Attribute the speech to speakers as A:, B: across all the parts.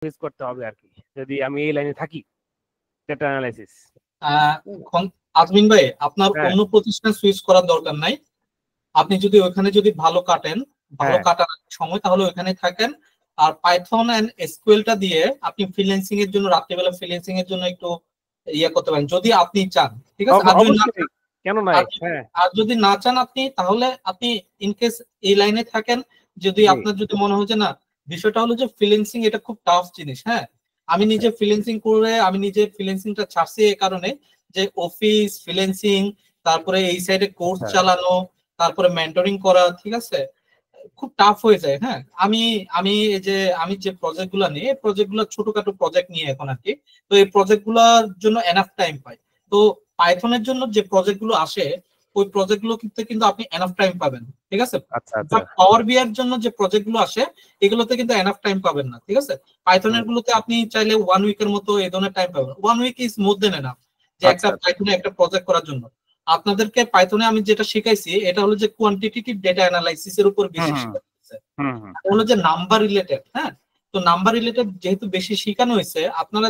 A: Face করতে হবে আর কি, যদি আমি এই লাইনে থাকি, ডেটা অ্যানালাইসিস।
B: আজমিন ভাই, আপনার
A: হ্যাঁ
B: অন্য প্রতিষ্ঠান সুইচ করার দরকার নাই। আপনি যদি ওখানে যদি ভালো কাটেন, ভালো
A: হ্যাঁ
B: কাটার সময়, তাহলে ওখানে থাকেন। আর পাইথন এন্ড এসকিউএলটা দিয়ে আপনি ফ্রিল্যান্সিং এর জন্য, রাত্রিবেলা ফ্রিল্যান্সিং এর জন্য একটু ইয়ে করতে পারেন যদি আপনি চান, ঠিক আছে। আর যদি না
A: অবশ্যই, কেন নাই।
B: আর
A: হ্যাঁ
B: আর যদি না চান আপনি, তাহলে আপনি ইনকেস এই লাইনে থাকেন। যদি
A: জি
B: আপনার যদি মনে হয় যে না, বিষয়টা হলো যে ফ্রিল্যান্সিং এটা খুব টাফ জিনিস, হ্যাঁ। আমি
A: আচ্ছা
B: নিজে ফ্রিল্যান্সিং করে, আমি নিজে ফ্রিল্যান্সিংটা ছাড়ছি এই কারণে যে অফিস ফ্রিল্যান্সিং, তারপরে এই সাইডে কোর্স
A: আচ্ছা
B: চালানো, তারপরে মেন্টরিং করা, ঠিক আছে, খুব টাফ হয়ে যায়, হ্যাঁ। আমি আমি এই যে আমি যে প্রজেক্ট গুলা নিয়ে, প্রজেক্ট গুলো ছোটখাটো প্রজেক্ট নিয়ে এখন আর কি। তো এই প্রজেক্ট গুলোর জন্য এনাফ টাইম পাই। তো পাইথনের জন্য যে প্রজেক্ট গুলো আসে, ওই প্রজেক্ট গুলো কিন্তু আপনি এনাফ টাইম পাবেন, ঠিক আছে।
A: আচ্ছা আচ্ছা
B: বাট পাওয়ার বি এর জন্য যে প্রজেক্ট গুলো আসে, এগুলোতে কিন্তু এনাফ টাইম পাবেন না, ঠিক আছে। পাইথনের গুলোতে আপনি চাইলে 1 উইকের মতো এই ধরনের টাইম পাবেন। 1 week is more than enough যে একটা
A: আচ্ছা
B: পাইথনে একটা প্রজেক্ট করার জন্য। আপনাদেরকে পাইথনে আমি যেটা শিখাইছি, এটা হলো যে কোয়ান্টিটেটিভ ডেটা অ্যানালাইসিস এর উপর
A: হুম
B: বেশি
A: হুম
B: শিখাচ্ছে।
A: হুম হুম
B: হলো যে নাম্বার রিলেটেড, হ্যাঁ। তো নাম্বার রিলেটেড যেহেতু বেশি শিখানো হয়েছে, আপনারা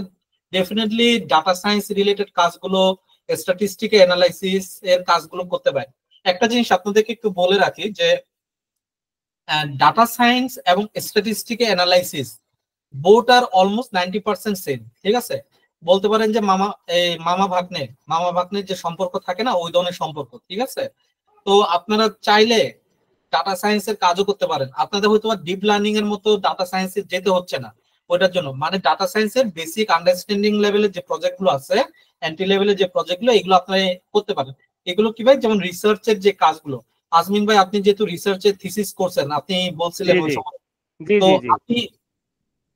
B: ডেফিনেটলি ডাটা সায়েন্স রিলেটেড কাজগুলো, স্ট্যাটিস্টিক অ্যানালাইসিস এর কাজগুলো করতে পারেন। একটা জিনিস আপনাদেরকে একটু বলে রাখি যে ডাটা সায়েন্স এবং স্ট্যাটিস্টিক অ্যানালাইসিস বোথ আর অলমোস্ট 90% সেম, ঠিক আছে। বলতে পারেন যে মামা ভাগ্নের যে সম্পর্ক থাকে না, ওই ধরনের সম্পর্ক, ঠিক আছে। তো আপনারা চাইলে ডাটা সায়েন্সের কাজও করতে পারেন। আপনাদের হয়তো ডিপ লার্নিং এর মতো ডাটা সায়েন্সে যেতে হচ্ছে না ওইটার জন্য। মানে ডাটা সায়েন্সের বেসিক আন্ডারস্ট্যান্ডিং লেভেলের যে প্রজেক্ট গুলো আছে, এন্ট্রি লেভেলের যে প্রজেক্ট গুলো, এগুলো আপনি করতে পারেন। এগুলো কি ভাই, যেমন রিসার্চের যে কাজগুলো, আজমিন ভাই আপনি যেহেতু রিসার্চের থিসিস করছেন, আপনি
A: জি
B: বলছিলেন ওই
A: জি
B: সময়।
A: জি
B: তো
A: জি জি
B: আপনি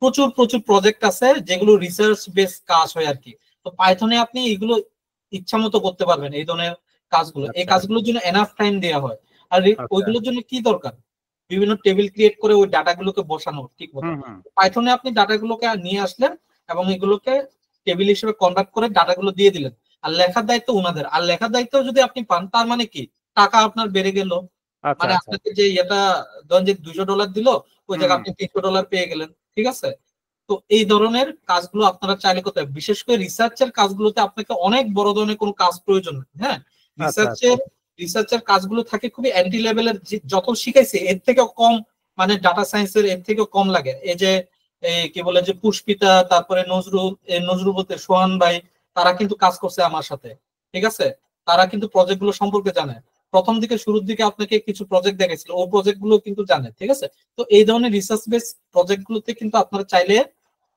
B: প্রচুর প্রচুর প্রজেক্ট আছে যেগুলো রিসার্চ বেস কাজ হয় আর কি। তো পাইথনে আপনি এগুলো ইচ্ছা মতো করতে পারবেন এই ধরনের কাজগুলো। এই
A: আচ্ছা
B: কাজগুলোর জন্য এনাফ টাইম দেওয়া হয়। আর
A: আচ্ছা
B: ওইগুলোর জন্য কি দরকার, বিভিন্ন টেবিল ক্রিয়েট করে ওই ডাটাগুলোকে বসানো ঠিক মতো।
A: হুম হুম
B: পাইথনে আপনি ডাটাগুলোকে নিয়ে আসলেন এবং এগুলোকে টেবিল হিসেবে কনভার্ট করে ডাটাগুলো দিয়ে দিলেন। আর লেখার দায়িত্ব উনাদের। আর লেখার দায়িত্ব যদি আপনি পান, তার মানে কি, টাকা আপনার বেড়ে গেল।
A: আচ্ছা
B: মানে
A: আচ্ছা
B: আপনাকে যে এটা ধরেন যে $200 দিল, ওই
A: হুম
B: জায়গায় আপনি $300 পেয়ে গেলেন, ঠিক আছে। তো এই ধরনের কাজগুলো আপনারা চাইলে করতে পারেন। বিশেষ করে রিসার্চের কাজগুলোতে আপনাকে অনেক বড় ধরনের কোনো কাজ প্রয়োজন নেই, হ্যাঁ।
A: আচ্ছা আচ্ছা
B: রিসার্চের কাজগুলো থাকে খুবই এন্ট্রি লেভেলের, যত শিখাইছে এর থেকেও কম, মানে ডাটা সায়েন্সের এর থেকেও কম লাগে। এই যে কি বলে যে পুষ্পিতা, তারপরে নজরুল বলতে সোহান ভাই, তারা কিন্তু কাজ করছে আমার সাথে, ঠিক আছে। তারা কিন্তু প্রজেক্ট গুলো সম্পর্কে জানে। প্রথম দিকে শুরুর দিকে আপনাকে কিছু প্রজেক্ট দেখাইছিল, ওই প্রজেক্ট গুলো কিন্তু জানে, ঠিক আছে। তো এই ধরনের রিসার্চ বেস প্রজেক্ট গুলোতে কিন্তু আপনারা চাইলে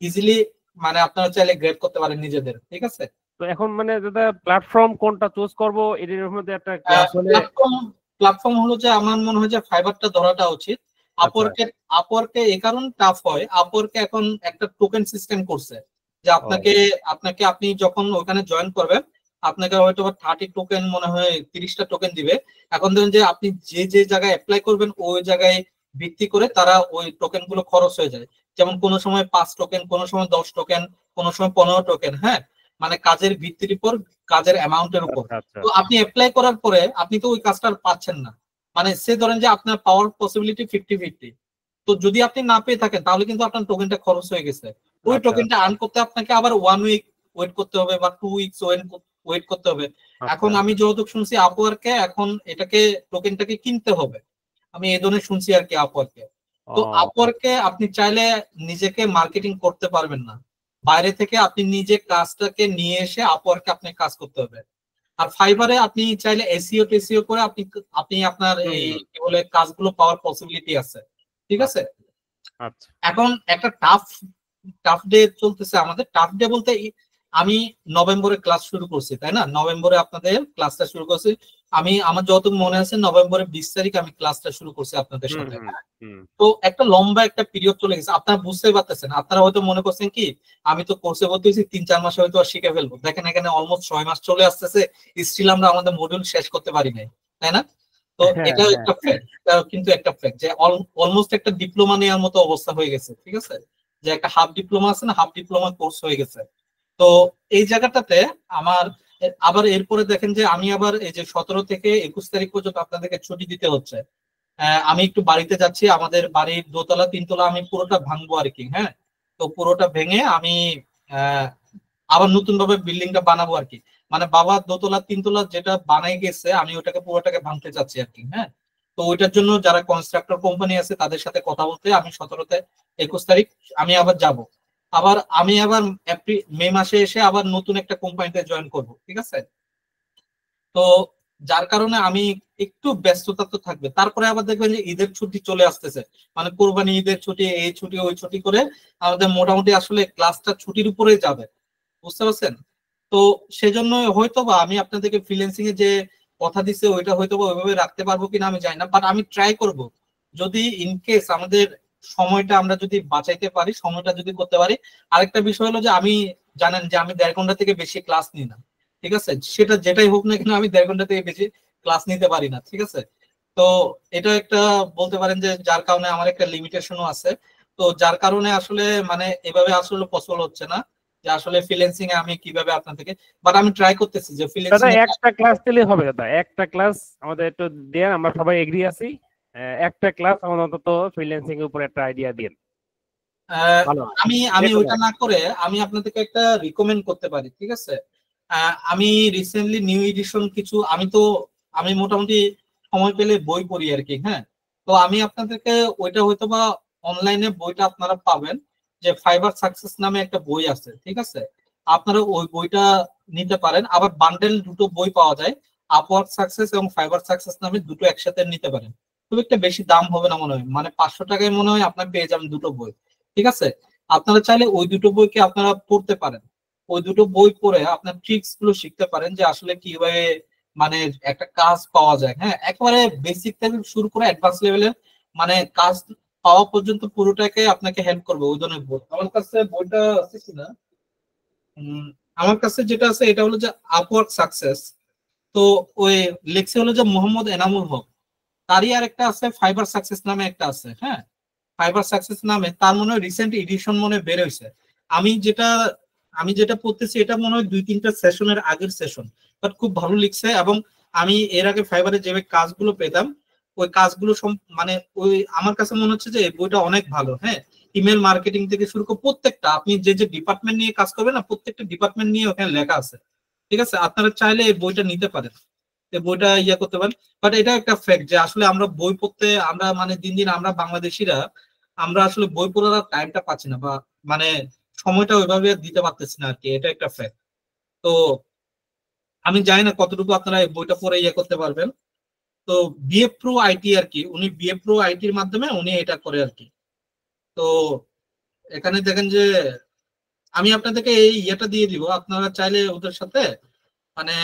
B: ইজিলি, মানে আপনারা চাইলে গ্রেড করতে পারেন নিজেদের, ঠিক আছে।
A: তো এখন মানে দাদা প্ল্যাটফর্ম কোনটা চুজ করব, এর মধ্যে একটা আসলে।
B: প্ল্যাটফর্ম প্ল্যাটফর্ম হলো যে আমার মনে হয় যে ফাইবারটা ধরাটা উচিত।
A: আচ্ছা
B: আপওয়ার্কে এই কারণ টাফ হয়, আপওয়ার্কে এখন একটা টোকেন সিস্টেম করছে যে আপনাকে
A: ও
B: আপনাকে আপনি যখন ওখানে জয়েন করবেন, আপনাকে হয়তো 30 টোকেন, মনে হয় 30টা টোকেন দিবে। এখন ধরেন যে আপনি যে যে জায়গায় অ্যাপ্লাই করবেন, ওই জায়গায় ভিত্তি করে তারা ওই টোকেন গুলো খরচ হয়ে যায়। যেমন কোনো সময় 5 টোকেন, কোনো সময় 10 টোকেন, কোনো সময় 15 টোকেন, হ্যাঁ। মানে কাজের ভিত্তির উপর, কাজের অ্যামাউন্টের উপর।
A: আচ্ছা আচ্ছা
B: তো আপনি অ্যাপ্লাই করার পরে আপনি তো ওই কাজটা আর পাচ্ছেন না। মানে সে ধরেন যে আপনার পাওয়ার পসিবিলিটি 50-50। তো যদি আপনি না পেয়ে থাকেন, তাহলে কিন্তু আপনার টোকেনটা খরচ হয়ে গেছে। ওই
A: আচ্ছা
B: টোকেনটা আর্ন করতে আপনাকে আবার 1 উইক ওয়েট করতে হবে বা 2 উইকস ওয়েট করতে হবে।
A: আচ্ছা
B: এখন আমি যতটুকু শুনছি আপওয়ার্কে এখন এটাকে, টোকেনটাকে কিনতে হবে। আমি এই ধরনের শুনছি আর কি আপওয়ার্কে। তো
A: ও
B: আপওয়ার্কে আপনি চাইলে নিজেকে মার্কেটিং করতে পারবেন না। বাইরে থেকে আপনি নিজে কাজটাকে নিয়ে এসে আপওয়ার্কে আপনি কাজ করতে হবে। আর ফাইবারে আপনি চাইলে এসইও টেসিও করে আপনি আপনি আপনার
A: হুম
B: এই
A: হুম
B: কি বলে কাজগুলো পাওয়ার পসিবিলিটি আছে, ঠিক আছে।
A: আচ্ছা আচ্ছা
B: এখন একটা টাফ টাফ ডে চলতেছে আমাদের। টাফ ডে বলতে আমি নভেম্বরে ক্লাস শুরু করছি, তাই না, নভেম্বরে আপনাদের ক্লাসটা শুরু করছি। আমার যতটুকু মনে আছে নভেম্বরের 20 তারিখ আমি ক্লাসটা শুরু করছি আপনাদের
A: হুম
B: সাথে।
A: হুম হুম
B: তো একটা লম্বা একটা পিরিয়ড চলে গেছে, আপনারা বুঝতেই পারতেছেন। আপনারা হয়তো মনে করছেন কি, আমি তো কোর্সে ভর্তি হয়েছি 3-4 মাসে হয়তো আর শিখে ফেলবো। দেখেন এখানে অলমোস্ট 6 মাস চলে আসতেছে, স্টিল আমরা আমাদের মডিউল শেষ করতে পারি নাই, তাই না। তো
A: হ্যাঁ
B: এটাও
A: হ্যাঁ
B: একটা ফ্যাক্ট, কিন্তু একটা ফ্যাক্ট যে অলমোস্ট একটা ডিপ্লোমা নেওয়ার মতো অবস্থা হয়ে গেছে, ঠিক আছে। যে একটা হাফ ডিপ্লোমা আছে না, হাফ ডিপ্লোমা কোর্স হয়ে গেছে। তো এই জায়গাটাতে আমার আবার এরপরে দেখেন যে আমি আবার এই যে 17 থেকে 21 তারিখ পর্যন্ত আপনাদেরকে ছুটি দিতে হচ্ছে। আমি একটু বাড়িতে যাচ্ছি, আমাদের বাড়ির দোতলা 3 তলা আমি পুরোটা ভাঙবো আর কি, হ্যাঁ। তো পুরোটা ভেঙে আমি আবার নতুন ভাবে বিল্ডিংটা বানাবো আর কি। মানে বাবা দোতলা তিনতলা যেটা বানাই গেছে আমি ওটাকে পুরোটাকে ভাঙতে চাচ্ছি আর কি। হ্যাঁ, তো ওইটার জন্য যারা কনস্ট্রাক্টর কোম্পানি আছে তাদের সাথে কথা বলতে আমি 17 তে 21 তারিখ আমি আবার যাব। আবার আমি আবার মে মাসে এসে আবার নতুন একটা কোম্পানিতে জয়েন করব, ঠিক আছে। তো যার কারণে আমি একটু ব্যস্ততা তো থাকবে। তারপরে আবার দেখবেন যে ঈদের ছুটি চলে আসতেছে, মানে কোরবানি ঈদের ছুটি, এই ছুটি ওই ছুটি করে আমাদের মোটামুটি আসলে ক্লাসটা ছুটির উপরে যাবে, বুঝতে পারছেন। তো সেজন্য হয়তো বা আমি আপনাদেরকে ফ্রিল্যান্সিং এ যে কথা দিচ্ছে ওইটা হয়তো বা ওইভাবে রাখতে পারবো কিনা আমি জানি না, বাট আমি ট্রাই করব। যদি ইনকেস আমাদের সময়টা আমরা যদি বাঁচাইতে পারি, সময়টা যদি করতে পারি। আরেকটা বিষয় হলো যে আমি, জানেন যে আমি 1.5 ঘন্টা থেকে বেশি ক্লাস নিই না, ঠিক আছে। সেটা যেটাই হোক না কেন আমি 1.5 ঘন্টা থেকে বেশি ক্লাস নিতে পারি না, ঠিক আছে। তো এটা একটা বলতে পারেন যে যার কারণে আমার একটা লিমিটেশনও আছে। তো যার কারণে আসলে মানে এভাবে আসলে পসিবল হচ্ছে না যে আসলে ফ্রিল্যান্সিং এ আমি কিভাবে আপনার থেকে, বাট আমি ট্রাই করতেছি যে
A: দাদা
B: ফ্রিল্যান্সিং এ।
A: একটা ক্লাস দিলে হবে দাদা, একটা ক্লাস আমাদের একটু দেন, আমরা সবাই এগ্রি আছি। একটা ক্লাস আমাদের অন্তত ফ্রিল্যান্সিং এর উপর একটা আইডিয়া দিন, ভালো হয়।
B: আমি
A: যে
B: আমি
A: কোনো
B: ওইটা না করে আমি আপনাদেরকে একটা রিকমেন্ড করতে পারি, ঠিক আছে। আমি রিসেন্টলি নিউ এডিশন কিছু, আমি মোটামুটি সময় পেলে বই পড়ি আর কি। হ্যাঁ, তো আমি আপনাদেরকে ওইটা হয়তো বা অনলাইনে বইটা আপনারা পাবেন, যে ফাইবার সাকসেস নামে একটা বই আছে, ঠিক আছে। আপনারা ওই বইটা নিতে পারেন। আবার বান্ডেল দুটো বই পাওয়া যায়, আপওয়ার্ক সাকসেস এবং ফাইবার সাকসেস নামে দুটো একসাথে নিতে পারেন। খুব একটা বেশি দাম হবে না মনে হয়, মানে 500 টাকায় মনে হয় আপনার পেয়ে যাবেন দুটো বই, ঠিক আছে। আপনারা চাইলে ওই দুটো বইকে আপনারা পড়তে পারেন। ওই দুটো বই পড়ে আপনার ট্রিক্স গুলো শিখতে পারেন যে আসলে কিভাবে মানে একটা কাজ পাওয়া যায়। হ্যাঁ, একেবারে বেসিক থেকে শুরু করে অ্যাডভান্স লেভেলের মানে কাজ পাওয়া পর্যন্ত পুরোটাকে আপনাকে হেল্প করবে ওই ধরনের বই। আমার কাছে বইটা আছে কিনা, আমার কাছে যেটা আছে এটা হলো যে আপওয়ার্ক সাকসেস। তো ওই লেখছে হলো যে মোহাম্মদ এনামুল হক। তারই আর একটা আছে ফাইবার সাকসেস নামে একটা আছে। হ্যাঁ, ফাইবার সাকসেস নামে তার মনে হয় রিসেন্ট এডিশন মনে হয় বের হয়েছে। আমি যেটা আমি যেটা পড়তেছি এটা মনে হয় 2-3টা সেশনের আগের সেশন, বাট খুব ভালো লিখছে। এবং আমি এর আগে ফাইবারে যে কাজগুলো পেতাম ওই কাজগুলো মানে ওই আমার কাছে মনে হচ্ছে যে এই বইটা অনেক ভালো। হ্যাঁ, ইমেল মার্কেটিং থেকে শুরু করে প্রত্যেকটা আপনি যে যে ডিপার্টমেন্ট নিয়ে কাজ করবেন না, প্রত্যেকটা ডিপার্টমেন্ট নিয়ে ওখানে লেখা আছে, ঠিক আছে। আপনারা চাইলে এই বইটা নিতে পারেন, এই বইটা ইয়া করতে পারেন। বাট এটা একটা ফ্যাক্ট যে আসলে আমরা বই পড়তে আমরা মানে দিন দিন আমরা বাংলাদেশিরা আমরা আসলে বই পড়ার টাইমটা পাচ্ছি না, বা মানে সময়টা ওইভাবে দিতে পারতেছি না আর কি। এটা একটা ফ্যাক্ট। তো আমি জানি না কতটুকু আপনারা এই বইটা পড়ে ইয়ে করতে পারবেন। তো বিএ প্রো আইটি আর কি, উনি বিএ প্রো আইটির মাধ্যমে উনি এটা করে আর কি। তো এখানে দেখেন যে আমি আপনাদেরকে এই ইয়েটা দিয়ে দিব, আপনারা চাইলে ওদের সাথে মানে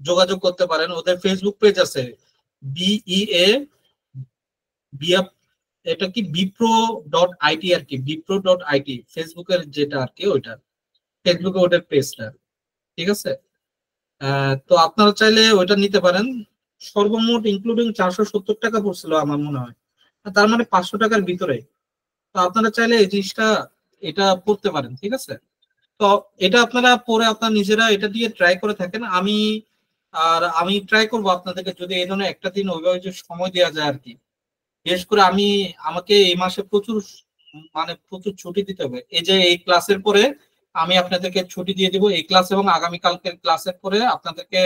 B: যোগাযোগ করতে পারেন। ওদের ফেসবুক পেজ আছে, বিইএ বিএফ, এটা কি বিপ্রো ডট আইটি আর কি, বিপ্রো ডট আইটি ফেসবুকের যেটা আর কি, ওইটা ফেসবুকে ওদের পেজটা, ঠিক আছে। তো আপনারা চাইলে ওইটা নিতে পারেন। সর্বমোট ইনক্লুডিং 470 টাকা পড়ছিল আমার মনে হয়, তার মানে 500 টাকার ভিতরে। তো আপনারা চাইলে এই জিনিসটা এটা পড়তে পারেন, ঠিক আছে। তো এটা আপনারা পরে আপনার নিজেরা এটা দিয়ে ট্রাই করে থাকেন। আমি ট্রাই করবো আপনাদেরকে যদি এই ধরনের একটা দিন ওইভাবে যে সময় দেওয়া যায় আর কি। বিশেষ করে আমাকে এই মাসে মানে প্রচুর ছুটি দিতে হবে। এই যে এই ক্লাসের পরে আমি আপনাদেরকে ছুটি দিয়ে দিব এই ক্লাস, এবং আগামীকালকের ক্লাসের পরে আপনাদেরকে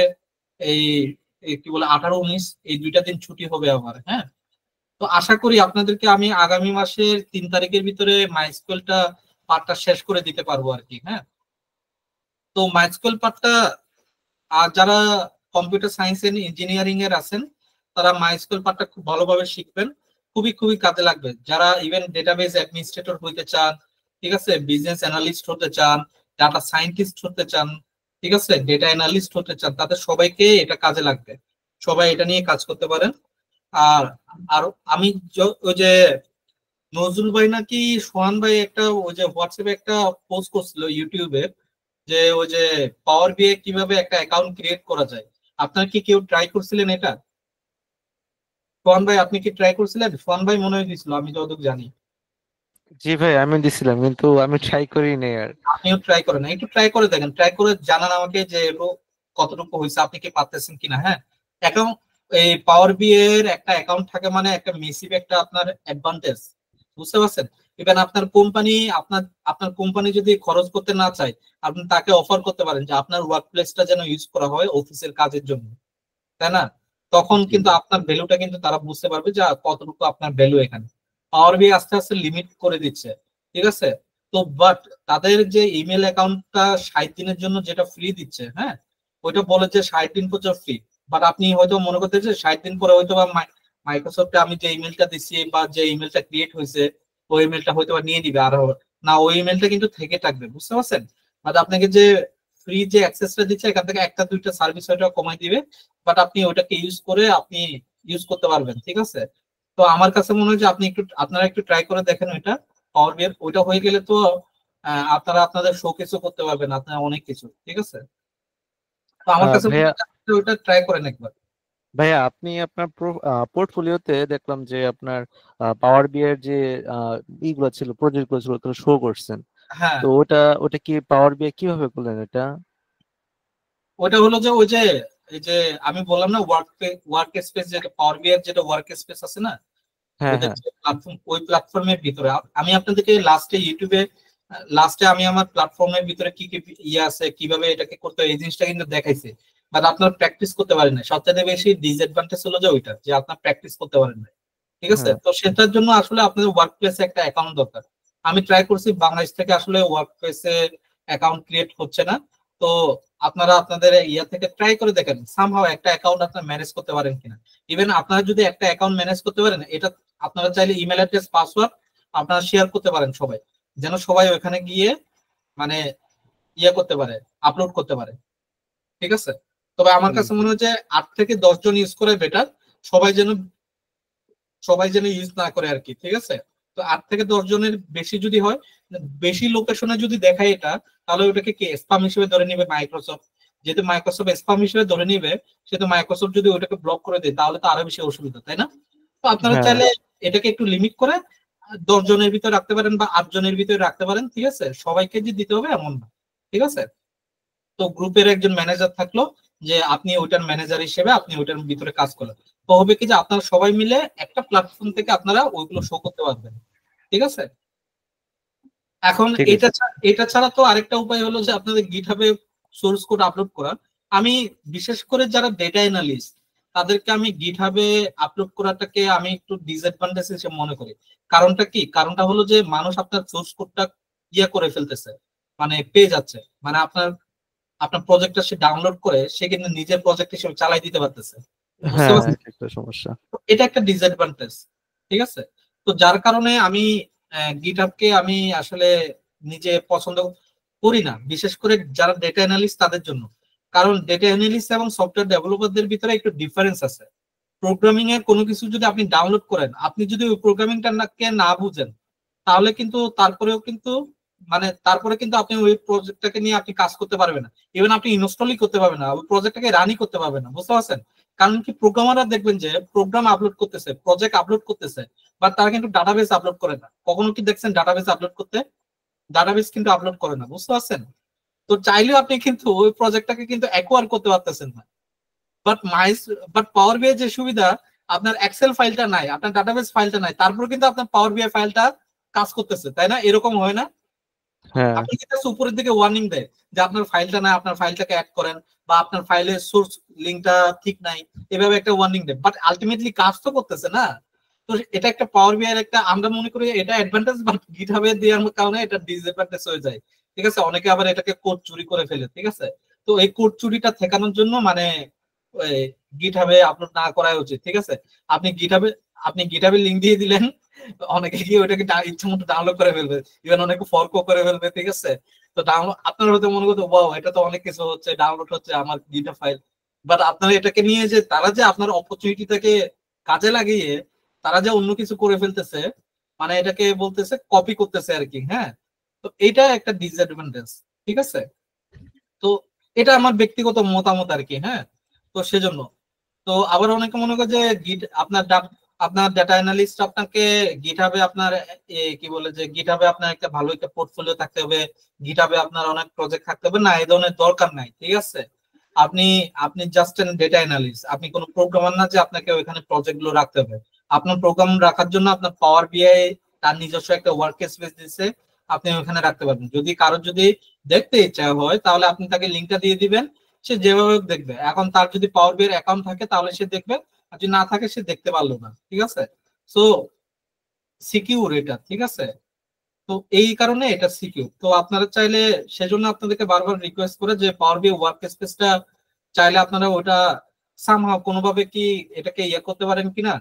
B: এই কি বলে 18-19 এই 2টা দিন ছুটি হবে আমার। হ্যাঁ, তো আশা করি আপনাদেরকে আমি আগামী মাসের 3 তারিখের ভিতরে মাইস্কুয়েলটা পার্টটা শেষ করে দিতে পারবো আর কি। হ্যাঁ, তো মাইস্কুয়েল পার্টটা আর যারা কম্পিউটার সায়েন্স এন্ড ইঞ্জিনিয়ারিং এর আছেন তারা মাইস্কুয়েল পার্টটা খুব ভালোভাবে শিখবেন, খুবই খুবই কাজে লাগবে। যারা ইভেন ডেটাবেস অ্যাডমিনিস্ট্রেটর হইতে চান, ঠিক আছে, বিজনেস অ্যানালিস্ট হতে চান, ডাটা সায়েন্টিস্ট হতে চান, ঠিক আছে, ডেটা অ্যানালিস্ট হতে চান, তাদের সবাইকে এটা কাজে লাগবে। সবাই এটা নিয়ে কাজ করতে পারেন। আর আর আমি ওই যে নজরুল ভাই নাকি সোহান ভাই একটা ওই যে হোয়াটসঅ্যাপে একটা পোস্ট করছিল ইউটিউবে, যে ওই যে পাওয়ার বিএ কিভাবে একটা অ্যাকাউন্ট ক্রিয়েট করা যায়। আপনার কি কেউ ট্রাই করছিলেন এটা? সোহান ভাই আপনি কি ট্রাই করছিলেন? সোহান ভাই মনে হয় দিছিল আমি যতদূর জানি।
C: জি ভাই, আমি দিছিলাম কিন্তু আমি ট্রাই করি নাই আর।
B: আপনিও ট্রাই করেন, একটু ট্রাই করে দেখেন, ট্রাই করে জানান আমাকে যে কতটুকু হয়েছে, আপনি কি পারতেছেন কিনা। হ্যাঁ, অ্যাকাউন্ট এই পাওয়ার বি এর একটা অ্যাকাউন্ট থাকে মানে একটা মেসিভ একটা আপনার অ্যাডভান্টেজ, বুঝতে পারছেন। ইভেন আপনার কোম্পানি আপনার কোম্পানি যদি খরচ করতে না চায়, আপনি তাকে অফার করতে পারেন যে আপনার ওয়ার্ক প্লেসটা যেন ইউজ করা হয় অফিসের কাজের জন্য, তাই না? তখন
C: জি
B: কিন্তু আপনার ভ্যালুটা কিন্তু তারা বুঝতে পারবে যে কতটুকু আপনার ভ্যালু এখানে। পাওয়ার বিআই আস্তে আস্তে লিমিট করে দিচ্ছে, ঠিক আছে? তো বাট তাদের যে ইমেল অ্যাকাউন্টটা 60 দিনের জন্য যেটা ফ্রি দিচ্ছে, হ্যাঁ, ওইটা বলে যে 60 দিন পর্যন্ত ফ্রি। বাট আপনি হয়তো মনে করতে যে 60 দিন পরে হয়তো বা মাইক্রোসফটে আমি যে ইমেলটা দিচ্ছি বা যে ইমেলটা ক্রিয়েট হয়েছে ওই ইমেলটা হয়তো বা নিয়ে নিবে, আর না ওই ইমেলটা কিন্তু থেকে থাকবে, বুঝতে পারছেন? বাট আপনাকে যে ফ্রি যে অ্যাক্সেসটা দিচ্ছে এখান থেকে একটা দুইটা সার্ভিস হয়তো কমাই দিবে, বাট আপনি ওটাকে ইউজ করে আপনি ইউজ করতে পারবেন, ঠিক আছে? তো আমার কাছে মনে হয় যে আপনারা একটু ট্রাই করে দেখেন ওইটা, পাওয়ার বিআই ওইটা হয়ে গেলে তো আপনারা আপনাদের শোকেসও করতে পারবেন, আপনার অনেক কিছু, ঠিক আছে? তো আমার কাছে মনে
C: ভাইয়া,
B: হয় যে ওইটা ট্রাই করেন একবার।
C: ভাইয়া আপনি আপনার পোর্টফোলিওতে দেখলাম যে আপনার পাওয়ার বি এর যে ইগুলো ছিল, প্রজেক্ট গুলো ছিল, ওগুলো শো করছেন।
B: হ্যাঁ,
C: তো ওটা কি পাওয়ার বি কিভাবে করলেন এটা?
B: ওইটা হলো যে ওই যে এই যে আমি বললাম না ওয়ার্ক স্পেস, যেটা পাওয়ার বিআই যেটা ওয়ার্ক স্পেস আছে না,
C: হ্যাঁ
B: ওদের
C: হ্যাঁ
B: যে প্ল্যাটফর্ম, ওই প্ল্যাটফর্মের ভিতরে আমি আপনাদেরকে লাস্টে আমি আমার প্ল্যাটফর্মের ভিতরে কি কি ইয়ে আছে কিভাবে এটাকে করতে হয় এই জিনিসটা কিন্তু দেখাইছে, বাট আপনার প্র্যাকটিস করতে পারেন না। সবচেয়ে বেশি ডিসঅ্যাডভান্টেজ হলো যে ওইটা, যে আপনার প্র্যাকটিস করতে পারেন না, ঠিক আছে?
C: হ্যাঁ।
B: তো সেটার জন্য আসলে আপনাদের ওয়ার্ক প্লেসে একটা অ্যাকাউন্ট দরকার। আমি ট্রাই করছি, বাংলাদেশ থেকে আসলে ওয়ার্ক প্লেসে অ্যাকাউন্ট ক্রিয়েট হচ্ছে না। তো আপনারা আপনাদের ইয়া থেকে ট্রাই করে দেখেন সামহাও একটা অ্যাকাউন্ট আপনারা ম্যানেজ করতে পারেন কিনা। ইভেন আপনারা যদি একটা অ্যাকাউন্ট ম্যানেজ করতে পারেন, এটা আপনারা চাইলে ইমেল অ্যাড্রেস পাসওয়ার্ড আপনারা শেয়ার করতে পারেন সবাই, যেন সবাই ওখানে গিয়ে মানে ইয়ে করতে পারে, আপলোড করতে পারে, ঠিক আছে? তবে আমার কাছে মনে হয় যে 8 থেকে 10 জন ইউজ করে বেটার, সবাই যেন ইউজ না করে আর কি, ঠিক আছে? তো 8 থেকে 10 জনের বেশি যদি হয়, বেশি লোকেশনে যদি দেখায় এটা, তাহলে ওটাকে কি স্প্যাম হিসেবে ধরে নিবে মাইক্রোসফট। যেহেতু মাইক্রোসফট স্প্যাম হিসেবে ধরে নিবে, সেহেতু মাইক্রোসফট যদি ওটাকে ব্লক করে দেয় তাহলে তো আরো বেশি অসুবিধা, তাই না? তো আপনারা
C: হ্যাঁ
B: চাইলে এটাকে একটু লিমিট করে 10 জনের ভিতরে রাখতে পারেন বা 8 জনের ভিতরে রাখতে পারেন, ঠিক আছে? সবাইকে যে দিতে হবে এমন না, ঠিক আছে? তো গ্রুপের একজন ম্যানেজার থাকলো, যে আপনি ওইটার ম্যানেজার হিসেবে আপনি ওইটার ভিতরে কাজ করলেন। তো হবে কি যে আপনারা সবাই মিলে একটা প্ল্যাটফর্ম থেকে আপনারা ওইগুলো শো করতে পারবেন, ঠিক আছে? এখন
C: ঠিক আছে।
B: এটা ছাড়া তো আরেকটা উপায় হলো যে আপনাদের গিটহাবে সোর্স কোড আপলোড করা। আমি বিশেষ করে যারা ডেটা অ্যানালিস্ট তাদেরকে আমি গিটহাবে আপলোড করাটাকে আমি একটু ডিসঅ্যাডভান্টেজ হিসেবে মনে করি। কারণটা কি? কারণটা হলো যে মানুষ আপনার সোর্স কোডটা ইয়ে করে ফেলতেছে, মানে পেয়ে যাচ্ছে, মানে আপনার আপনার প্রজেক্টটা সে ডাউনলোড করে সে কিন্তু নিজের প্রজেক্ট হিসেবে চালাই দিতে পারতেছে, বুঝতে
C: হ্যাঁ,
B: পারছেন?
C: এটা একটা সমস্যা।
B: এটা একটা ডিসঅ্যাডভান্টেজ, ঠিক আছে? তো যার কারণে আমি গিটহাবকে আমি আসলে নিজে পছন্দ করি না, বিশেষ করে যারা ডেটা অ্যানালিস্ট তাদের জন্য। কারণ ডেটা অ্যানালিস্ট এবং সফটওয়্যার ডেভেলপারদের ভিতরে একটু ডিফারেন্স আছে। প্রোগ্রামিং এর কোনো কিছু যদি আপনি ডাউনলোড করেন, আপনি যদি ওই প্রোগ্রামিংটা না বুঝেন, তাহলে কিন্তু তারপরে কিন্তু আপনি ওই প্রজেক্টটাকে নিয়ে আপনি কাজ করতে পারবেন না। ইভেন আপনি ইনস্টলই করতে পারবেন না, ওই প্রজেক্টটাকে রানই করতে পারবেন না, বুঝতে পারছেন? কারণ কি, প্রোগ্রামাররা দেখবেন যে প্রোগ্রাম আপলোড করতেছে, প্রজেক্ট আপলোড করতেছে, বাট তারা কিন্তু ডাটাবেস আপলোড করে না। কখনো কি দেখছেন ডাটাবেস আপলোড করতে? ডাটাবেস কিন্তু আপলোড করে না, বুঝতে পারছেন? তো চাইলেও আপনি কিন্তু ওই প্রজেক্টটাকে কিন্তু অ্যাকোয়ার করতে পারতেছেন না। বাট পাওয়ার বিআই যে সুবিধা, আপনার এক্সেল ফাইলটা নাই, আপনার ডাটাবেস ফাইলটা নাই, তারপর কিন্তু আপনার পাওয়ার বিআই ফাইলটা কাজ করতেছে, তাই না? এরকম হয় না?
C: হ্যাঁ
B: আপনি কিন্তু উপরের দিকে ওয়ার্নিং দেয় যে আপনার ফাইলটা না, আপনার ফাইলটাকে অ্যাড করেন, বা আপনার ফাইলের সোর্স লিঙ্কটা ঠিক নাই, এভাবে একটা ওয়ার্নিং দেয়, বাট আলটিমেটলি কাজ তো করতেছে না। তো এটা একটা পাওয়ার বিআই একটা, আমরা মনে করি এটা অ্যাডভান্টেজ, বাট গিটহাবে দেওয়ার কারণে এটা ডিসঅ্যাডভান্টেজ হয়ে যায়, ঠিক আছে? অনেকে আবার এটাকে কোড চুরি করে ফেলে, ঠিক আছে? তো এই কোড চুরিটা ঠেকানোর জন্য মানে গিটহাবে আপলোড না করাই উচিত, ঠিক আছে? আপনি গিটহাবে লিঙ্ক দিয়ে দিলেন, অনেকে গিয়ে ওইটাকে ইচ্ছা মতো ডাউনলোড করে ফেলবে, ইভেন অনেকে ফর্কও করে ফেলবে, ঠিক আছে? তো ডাউনলোড আপনার হয়তো মনে করতে ওয়াও, এটা তো অনেক কিছু হচ্ছে, ডাউনলোড হচ্ছে আমার গিটহাব ফাইল, বাট আপনারা এটাকে নিয়ে যে তারা যে আপনার অপরচুনিটিটাকে কাজে লাগিয়ে তারা যে অন্য কিছু করে ফেলতেছে, মানে এটাকে বলতেছে কপি করতেছে আর কি, হ্যাঁ? তো এটা একটা ডিসঅ্যাডভান্টেজ, ঠিক আছে? তো এটা আমার ব্যক্তিগত মতামত আর কি, হ্যাঁ? তো সেজন্য তো আবার অনেকে মনে করে যে আপনার ডাটা অ্যানালিস্ট আপনাকে গিটহাবে আপনার কি বলে যে গিটহাবে আপনার একটা ভালো একটা পোর্টফোলিও থাকতে হবে, গিটহাবে আপনার অনেক প্রজেক্ট থাকতে হবে, না এই ধরনের দরকার নাই, ঠিক আছে? আপনি আপনি জাস্ট এন ডেটা অ্যানালিস্ট, আপনি কোনো প্রোগ্রামার না যে আপনাকে ওইখানে প্রজেক্ট গুলো রাখতে হবে। আপনার প্রোগ্রাম রাখার জন্য আপনার পাওয়ার বিআই তার নিজস্ব একটা ওয়ার্ক স্পেস দিচ্ছে, আপনি ওখানে রাখতে পারবেন। যদি কারোর যদি দেখতে ইচ্ছা হয় তাহলে আপনি তাকে লিঙ্কটা দিয়ে দিবেন, সে যেভাবে দেখবে। এখন তার যদি পাওয়ার বি এর অ্যাকাউন্ট থাকে তাহলে সে দেখবে, আর যদি না থাকে সে দেখতে পারলো না, ঠিক আছে। সো সিকিউর এটা, ঠিক আছে। তো এই কারণে এটা সিকিউর। তো আপনারা চাইলে, সেজন্য আপনাদেরকে বারবার রিকোয়েস্ট করে যে পাওয়ার বি ওয়ার্ক স্পেসটা চাইলে আপনারা ওটা সামহাও কোনোভাবে কি এটাকে ইয়ে করতে পারেন কিনা,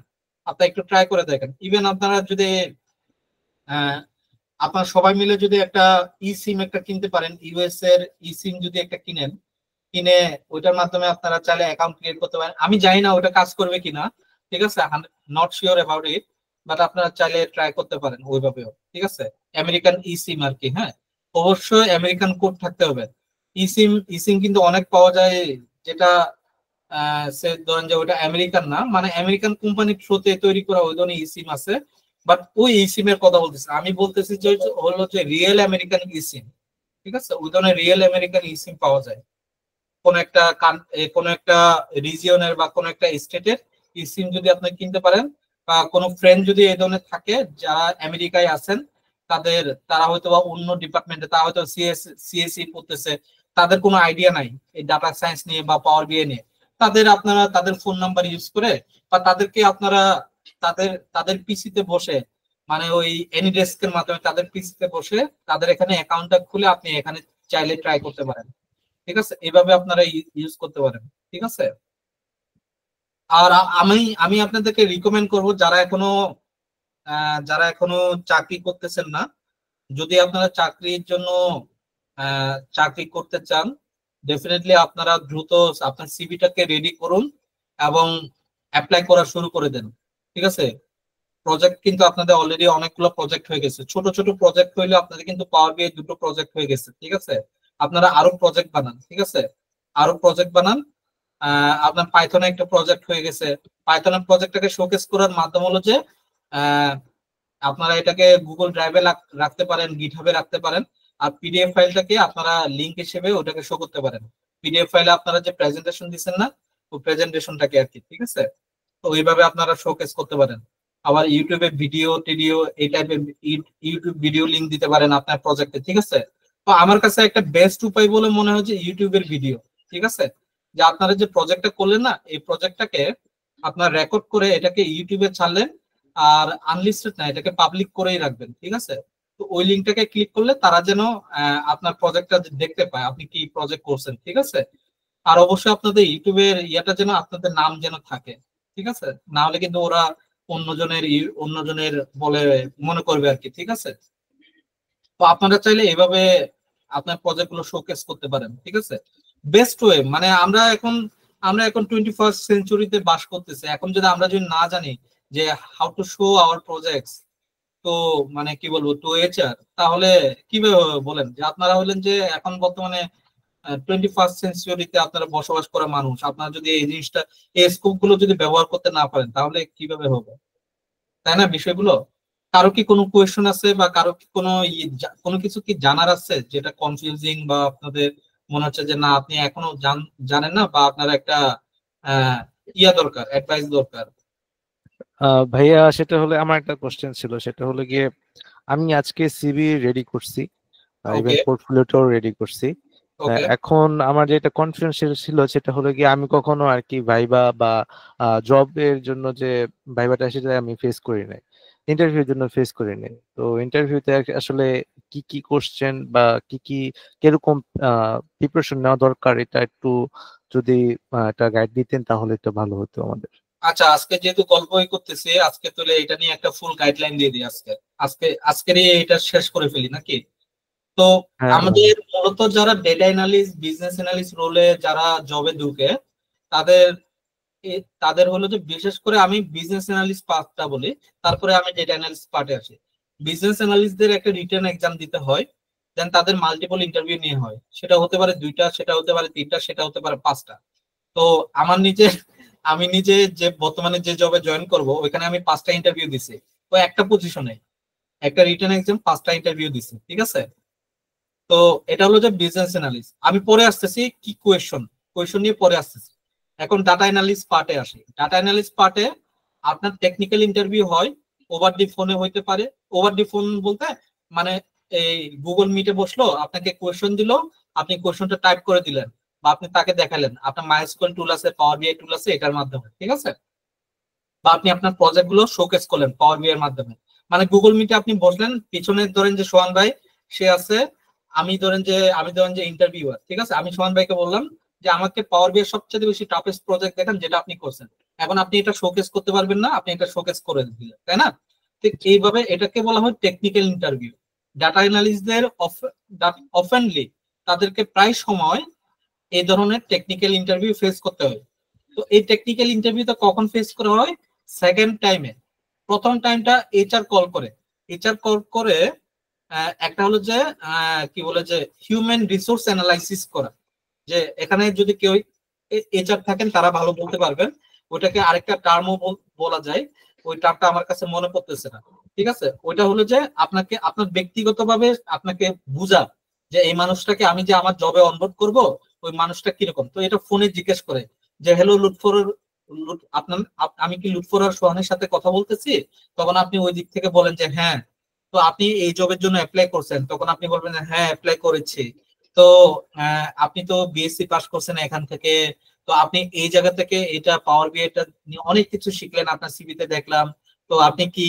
B: আপনারা একটু ট্রাই করে দেখেন। ইভেন আপনারা যদি আপনারা সবাই মিলে যদি একটা ই সিম একটা কিনতে পারেন, ইউএস এর ই সিম যদি একটা কিনেন, কিনে ওইটার মাধ্যমে আপনারা চাইলে অ্যাকাউন্ট ক্রিয়েট করতে পারেন। আমি জানি না ওটা কাজ করবে কিনা, ঠিক আছে, not sure about it, but আপনারা চাইলে ট্রাই করতে পারেন ওইভাবেও, ঠিক আছে। আমেরিকান ই সিম আর কি, হ্যাঁ, অবশ্যই আমেরিকান কোড থাকতে হবে। ই সিম কিন্তু অনেক পাওয়া যায় যেটা সে ধরেন যে ওটা আমেরিকান না, মানে আমেরিকান কোম্পানির থ্রুতে তৈরি করা ওই ধরনের ই সিম আছে, বাট ওই ই সিম এর কথা বলতেছি আমি, বলতেছি যে হলো যে রিয়েল আমেরিকান ই সিম, ঠিক আছে। ওই ধরনের রিয়েল আমেরিকান ই সিম পাওয়া যায় কোন একটা রিজিয়নের বা কোন একটা স্টেটের ই সিম যদি আপনি কিনতে পারেন, বা কোনো ফ্রেন্ড যদি এই ধরনের থাকে যারা আমেরিকায় আছেন, তারা হয়তো বা অন্য ডিপার্টমেন্টে, তারা হয়তো সিএসসি পড়তেছে, তাদের কোনো আইডিয়া নাই এই ডাটা সায়েন্স নিয়ে বা পাওয়ার বিএ নিয়ে, আপনারা তাদের ফোন নাম্বার ইউজ করে, বা তাদেরকে আপনারা তাদের পিসিতে বসে, মানে ওই এনিডেস্কের মাধ্যমে তাদের পিসিতে বসে তাদের এখানে অ্যাকাউন্টটা খুলে আপনি এখানে চাইলে ট্রাই করতে পারেন, ঠিক আছে। এইভাবে আপনারা ইউজ করতে পারেন, ঠিক আছে। আর আমি আপনাদেরকে রিকমেন্ড করব, যারা এখনো চাকরি করতেছেন না, যদি আপনারা চাকরির জন্য চাকরি করতে চান, ডেফিনেটলি আপনারা দ্রুত আপনার সিভিটাকে রেডি করুন এবং অ্যাপ্লাই করা শুরু করে দেন, ঠিক আছে। প্রজেক্ট কিন্তু আপনাদের অলরেডি অনেকগুলো প্রজেক্ট হয়ে গেছে, ছোট ছোট প্রজেক্ট হইলে আপনাদের কিন্তু পাওয়ার বিআই 2টো প্রজেক্ট হয়ে গেছে, ঠিক আছে। আপনারা আরো প্রজেক্ট বানান, ঠিক আছে, আরো প্রজেক্ট বানান। আপনার পাইথনে একটা প্রজেক্ট হয়ে গেছে, পাইথনের প্রজেক্টটাকে শোকেস করার মাধ্যম হলো যে আপনারা এটাকে গুগল ড্রাইভে রাখতে পারেন, গিটহাবে রাখতে পারেন, আর পিডিএফ ফাইলটাকে আপনারা লিংক হিসেবে ওটাকে শো করতে পারেন। পিডিএফ ফাইলে আপনারা যে প্রেজেন্টেশন দিচ্ছেন না, ওই প্রেজেন্টেশনটাকে আর কি, ঠিক আছে। তো ওইভাবে আপনারা শোকেস করতে পারেন। আবার ইউটিউবে টিডিও এই টাইপের ইউটিউব ভিডিও লিংক দিতে পারেন আপনার প্রজেক্টে, ঠিক আছে। তো আমার কাছে একটা বেস্ট উপায় বলে মনে হয় যে ইউটিউবের ভিডিও, ঠিক আছে। যে আপনারা যে প্রজেক্টটা করলেন না, এই প্রজেক্টটাকে আপনার রেকর্ড করে এটাকে ইউটিউবে ছাড়লেন, আর আনলিস্টেড না, এটাকে পাবলিক করেই রাখবেন, ঠিক আছে। তো ওই লিঙ্কটাকে ক্লিক করলে তারা যেন আপনার প্রজেক্টটা দেখতে পায়, আপনি কি প্রজেক্ট করছেন, ঠিক আছে। আর অবশ্যই আপনাদের ইউটিউবের ইয়াটা যেন আপনাদের নাম যেন থাকে, ঠিক আছে, না হলে কিন্তু ওরা অন্যজনের বলে মনে করবে আর কি, ঠিক আছে। তো আপনারা চাইলে এভাবে আপনার প্রজেক্ট গুলো শোকেস করতে পারেন, ঠিক আছে। বেস্ট ওয়ে, মানে আমরা এখন 21st সেঞ্চুরিতে বাস করতেছি। এখন আমরা যদি না জানি যে how to show our projects, তো মানে কি বলবো, টু এইচআর, তাহলে কিভাবে হবে বলেন। যে আপনারা হলেন যে এখন বর্তমানে 21st সেঞ্চুরিতে আপনারা বসবাস করা মানুষ, আপনারা যদি এই জিনিসটা, এই স্কোপ গুলো যদি ব্যবহার করতে না পারেন তাহলে কিভাবে হবে, তাই না বিষয়গুলো। কারো কি কোনো কোয়েশ্চেন আছে, বা কারো কি কোনো কিছু কি জানার আছে যেটা কনফিউজিং, বা আপনাদের মনে হচ্ছে যে না আপনি এখনো জানেন না, বা আপনার একটা দরকার, অ্যাডভাইস দরকার।
C: ভাইয়া, সেটা হলে আমার একটা কোশ্চেন ছিল, সেটা হলো গিয়ে আমি আজকে সিভি রেডি করছি, ইভেন পোর্টফোলিওটাও রেডি করছি। এখন আমার যেটা কনফিউশন ছিল সেটা হলো গিয়ে আমি কখনো আর কি ভাইবা বা জব এর জন্য যে ভাইবাটা সেটা আমি ফেস করি নাই, ইন্টারভিউর জন্য ফেস করি নাই। তো ইন্টারভিউতে আসলে কি কি কোশ্চেন বা কি কিরকম প্রিপারেশন নেওয়া দরকার, এটা একটু যদি একটা গাইড দিতেন তাহলে একটু ভালো হতো আমাদের।
B: আচ্ছা, আজকে যেহেতু গল্পই করতেছি, আজকে তাহলে এটা নিয়ে একটা ফুল গাইডলাইন দিয়ে দিই। আজকেরই এটা শেষ করে ফেলি নাকি? তো আমাদের মূলত যারা ডেটা অ্যানালিস্ট, বিজনেস অ্যানালিস্ট রোলে যারা জবে ঢুকে, তাদের হলো যে, বিশেষ করে আমি বিজনেস অ্যানালিস্ট পার্টটা বলি, তারপরে আমি ডেটা অ্যানালিস্ট পার্টে আসি। বিজনেস অ্যানালিস্টদের একটা রিটেন এক্সাম দিতে হয়, দেন তাদের মাল্টিপল ইন্টারভিউ নিয়ে হয়। সেটা হতে পারে 2টা, সেটা হতে পারে 3টা, সেটা হতে পারে 5টা। তো আমি নিজে যে বর্তমানে যে জবে জয়েন করব, ওইখানে আমি 5টা ইন্টারভিউ দিছি। তো একটা পজিশনে একটা রিটেন এক্সাম, 5টা ইন্টারভিউ দিছি, ঠিক আছে। তো এটা হলো যে বিজনেস অ্যানালিস্ট। আমি পরে আসতেছি কি কোয়েশন নিয়ে পরে আসতেছি। এখন ডাটা অ্যানালিস্ট পার্টে আসি। ডাটা অ্যানালিস্ট পার্টে আপনার টেকনিক্যাল ইন্টারভিউ হয়, ওভার দি ফোনে হইতে পারে। ওভার দি ফোন বলতে মানে এই গুগল মিটে বসলো, আপনাকে কোয়েশ্চেন দিল, আপনি কোয়েশ্চেনটা টাইপ করে দিলেন বা আপনি তাকে দেখালেন, আপনার মাইস্কুয়েল টুল আছে, পাওয়ার বিআই টুল আছে, এটার মাধ্যমে, ঠিক আছে? বা আপনি আপনার প্রজেক্ট গুলো শোকেস করলেন পাওয়ার বিআই এর মাধ্যমে। মানে গুগল মিটে আপনি বসলেন, পিছনে ধরেন যে সোহান ভাই সে আছে, আমি ধরেন যে ইন্টারভিউয়ার, ঠিক আছে? আমি সোহান ভাইকে বললাম যে আমাকে পাওয়ার বিআই সবচেয়ে বেশি টাফেস্ট প্রজেক্ট দেখান যেটা আপনি করছেন। এখন আপনি এটা শোকেস করতে পারবেন না, আপনি এটা শোকেস করে দিলেন, তাই না? ঠিক এইভাবে এটাকে বলা হয় টেকনিক্যাল ইন্টারভিউ। ডাটা অ্যানালিস্টদের অফেনলি তাদেরকে প্রায় সময় এই ধরনের টেকনিক্যাল ইন্টারভিউ ফেস করতে হয়। তো এই টেকনিক্যাল ইন্টারভিউটা কখন ফেস করা হয়? সেকেন্ড টাইমে। প্রথম টাইমটা এইচআর কল করে, একটা হলো যে কি বলে যে হিউম্যান রিসোর্স অ্যানালাইসিস করা, যে এখানে যদি কেউ এইচআর থাকেন তারা ভালো বলতে পারবেন, ওইটাকে আরেকটা টার্মও বলা যায়, ওই টার্মটা আমার কাছে মনে পড়তেছে না, ঠিক আছে? ওইটা হলো যে আপনাকে আপনার ব্যক্তিগতভাবে আপনাকে বুঝা যে এই মানুষটাকে আমি যে আমার জবে অনবোর্ড করব, ওই মানুষটা কিরকম। তো এটা ফোনে জিজ্ঞেস করে যে হ্যালো লুৎফর, আমি কি লুৎফর আর সোহানের সাথে কথা বলতেছি? তখন আপনি ওই দিক থেকে বলেন যে হ্যাঁ। তো আপনি এই জবের জন্য অ্যাপ্লাই করছেন, তখন আপনি বলবেন হ্যাঁ অ্যাপ্লাই করেছি। তো আপনি তো বিএসসি পাস করছেন এখান থেকে, তো আপনি এই জায়গা থেকে এটা পাওয়ার বিআইটা নিয়ে অনেক কিছু শিখলেন, আপনার সিভিতে দেখলাম। তো আপনি কি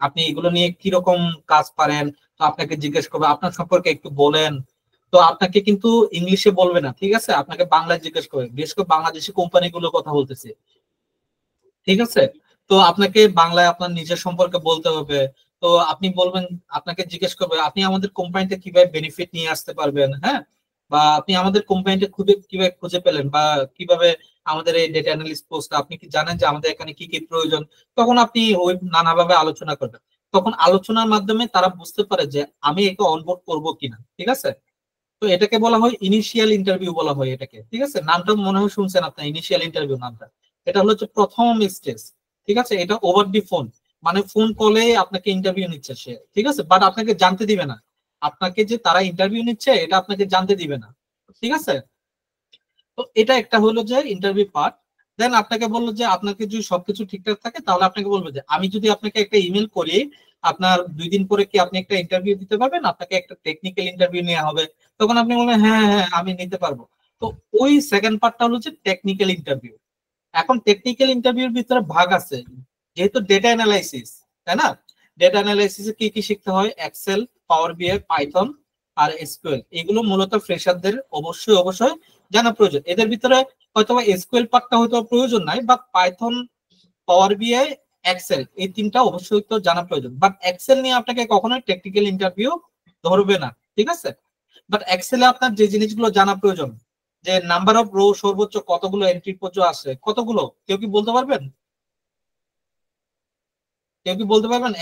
B: আপনি এগুলো নিয়ে কিরকম কাজ পারেন? তো আপনাকে জিজ্ঞেস করবে আপনার সম্পর্কে একটু বলেন। তো আপনাকে কিন্তু ইংলিশে বলবে না, ঠিক আছে? আপনাকে বাংলায় জিজ্ঞেস করবে, বিশেষ করে বাংলাদেশি কোম্পানিগুলোর কথা বলতেছে, ঠিক আছে? তো আপনাকে বাংলায় আপনার নিজের সম্পর্কে বলতে হবে। তো আপনি বলবেন, আপনাকে জিজ্ঞেস করবে আপনি আমাদের কোম্পানিতে কিভাবে বেনিফিট নিয়ে আসতে পারবেন, হ্যাঁ? বা আপনি আমাদের কোম্পানিতে কিভাবে খুঁজে পেলেন, বা কিভাবে আমাদের এই ডেটা অ্যানালিস্ট পোস্ট, আপনি কি জানেন যে আমাদের এখানে কি কি প্রয়োজন? তখন আপনি ওই নানাভাবে আলোচনা করবেন। তখন আলোচনার মাধ্যমে তারা বুঝতে পারে যে আমি একে অনবোর্ড করবো কিনা, ঠিক আছে? তো এটাকে বলা হয় ইনিশিয়াল ইন্টারভিউ বলা হয় এটাকে, ঠিক আছে? নামটা মনে হয় শুনছেন আপনার, ইনিশিয়াল ইন্টারভিউ নামটা। এটা হলো হচ্ছে প্রথম স্টেজ, ঠিক আছে? এটা ওভার দি ফোন, মানে ফোন কলে আপনাকে ইন্টারভিউ নিচ্ছে সে, ঠিক আছে? বাট আপনাকে জানতে দিবে না, আপনাকে যে তারা ইন্টারভিউ নিচ্ছে এটা আপনাকে জানতে দিবে না, ঠিক আছে? তো এটা একটা হলো যে ইন্টারভিউ পার্ট। দেন আপনাকে বললো যে আপনাকে যদি সবকিছু ঠিকঠাক থাকে তাহলে আপনাকে বলবে যে আমি যদি আপনাকে একটা ইমেল করি, আপনার 2 দিন পরে কি আপনি একটা ইন্টারভিউ দিতে পারবেন? আপনাকে একটা টেকনিক্যাল ইন্টারভিউ নেওয়া হবে। তখন আপনি বলবেন হ্যাঁ হ্যাঁ আমি নিতে পারবো। তো ওই সেকেন্ড পার্টটা হলো যে টেকনিক্যাল ইন্টারভিউ। এখন টেকনিক্যাল ইন্টারভিউর ভিতরে ভাগ আছে, যেহেতু ডেটা অ্যানালাইসিস, তাই না? ডেটা অ্যানালাইসিসে কি কি শিখতে হয়? এক্সেল, পাওয়ার বিআই, পাইথন আর এসকিউএল। এগুলো মূলত ফ্রেশারদের অবশ্যই জানা প্রয়োজন। এদের ভিতরে হয়তো এসকিউএল পার্টটা হয়তো প্রয়োজন নাই, বাট পাইথন, পাওয়ার বিআই, এক্সেল এই তিনটা অবশ্যই তো জানা প্রয়োজন। বাট এক্সেল নিয়ে আপনাকে কখনোই টেকনিক্যাল ইন্টারভিউ ধরবে না, ঠিক আছে? বাট এক্সেলে আপনার যে জিনিসগুলো জানা প্রয়োজন, যে নাম্বার অফ রো সর্বোচ্চ কতগুলো এন্ট্রি পর্যন্ত আসে, কতগুলো কেউ কি বলতে পারবেন?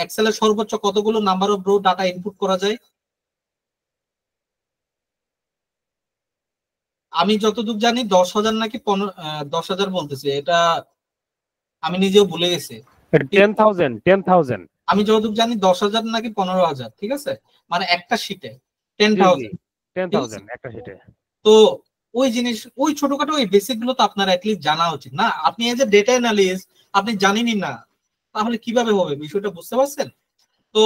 B: এক্সেলের সর্বোচ্চ কতগুলো number of rho data input করা যায়? আমি যতদূর জানি 10,000 নাকি 10,000 বলতেছে, এটা আমি নিজেও ভুলে গেছি।
A: 10,000
B: আমি যতদূর জানি 10,000 নাকি 15,000, ঠিক আছে? মানে একটা শীটে 10,000
A: একটা শিটে।
B: তো ওই জিনিস, ওই ছোটখাটো ওই বেসিক গুলো তো আপনার অ্যাটলিস্ট জানা উচিত না? আপনি এজ এ ডেটা অ্যানালিস্ট আপনি জানেনই না, তাহলে কিভাবে হবে? বিষয়টা বুঝতে পারছেন? তো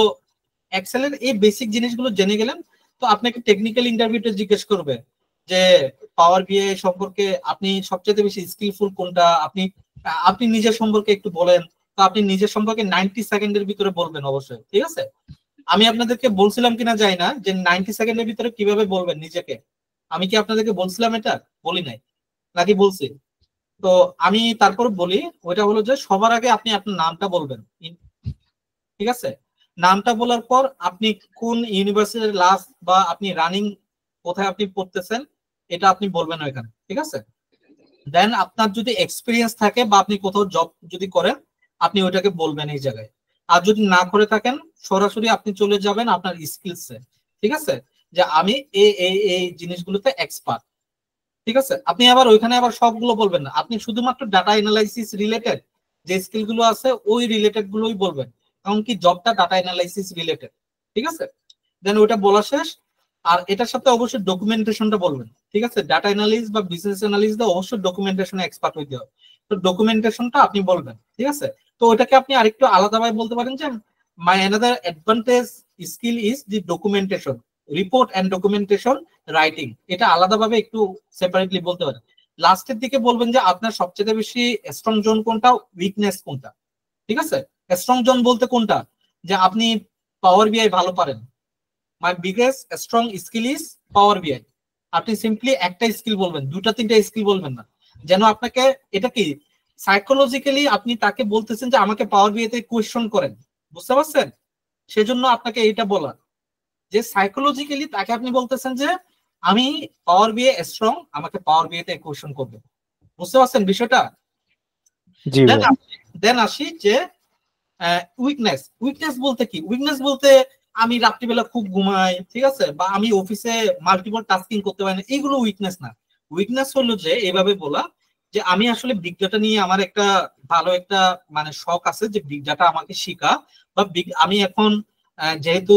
B: এক্সেলের এই বেসিক জিনিসগুলো জেনে গেলেন। তো আপনাকে টেকনিক্যাল ইন্টারভিউতে জিজ্ঞেস করবে যে পাওয়ার বিআই সম্পর্কে আপনি সবচেয়ে বেশি স্কিলফুল কোনটা, আপনি আপনি নিজের সম্পর্কে একটু বলেন। তো আপনি নিজের সম্পর্কে 90 সেকেন্ডের ভিতরে বলবেন অবশ্যই, ঠিক আছে? আমি আপনাদেরকে বলছিলাম কিনা জানি না যে 90 সেকেন্ডের ভিতরে কিভাবে বলবেন নিজেকে। আমি কি আপনাদেরকে বলছিলাম? এটা বলি নাই নাকি বলছি? তো আমি তারপর বলি, ওইটা হলো যে সবার আগে আপনি আপনার নামটা বলবেন, ঠিক আছে? নামটা বলার পর আপনি কোন ইউনিভার্সিটির লাস্ট বা আপনি রানিং কোথায় আপনি পড়তেছেন এটা আপনি বলবেন ওইখানে, ঠিক আছে? দেন আপনার যদি এক্সপিরিয়েন্স থাকে বা আপনি কোথাও জব যদি করেন আপনি ওইটাকে বলবেন এই জায়গায়। আর যদি না করে থাকেন সরাসরি আপনি চলে যাবেন আপনার স্কিলসে, ঠিক আছে? যে আমি এই জিনিসগুলোতে এক্সপার্ট, ঠিক আছে? আপনি আবার ওইখানে আবার সবগুলো বলবেন না, আপনি শুধুমাত্র ডাটা অ্যানালাইসিস রিলেটেড যে স্কিল গুলো আছে ওই রিলেটেড গুলোই বলবেন, এমনকি জবটা ডাটা অ্যানালাইসিস রিলেটেড, ঠিক আছে? দেন ওইটা বলা শেষ। আর এটার সাথে অবশ্যই ডকুমেন্টেশনটা বলবেন, ঠিক আছে? ডাটা অ্যানালিস্ট বা বিজনেস অ্যানালিস্ট অবশ্যই ডকুমেন্টেশনে এক্সপার্ট হইতে হবে। তো ডকুমেন্টেশনটা আপনি বলবেন, ঠিক আছে? তো ওটাকে আপনি আরেকটু আলাদাভাবে বলতে পারেন যে my another advantage skill is the documentation, report and documentation writing. এটা আলাদাভাবে একটু সেপারেটলি বলতে পারেন। লাস্টের দিকে বলবেন যে আপনার সবচেয়ে বেশি স্ট্রং জোন কোনটা, উইকনেস কোনটা। ঠিক আছে, স্ট্রং জোন বলতে কোনটা, যে আপনি পাওয়ার বিআই ভালো পারেন, my biggest strong skill is power বিআই। আপনি সিম্পলি একটা স্কিল বলবেন, দুটা তিনটা স্কিল বলবেন না, যেন আপনাকে এটা কি সাইকোলজিক্যালি আপনি তাকে বলতেছেন যে আমাকে পাওয়ার বিআইতে কোয়েশ্চন করেন, বুঝতে পারছেন? সেজন্য আপনাকে এইটা বলা, যে সাইকোলজিক্যালি তাকে আপনি বলতেছেন যে আমি পাওয়ার বিআই স্ট্রং, আমাকে পাওয়ার বিআইতে কোয়েশ্চন করবে, বুঝতে পারছেন বিষয়টা? দেন আসি যে উইকনেস। উইকনেস বলতে কি? উইকনেস বলতে আমি রাত্রিবেলা খুব ঘুমাই, ঠিক আছে, বা আমি অফিসে মাল্টিপল টাস্কিং করতে পারি না, এইগুলো উইকনেস না। উইকনেস হলো যে এইভাবে বলা যে আমি আসলে বিগ ডাটা নিয়ে আমার একটা ভালো একটা মানে শখ আছে, যে বিগ ডাটা আমাকে শিখা, বা আমি এখন যেহেতু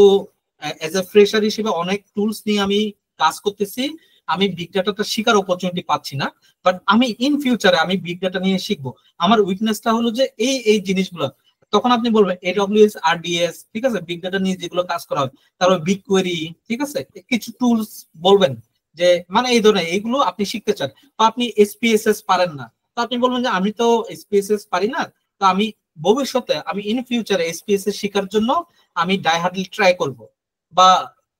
B: এজ এ ফ্রেশার হিসেবে অনেক টুলস নিয়ে আমি কাজ করতেছি, আমি বিগ ডাটাটা শিখার অপরচুনিটি পাচ্ছি না, বাট আমি ইন ফিউচারে আমি বিগ ডাটা নিয়ে শিখবো। আমার উইকনেসটা হলো যে এই জিনিসগুলো। তখন আপনি বলবেন AWS RDS, ঠিক আছে, বিগ ডাটা নিয়ে যেগুলো কাজ করা হয়, তারপর বিগ কোয়েরি, ঠিক আছে, কিছু টুলস বলবেন যে মানে এই ধরনের এইগুলো আপনি শিখতে চান। তো আপনি SPSS পারেন না, তো আপনি বলবেন যে আমি তো SPSS পারি না, তো আমি ভবিষ্যতে আমি ইন ফিউচারে SPSS শেখার জন্য আমি ডাইহার্ডলি ট্রাই করব। বা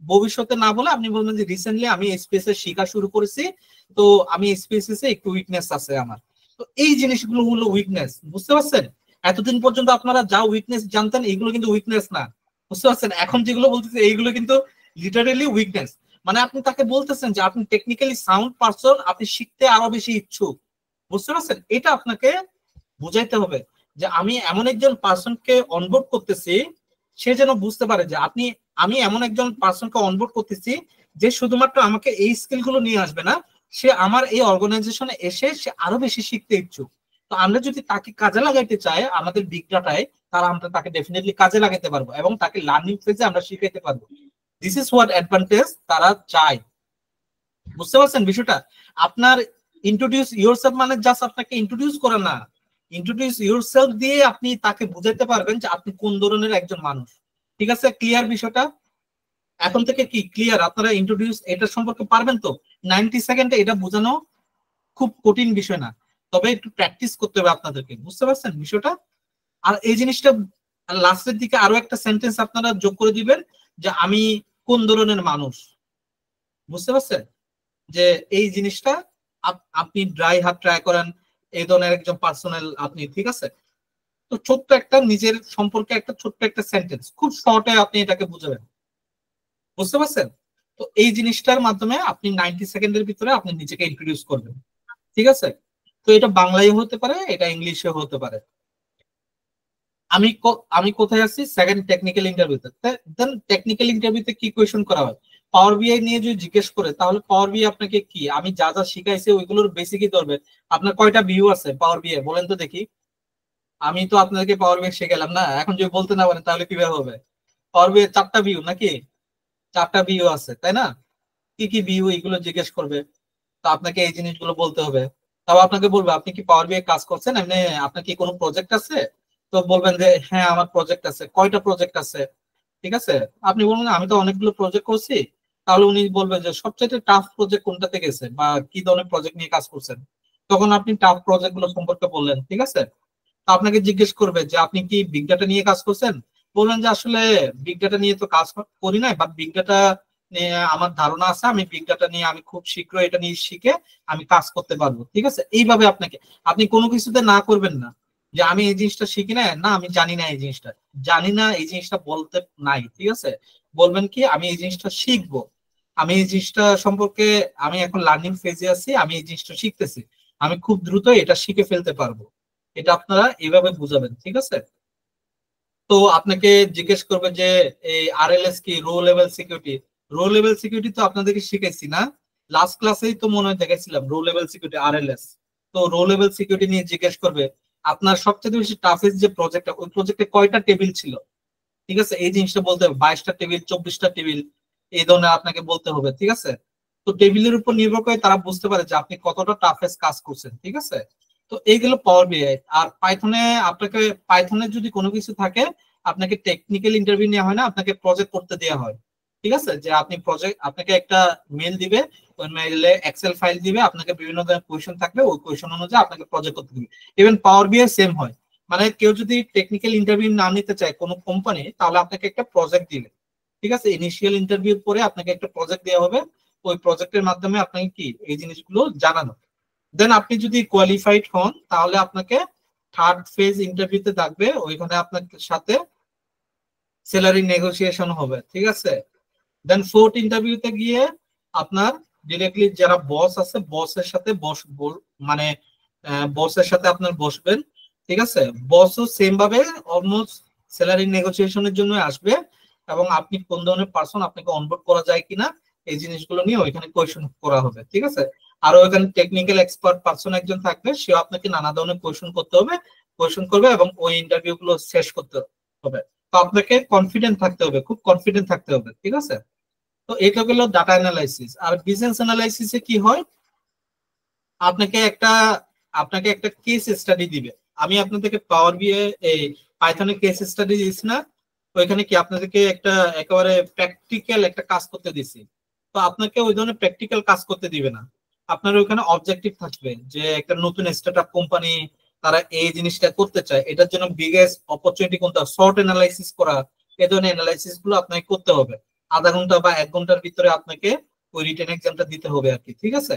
B: ভবিষ্যতে না বলে আপনি বলবেন যে রিসেন্টলি আমি SPSS শেখা শুরু করেছি, তো আমি SPSS এ একটু উইকনেস আছে আমার। তো এই জিনিসগুলো হলো উইকনেস, বুঝতে পারছেন? এতদিন পর্যন্ত আপনারা যা উইকনেস জানতেন এগুলো কিন্তু উইকনেস না, বুঝতে পারছেন? এখন যেগুলো বলতেছে এইগুলো কিন্তু লিটারেলি উইকনেস। মানে আপনি তাকে বলতেছেন যে আপনি টেকনিক্যালি সাউন্ড পারসন, আপনি শিখতে আরো বেশি ইচ্ছুক, বুঝতে পারছেন? এটা আপনাকে বুঝাইতে হবে যে আমি এমন একজন পারসনকে অনবোর্ড করতেছি, সে যেন বুঝতে পারে যে আমি এমন একজন পারসনকে অনবোর্ড করতেছি যে শুধুমাত্র আমাকে এই স্কিল গুলো নিয়ে আসবে না, সে আমার এই অর্গানাইজেশনে এসে সে আরো বেশি শিখতে ইচ্ছুক। তো আমরা যদি তাকে কাজে লাগাইতে চাই আমাদের বিগ ডাটায়, তাহলে আমরা তাকে ডেফিনেটলি কাজে লাগাতে পারবো এবং তাকে লার্নিং ফেজে আমরা শিখাইতে পারবো। দিস ইজ হোয়াট অ্যাডভান্টেজ তারা চায়, বুঝতে পারছেন বিষয়টা? আপনার ইন্ট্রোডিউস ইয়োরসেলফ মানে জাস্ট আপনাকে ইন্ট্রোডিউস করা না, ইন্ট্রোডিউস ইয়োরসেলফ দিয়ে আপনি তাকে বুঝাইতে পারবেন যে আপনি কোন ধরনের একজন মানুষ। ঠিক আছে, ক্লিয়ার বিষয়টা? এখন থেকে কি ক্লিয়ার? আপনারা ইন্ট্রোডিউস এটা সম্পর্কে পারবেন তো? 90 সেকেন্ডে এটা বোঝানো খুব কঠিন বিষয় না, তবে একটু প্র্যাকটিস করতে হবে আপনাদেরকে, বুঝতে পারছেন বিষয়টা? আর এই জিনিসটা লাস্টের দিকে আরো একটা সেন্টেন্স আপনারা যোগ করে দিবেন যে আমি কোন ধরনের মানুষ, বুঝতে পারছেন? যে এই জিনিসটা আপনি ড্রাই হাত ট্রাই করেন, এই ধরনের একজন পার্সোনাল আপনি, ঠিক আছে? তো ছোট্ট একটা নিজের সম্পর্কে একটা ছোট্ট একটা সেন্টেন্স খুব শর্টে আপনি এটাকে বুঝাবেন, বুঝতে পারছেন? তো এই জিনিসটার মাধ্যমে আপনি 90 সেকেন্ডের ভিতরে আপনি নিজেকে ইন্ট্রোডিউস করবেন, ঠিক আছে? তো এটা বাংলায় হতে পারে, এটা ইংলিশে হতে পারে। আমি কোথায় আছি? সেকেন্ড টেকনিক্যাল ইন্টারভিউতে। দেন টেকনিক্যাল ইন্টারভিউতে কি কোয়েশ্চন করা হয়? পাওয়ার বিআই নিয়ে যদি জিজ্ঞেস করে তাহলে পাওয়ার বিআই আপনাকে কি, আমি যা যা শিখাইছি ওইগুলোর বেসিকই ধরবে। আপনার কয়টা ভিউ আছে পাওয়ার বিআই বলেন তো দেখি? আমি তো আপনাদেরকে পাওয়ার বিআই শেখালাম না, এখন যদি বলতে না পারেন তাহলে কিভাবে হবে? পাওয়ার বিআই 4টা ভিউ নাকি? 4টা ভিউ আছে, তাই না? কি কি ভিউ এগুলো জিজ্ঞেস করবে, তো আপনাকে এই জিনিসগুলো বলতে হবে। তাও আপনাকে বলবে আপনি কি পাওয়ার বিআই কাজ করছেন, এমনি আপনার কি কোনো প্রজেক্ট আছে? তো বলবেন যে হ্যাঁ আমার প্রজেক্ট আছে। কয়টা প্রজেক্ট আছে? ঠিক আছে, আপনি বলবেন আমি তো অনেকগুলো প্রজেক্ট করছি। তাহলে উনি বলবেন যে সবচেয়ে টাফ প্রজেক্ট কোনটাতে গেছে বা কি ধরনের প্রজেক্ট নিয়ে কাজ করছেন। তখন আপনি টাফ প্রজেক্ট গুলো সম্পর্কে বললেন, ঠিক আছে? তো আপনাকে জিজ্ঞেস করবে যে আপনি কি বিগ ডাটা নিয়ে কাজ করছেন? বললেন যে আসলে বিগ ডাটা নিয়ে তো কাজ করি নাই, বাট বিগ ডাটা নিয়ে আমার ধারণা আছে, আমি বিগ ডাটা নিয়ে আমি খুব শীঘ্রই এটা নিয়ে শিখে আমি কাজ করতে পারবো, ঠিক আছে? এইভাবে আপনাকে, আপনি কোনো কিছুতে না করবেন না যে আমি এই জিনিসটা শিখি না, না আমি জানি না এই জিনিসটা, জানি না এই জিনিসটা বলতে নাই, ঠিক আছে? বলবেন কি আমি এই জিনিসটা শিখবো, আমি এই জিনিসটা সম্পর্কে আমি এখন লার্নিং ফেজে আছি, আমি এই জিনিসটা শিখতেছি, আমি খুব দ্রুত এটা শিখে ফেলতে পারবো। এটা আপনারা এইভাবে বুঝাবেন, ঠিক আছে? তো আপনাকে জিজ্ঞেস করবে যে এই RLS কি, row level security. Row level security তো আপনাদেরকে শিখাইছি না? লাস্ট ক্লাসেই তো মনে হয় দেখাইছিলাম রো লেভেল সিকিউরিটি, RLS। তো রো লেভেল সিকিউরিটি নিয়ে জিজ্ঞেস করবে আপনার সবচেয়ে বেশি টাফেস্ট যে প্রজেক্টটা, ওই প্রজেক্টে কয়টা টেবিল ছিল, ঠিক আছে? এই জিনিসটা বলতে হবে, 22টা টেবিল, 24টা টেবিল, এই ধরনের আপনাকে বলতে হবে, ঠিক আছে? তো টেবিলের উপর নির্ভর করে তারা বুঝতে পারে যে আপনি কতটা টাফেস্ট কাজ করছেন, ঠিক আছে? তো এইগুলো পাওয়ার বিআই। আর পাইথনে আপনাকে, পাইথনের যদি কোনো কিছু থাকে আপনাকে টেকনিক্যাল ইন্টারভিউ নেওয়া হয় না, আপনাকে প্রজেক্ট করতে দেওয়া হয়। ঠিক আছে, যে আপনি প্রজেক্ট, আপনাকে একটা মেল দিবে, ওই মেইলে এক্সেল ফাইল দিবে, আপনাকে বিভিন্ন ধরনের কোয়েশ্চেন থাকবে, ওই কোয়েশ্চেন অনুযায়ী আপনাকে প্রজেক্ট করতে দিবে। ইভেন পাওয়ার বিআই সেম হয়, মানে কেউ যদি টেকনিক্যাল ইন্টারভিউ না নিতে চায় কোনো কোম্পানি, তাহলে আপনাকে একটা প্রজেক্ট দিলে, ঠিক আছে, ইনিশিয়াল ইন্টারভিউ পরে আপনাকে একটা প্রজেক্ট দেওয়া হবে, ওই প্রজেক্টের মাধ্যমে আপনাকে কি এই জিনিসগুলো জানানো। দেন আপনি যদি কোয়ালিফাইড হন তাহলে আপনাকে থার্ড ফেজ ইন্টারভিউতে ডাকবে, ওইখানে আপনার সাথে স্যালারি নেগোসিয়েশন হবে। ঠিক আছে, দেন ফোর্থ ইন্টারভিউতে গিয়ে আপনার ডিরেক্টলি যারা বস আছে বসের সাথে মানে বসের সাথে আপনার বসবেন। ঠিক আছে, বসও সেম ভাবে অলমোস্ট স্যালারি নেগোসিয়েশনের জন্য আসবে, এবং আপনি কোন ধরনের পার্সন, আপনাকে অনবোর্ড করা যায় কিনা এই জিনিসগুলো নিয়ে ওইখানে কোয়েশ্চেন করা হবে। ঠিক আছে, আর ওইখানে টেকনিক্যাল এক্সপার্ট পার্সন একজন থাকবে, সেও আপনাকে নানা ধরনের কোয়েশ্চেন করবে এবং ওই ইন্টারভিউ গুলো শেষ করতে হবে। তো আপনাকে কনফিডেন্ট থাকতে হবে, খুব কনফিডেন্ট থাকতে হবে। ঠিক আছে, তো এটা গেল ডাটা অ্যানালাইসিস। আর বিজনেস অ্যানালাইসিসে কি হয়, আপনাকে একটা কেস স্টাডি দিবে। আমি আপনাদেরকে পাওয়ার বিএ এই পাইথনে কেস স্টাডি দিচ্ছি না, ওইখানে কি আপনাদেরকে একটা একেবারে প্র্যাকটিক্যাল একটা কাজ করতে দিছি। তো আপনাকে ওই ধরনের প্র্যাকটিক্যাল কাজ করতে দিবে না, আপনার ওইখানে অবজেক্টিভ থাকবে যে একটা নতুন স্টার্টআপ কোম্পানি তারা এই জিনিসটা করতে চায়, এটার জন্য বিগেস্ট অপরচুনিটি কোনটা, শর্ট অ্যানালাইসিস করা, এই ধরনের অ্যানালাইসিস গুলো আপনাকে করতে হবে। আধা ঘন্টা বা 1 ঘন্টার ভিতরে আপনাকে ওই রিটেন এক্সামটা দিতে হবে আর কি। ঠিক আছে,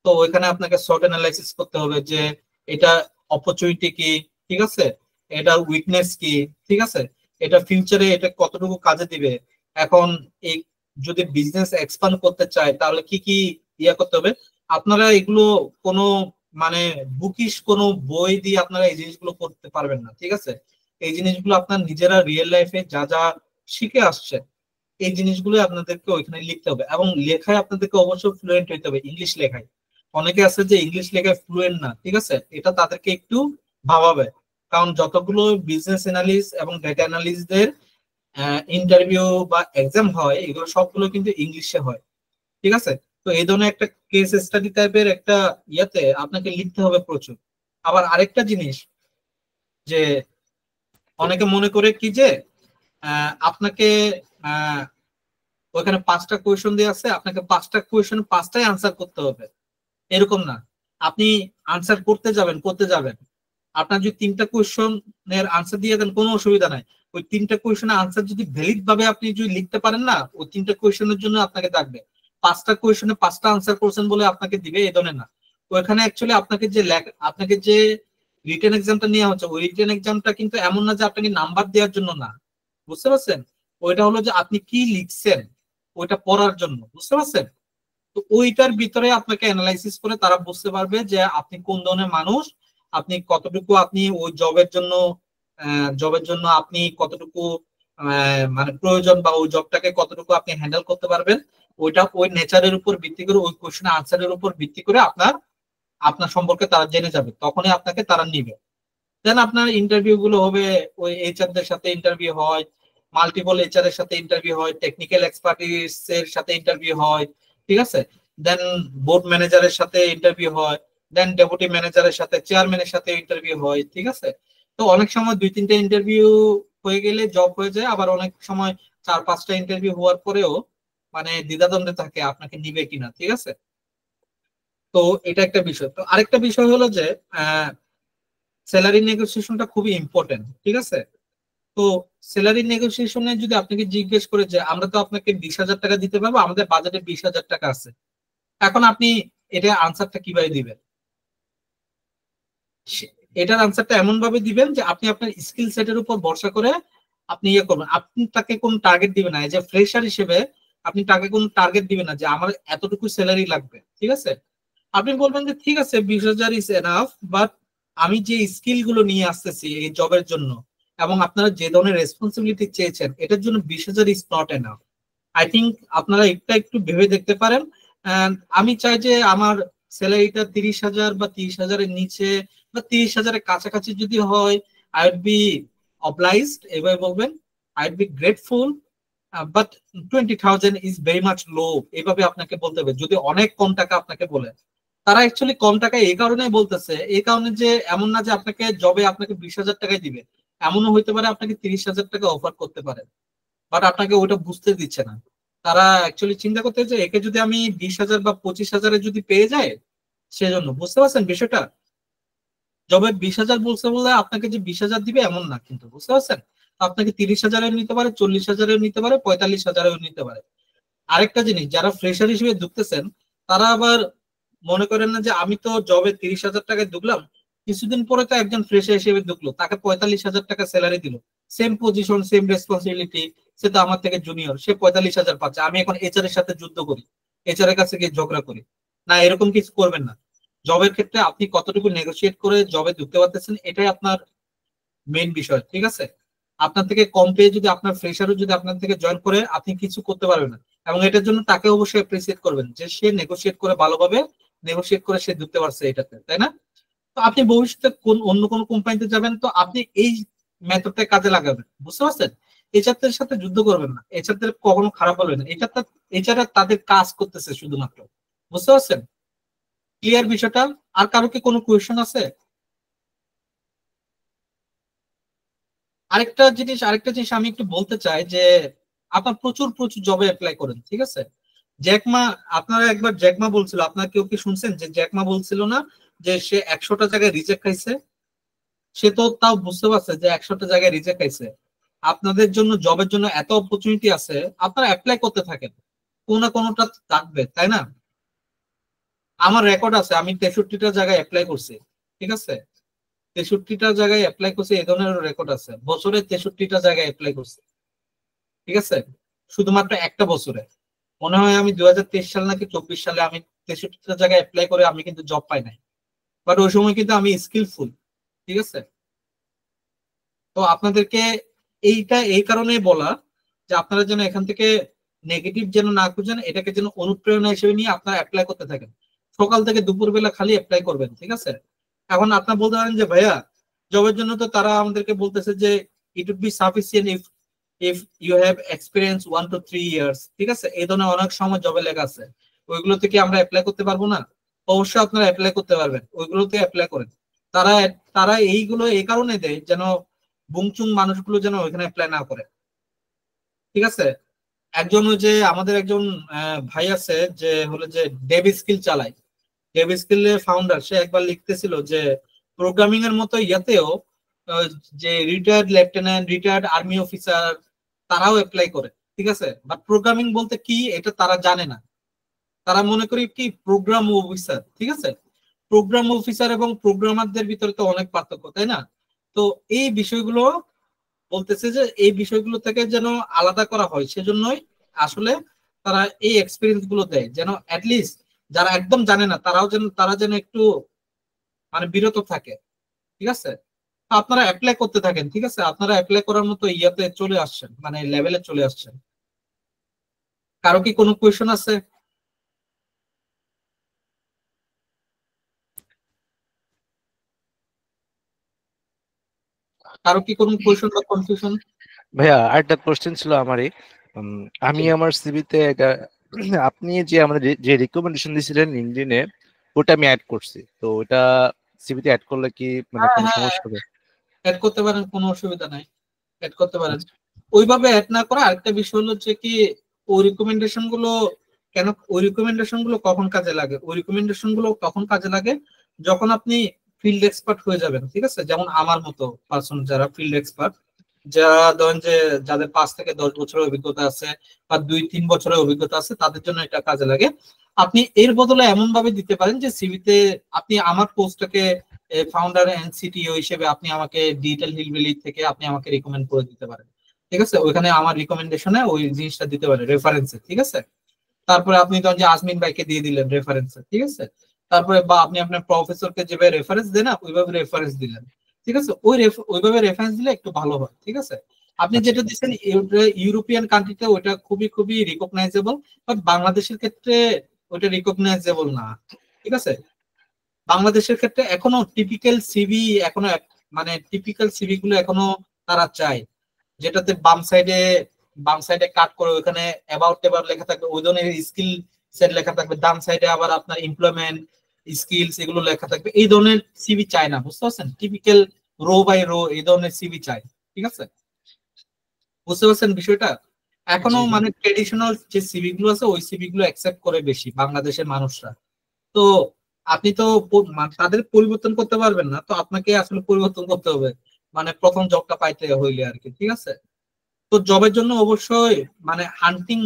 B: তো ওইখানে আপনাকে শর্ট অ্যানালাইসিস করতে হবে যে এটা অপরচুনিটি কি, ঠিক আছে, এটা উইকনেস কি, ঠিক আছে, এটা ফিউচারে এটা কতটুকু কাজে দিবে। এখন এই যদি বিজনেস এক্সপান্ড করতে চায় তাহলে কি কি ইয়া করতে হবে। আপনারা এগুলো কোনো মানে বুকিশ কোনো বই দিয়ে আপনারা এই জিনিসগুলো করতে পারবেন না। ঠিক আছে, এই জিনিসগুলো আপনার নিজেরা রিয়েল লাইফে যা যা শিখে আসছে এই জিনিসগুলো আপনাদেরকে ওইখানে লিখতে হবে, এবং লেখায় আপনাদেরকে অবশ্যই ফ্লুয়েন্ট হইতে হবে ইংলিশ লেখায়। অনেকে আছে যে ইংলিশ লেখায় ফ্লুয়েন্ট না, ঠিক আছে, এটা তাদেরকে একটু ভাবাবে, কারণ যতগুলো বিজনেস অ্যানালিস্ট এবং ডেটা অ্যানালিস্টদের ইন্টারভিউ বা এক্সাম হয় এগুলো সবগুলো কিন্তু ইংলিশে হয়। ঠিক আছে, তো এই ধরনের একটা কেস স্টাডি টাইপের একটা ইয়াতে আপনাকে লিখতে হবে প্রচুর। আবার আরেকটা জিনিস যে অনেকে মনে করে কি যে আপনাকে ওইখানে 5টা কোয়েশ্চন দিয়ে আছে, আপনাকে 5টা কোয়েশ্চন 5টাই আনসার করতে হবে, এরকম না। আপনি আনসার করতে যাবেন, আপনার যদি 3টা কোয়েশ্চনের আনসার দিয়ে দেন কোনো অসুবিধা নাই, ওই 3টা কোয়েশ্চনের আনসার যদি ভ্যালিড ভাবে আপনি যদি লিখতে পারেন না, ওই 3টা কোয়েশ্চনের জন্য আপনাকে ডাকবে। 5টা কোয়েশ্চনে 5টা আনসার করছেন বলে আপনাকে দিবে এই ধরনের না। ওইখানে অ্যাকচুয়ালি আপনাকে যে রিটেন এক্সামটা নেওয়া হচ্ছে, ওই রিটেন এক্সামটা কিন্তু এমন না যে আপনাকে নাম্বার দেওয়ার জন্য না, বুঝতে পারছেন, ওইটা হলো যে আপনি কি লিখছেন ওইটা পড়ার জন্য, বুঝতে পারছেন। তো ওইটার ভিতরে আপনাকে অ্যানালাইসিস করে তারা বুঝতে পারবে যে আপনি কোন ধরনের মানুষ, আপনি কতটুকু আপনি ওই জবের জন্য আপনি কতটুকু মানে প্রয়োজন, বা ওই জবটাকে কতটুকু আপনি হ্যান্ডেল করতে পারবেন, ওইটা ওই নেচারের উপর ভিত্তি করে, ওই কোশ্চেন আনসারের উপর ভিত্তি করে আপনার সম্পর্কে তারা জেনে যাবে, তখনই আপনাকে তারা নিবে। দেন আপনার ইন্টারভিউ গুলো হবে, ওই এইচআরদের সাথে ইন্টারভিউ হয়, মাল্টিপল এইচআর এর সাথে ইন্টারভিউ হয়, টেকনিক্যাল এক্সপার্টিস এর সাথে ইন্টারভিউ হয়। ঠিক আছে, দেন বোর্ড ম্যানেজারের সাথে ইন্টারভিউ হয়, দেন ডেপুটি ম্যানেজারের সাথে, চেয়ারম্যানের সাথে ইন্টারভিউ হয়। ঠিক আছে, তো অনেক সময় 2-3টা ইন্টারভিউ হয়ে গেলে জব হয়ে যায়, আবার অনেক সময় 4-5টা ইন্টারভিউ হওয়ার পরেও মানে দ্বিধাদ্বন্দ্বে থাকে আপনাকে নিবে কিনা। ঠিক আছে, তো এটা একটা বিষয়। তো আরেকটা বিষয় হলো যে স্যালারি নেগোসিয়েশনটা খুবই ইম্পর্টেন্ট। ঠিক আছে, তো স্যালারি নেগোসিয়েশনে যদি আপনাকে জিজ্ঞেস করে যে আমরা তো আপনাকে 20,000 টাকা দিতে পারবো, আমাদের বাজেটে 20,000 টাকা আছে, এখন আপনি এটা আনসারটা কিভাবে দিবেন? এটার আনসারটা এমন ভাবে দিবেন যে আপনি আপনার স্কিল সেটের উপর ভরসা করে আপনি ইয়ে করবেন। আপনি তাকে কোনো টার্গেট দিবেন না, যে ফ্রেশার হিসেবে আপনি তাকে কোনো টার্গেট দিবেন না যে আমার এতটুকু স্যালারি লাগবে। ঠিক আছে, আপনি বলবেন যে ঠিক আছে 20,000 ইজ এনাফ, বাট আমি যে স্কিল গুলো নিয়ে আসতেছি এই জবের জন্য এবং আপনারা যে ধরনের রেসপন্সিবিলিটি চেয়েছেন এটার জন্য 20,000 is not enough. I think আপনারা একটু ভেবে দেখতে পারেন। আমি চাই যে আমার স্যালারিটা 30,000 বা 30,000-এর নিচে বা 30,000-এর কাছাকাছি যদি হয়, আই উড বি অবলাইজড, এভাবে বলবেন, I would be grateful, but 20,000 is very much low, এভাবে আপনাকে বলতে হবে। যদি অনেক কম টাকা আপনাকে বলে তারা অ্যাকচুয়ালি কম টাকা এই কারণেই বলতেছে, এই কারণে যে এমন না যে আপনাকে জবে আপনাকে 20,000 টাকায় দিবে, এমনও হইতে পারে আপনাকে 30,000 টাকা অফার করতে পারে, বাট আপনাকে ওইটা বুঝতে দিচ্ছে না। তারা অ্যাকচুয়ালি চিন্তা করতে যে একে যদি আমি 20,000 বা 25,000 যদি পেয়ে যাই, সেজন্য, বুঝতে পারছেন বিষয়টা? জবে 20,000 বলছে বলে আপনাকে যে 20,000 দিবে এমন না কিন্তু, বুঝতে পারছেন? আপনাকে 30,000-এর নিতে পারে, 40,000-এর নিতে পারে, 45,000-এর নিতে পারে। আরেকটা জিনিস, যারা ফ্রেশার হিসেবে ঢুকতেছেন তারা আবার মনে করেন না যে আমি তো জবে 30,000 টাকায় ঢুকলাম, কিছুদিন পরে তো একজন ফ্রেশার হিসেবে ঢুকলো, তাকে 45,000 টাকা স্যালারি দিল, সেম পজিশন সেম রেসপন্সিবিলিটি, সে তো আমার থেকে জুনিয়র, সে 45,000 পাচ্ছে, আমি এখন এইচআর এর সাথে যুদ্ধ করি, এইচআর এর কাছে গিয়ে ঝগড়া করি। না, এরকম কিছু করবেন না। জবের ক্ষেত্রে আপনি কতটুকু নেগোশিয়েট করে জবে ঢুকতে পারতেছেন এটাই আপনার মেইন বিষয়, ঠিক আছে? আপনার থেকে কম পেয়ে যদি আপনার ফ্রেশারও যদি আপনার থেকে জয়েন করে, আপনি কিছু করতে পারবেন না। এবং এটার জন্য তাকে অবশ্যই অ্যাপ্রিসিয়েট করবেন যে সে নেগোশিয়েট করে, ভালোভাবে নেগোশিয়েট করে সে ঢুকতে পারছে এটাতে, তাই না? তো আপনি ভবিষ্যতে অন্য কোনো কোম্পানিতে যাবেন, তো আপনি এই মেথডটা কাজে লাগাবেন, বুঝতে পারছেন? এইচআরদের সাথে যুদ্ধ করবেন না, এইচআরদের কখনো খারাপ বলবেন না, এইচআর তাদের কাজ করতেছে শুধুমাত্র, বুঝতে পারছেন? ক্লিয়ার বিষয়টা? আর কারো কি কোনো কোয়েশ্চেন আছে? আরেকটা জিনিস আমি একটু বলতে চাই যে আপনার প্রচুর প্রচুর জবে অ্যাপ্লাই করেন, ঠিক আছে? জ্যাকমা, আপনারা একবার জ্যাকমা বলছিল, আপনার কেউ কি শুনছেন যে জ্যাকমা বলছিল না যে সে 100টা জায়গায় রিজেক্ট খাইছে? সে তো তাও বুঝতে পারছে যে 100টা জায়গায় রিজেক্ট খাইছে। আপনাদের জন্য জবের জন্য এত অপরচুনিটি আছে, আপনারা অ্যাপ্লাই করতে থাকেন, কোনো না কোনোটা থাকবে, তাই না? আমার রেকর্ড আছে, আমি 63টা জায়গায় অ্যাপ্লাই করছি, ঠিক আছে? 63টা জায়গায় অ্যাপ্লাই করছি, এ ধরনের রেকর্ড আছে, বছরে 63টা জায়গায় অ্যাপ্লাই করছি, ঠিক আছে? শুধুমাত্র একটা বছরে, মনে হয় আমি 2023 সাল নাকি 24 সালে আমি 63টা জায়গায় অ্যাপ্লাই করে আমি কিন্তু জব পাই নাই, বাট ওই সময় কিন্তু আমি স্কিলফুল, ঠিক আছে? তো আপনাদেরকে এইটা এই কারণেই বলা যে আপনারা যেন এখান থেকে নেগেটিভ যেন না খুঁজেন, এটাকে যেন অনুপ্রেরণা হিসেবে নিয়ে আপনারা অ্যাপ্লাই করতে থাকেন, সকাল থেকে দুপুর বেলা খালি অ্যাপ্লাই করবেন, ঠিক আছে? এখন আপনার বলতে পারেন যে ভাইয়া জবের জন্য তো তারা আমাদেরকে বলতেছে যে it would be sufficient if you have experience 1 to 3 years, ঠিক আছে? এই ধরনের অনেক সময় জবে লেখা আছে, ওইগুলো থেকে আমরা অ্যাপ্লাই করতে পারবো না? অবশ্যই আপনারা অ্যাপ্লাই করতে পারবেন, ওইগুলোতে অ্যাপ্লাই করেন। তারা তারা এইগুলো এই কারণে দেয় যেন বুংচুং মানুষগুলো যেন ওইখানে অ্যাপ্লাই না করে, ঠিক আছে? একজন ওই যে আমাদের একজন ভাই আছে যে হলো যে ডেভ স্কিল চালায়, ডেভ স্কিলের ফাউন্ডার, সে একবার লিখতেছিল যে প্রোগ্রামিং এর মতো ইয়াতেও যে retired lieutenant, retired army officer, তারাও অ্যাপ্লাই করে, ঠিক আছে? বাট প্রোগ্রামিং বলতে কি এটা তারা জানে না, তারা মনে করি কি প্রোগ্রাম অফিসার, ঠিক আছে? প্রোগ্রাম অফিসার এবং প্রোগ্রামারদের ভিতরে তো অনেক পার্থক্য, তাই না? তো এই বিষয়গুলো বলতেছে যে এই বিষয়গুলো থেকে যেন আলাদা করা হয়, সেজন্যই আসলে তারা এই এক্সপিরিয়েন্স গুলো দেয়, যেন অ্যাটলিস্ট যারা একদম জানে না তারা যেন একটু মানে বিরত থাকে, ঠিক আছে? তো আপনারা অ্যাপ্লাই করতে থাকেন, ঠিক আছে? আপনারা অ্যাপ্লাই করার মতো ইয়াতে চলে আসছেন, মানে লেভেলে চলে আসছেন। কারো কি কোনো কোয়েশন আছে? কারো কি কোনো কোয়েশন বা কনফিউশন?
C: ভাইয়া আরেকটা কোশ্চেন ছিল আমারই। আমি আমার সিভিতে আপনি যে আমাদের যে রিকমেন্ডেশন দিয়েছিলেন লিংকডইনে, ওটা আমি অ্যাড করছি, তো ওটা সিভিতে অ্যাড করলে কি মানে কোনো সমস্যা হবে?
B: অ্যাড করতে পারেন, কোনো অসুবিধা নাই, অ্যাড করতে পারেন। ওইভাবে অ্যাড না করা আরেকটা বিষয় হলো যে কি ওই রিকমেন্ডেশন গুলো কেন, ওই রিকমেন্ডেশন গুলো কখন কাজে লাগে? ওই রিকমেন্ডেশন গুলো তখন কাজে লাগে যখন আপনি ফিল্ড এক্সপার্ট হয়ে যাবেন, ঠিক আছে? যেমন আমার মতো পার্সন যারা ফিল্ড এক্সপার্ট, যারা ধরেন যে যাদের 5 থেকে 10 বছরের অভিজ্ঞতা আছে বা 2-3 বছরের অভিজ্ঞতা আছে, তাদের জন্য এটা কাজে লাগে। আপনি এর বদলে এমন ভাবে দিতে পারেন যে সিভিতে আপনি আমার পোস্টটাকে ফাউন্ডার এন্ড সিটিও হিসেবে আপনি আমাকে ডিজিটাল হিলবিলি থেকে আপনি আমাকে রিকমেন্ড করে দিতে পারেন, ঠিক আছে? ওইখানে আমার রিকমেন্ডেশনে ওই জিনিসটা দিতে পারেন রেফারেন্সে, ঠিক আছে? তারপরে আপনি ধরেন যে আজমিন ভাইকে দিয়ে দিলেন রেফারেন্সে, ঠিক আছে? তারপরে বা আপনি আপনার প্রফেসরকে যেভাবে রেফারেন্স দেন ওইভাবে রেফারেন্স দিলেন, ঠিক আছে? ওইভাবে রেফারেন্স দিলে একটু ভালো হয়, ঠিক আছে? আপনি যেটা দিচ্ছেন ইউরোপিয়ান কান্ট্রিতে ওটা খুবই খুবই রিকগনাইজেবল, বাট বাংলাদেশের ক্ষেত্রে ওটা রিকগনাইজেবল না, ঠিক আছে? বাংলাদেশের ক্ষেত্রে এখনো টিপিক্যাল সিভি এখনো মানে টিপিক্যাল সিভি গুলো এখনো তারা চায়, যেটাতে বাম সাইডে কাট করে ওখানে অ্যাবাউট লেখা থাকবে, ওই ধরনের স্কিল সেট লেখা থাকবে, ডান সাইডে আবার আপনার এমপ্লয়মেন্ট স্কিলস এগুলো লেখা থাকবে, এই ধরনের সিভি চাই না, বুঝতে পারছেন? টিপিক্যাল রো বাই রো এই ধরনের সিভি চাই, ঠিক আছে? বুঝতে পারছেন বিষয়টা? এখনো মানে ট্রেডিশনাল যে সিভি গুলো আছে ওই সিভি গুলো অ্যাকসেপ্ট করে বেশি বাংলাদেশের মানুষরা। তো আপনি তো তাদের পরিবর্তন করতে পারবেন না, তো আপনাকে আসলে পরিবর্তন করতে হবে, মানে প্রথম জবটা পাইতে হইলে আর কি, ঠিক আছে? তো জবের জন্য অবশ্যই মানে হান্টিং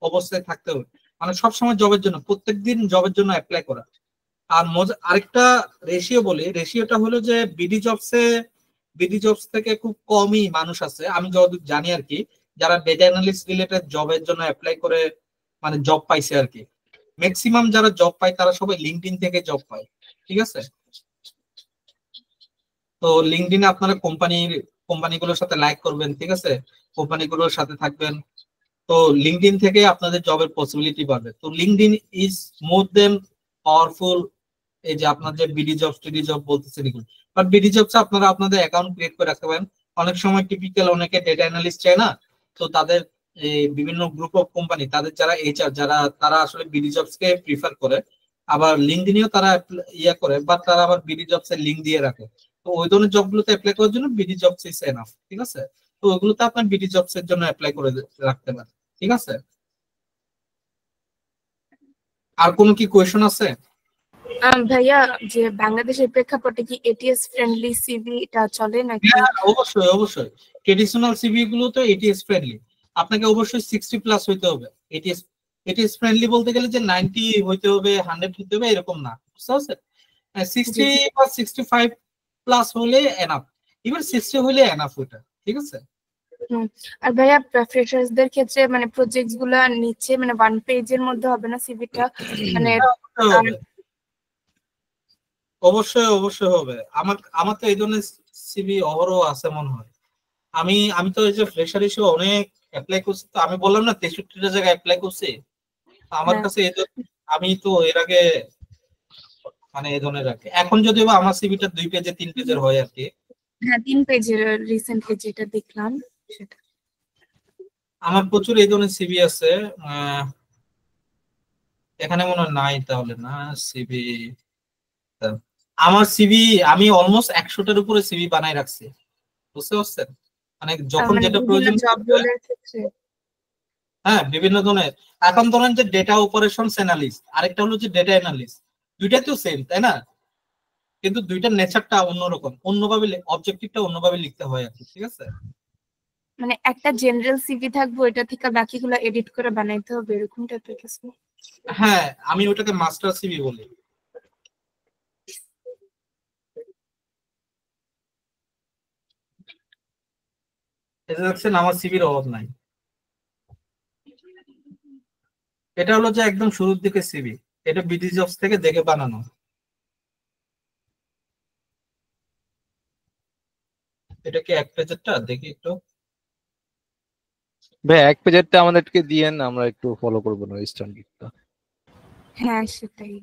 B: অবস্থায় থাকতে হবে, মানে সবসময় জবের জন্য, প্রত্যেকদিন জবের জন্য অ্যাপ্লাই করা। আর আরেকটা রেশিও বলি, রেশিওটা হলো যে বিডি জবস থেকে খুব কমই মানুষ আছে আমি যতদূর জানি আর কি, যারা ডেটা অ্যানালিস্ট রিলেটেড জবের জন্য অ্যাপ্লাই করে মানে জব পাইছে আর কি। ম্যাক্সিমাম যারা জব পায় তারা সবাই লিঙ্কডইন থেকে জব পায়, ঠিক আছে? তো লিঙ্কডইনে আপনারা কোম্পানিগুলোর সাথে লাইক করবেন, ঠিক আছে, কোম্পানিগুলোর সাথে থাকবেন, তো লিঙ্কডইন থেকে আপনাদের জবের পসিবিলিটি বাড়বে। তো LinkedIn is more than powerful এই যে আপনার যে বিডি জব টিডি জব বলতেছেন এগুলো, বাট বিডি জবস আপনারা আপনাদের অ্যাকাউন্ট ক্রিয়েট করে রাখতে পারেন। অনেক সময় টিপিক্যাল অনেকে ডেটা অ্যানালিস্ট চায় না, তো তাদের বিভিন্ন গ্রুপ অফ কোম্পানি তাদের যারা এইচআর যারা তারা আসলে বিডি জবস কে প্রিফার করে, আবার লিঙ্কডইনেও তারা ইয়া করে, বাট তারা আবার বিডি জবস এর লিঙ্ক দিয়ে রাখে। তো ওই ধরনের জবগুলোতে অ্যাপ্লাই করার জন্য বিডি জবস ইজ এনাফ, ঠিক আছে? তো ওইগুলোতে আপনার বিডি জবস এর জন্য অ্যাপ্লাই করে রাখতে পারেন, ঠিক আছে? আর কোনো কি কোয়েশন আছে?
D: ভাইয়া, যে বাংলাদেশের প্রেক্ষাপটে কি এটিএস ফ্রেন্ডলি সিভি টা চলে নাকি?
B: অবশ্যই অবশ্যই, ট্রেডিশনাল সিভি গুলো তো এটিএস ফ্রেন্ডলি। আপনাকে অবশ্যই 60+ হইতে হবে। এটিএস ফ্রেন্ডলি বলতে গেলে যে 90 হইতে হবে, 100 হইতে হবে এরকম না, বুঝতে পারছেন? 60 বা 65+ হলে এনাফ, ইভেন 60 হলে এনাফ ওইটা, ঠিক আছে?
D: আর ভাইয়া ফ্রেশার্সদের ক্ষেত্রে মানে প্রজেক্টস গুলা নিচে মানে 1 পেজের মধ্যে হবে না সিভিটা, মানে
B: অবশ্যই অবশ্যই হবে। আমার তো এই ধরনের সিভি অহরহ আছে মনে হয়। আমি তো এই যে ফ্রেশার হিসেবে অনেক অ্যাপ্লাই করছি, তো আমি বললাম না 63টা জায়গায় অ্যাপ্লাই করছি। আমার কাছে আমি তো এর আগে মানে এই ধরনের রাখি। এখন যদিও বা আমার সিভিটা 2 পেজে 3 পেজের হয় আর কি।
D: হ্যাঁ 3 পেজের রিসেন্টলি যেটা দেখলাম সেটা।
B: আমার প্রচুর এই ধরনের সিভি আছে। এখানে মনে হয় নাই, তাহলে না সিভি। আমার সিভি আমি অলমোস্ট 100টার উপরে সিভি বানাই রাখছি, বুঝতে পারছেন? মানে যখন যেটা প্রয়োজন হ্যাঁ বিভিন্ন ধরনের। এখন ধরেন যে ডেটা অপারেশনস অ্যানালিস্ট, আরেকটা হলো যে ডেটা অ্যানালিস্ট, দুইটাই তো সেম তাই না? কিন্তু দুইটার নেচারটা অন্যরকম, অন্যভাবে অবজেক্টিভটা অন্যভাবে লিখতে হয় আর কি, ঠিক আছে?
D: মানে একটা জেনারেল সিভি থাকবে, এটা থেকে বাকিগুলো এডিট করে বানাইতে হবে এরকম টাইপের কিছু?
B: হ্যাঁ, আমি ওটাকে মাস্টার সিভি বলি। এটা দেখছেন আমার সিভির অভাব নাই। এটা হলো যে একদম শুরুর দিকে সিভি, এটা বিডি জবস থেকে দেখে বানানো। এটা কি 1 পেজেরটা? দেখি একটু।
C: ভাই 1 পেজেরটা আমাদেরকে দিয়েন, আমরা একটু ফলো করব না স্ট্যান্ডার্ডটা।
D: হ্যাঁ সেটাই,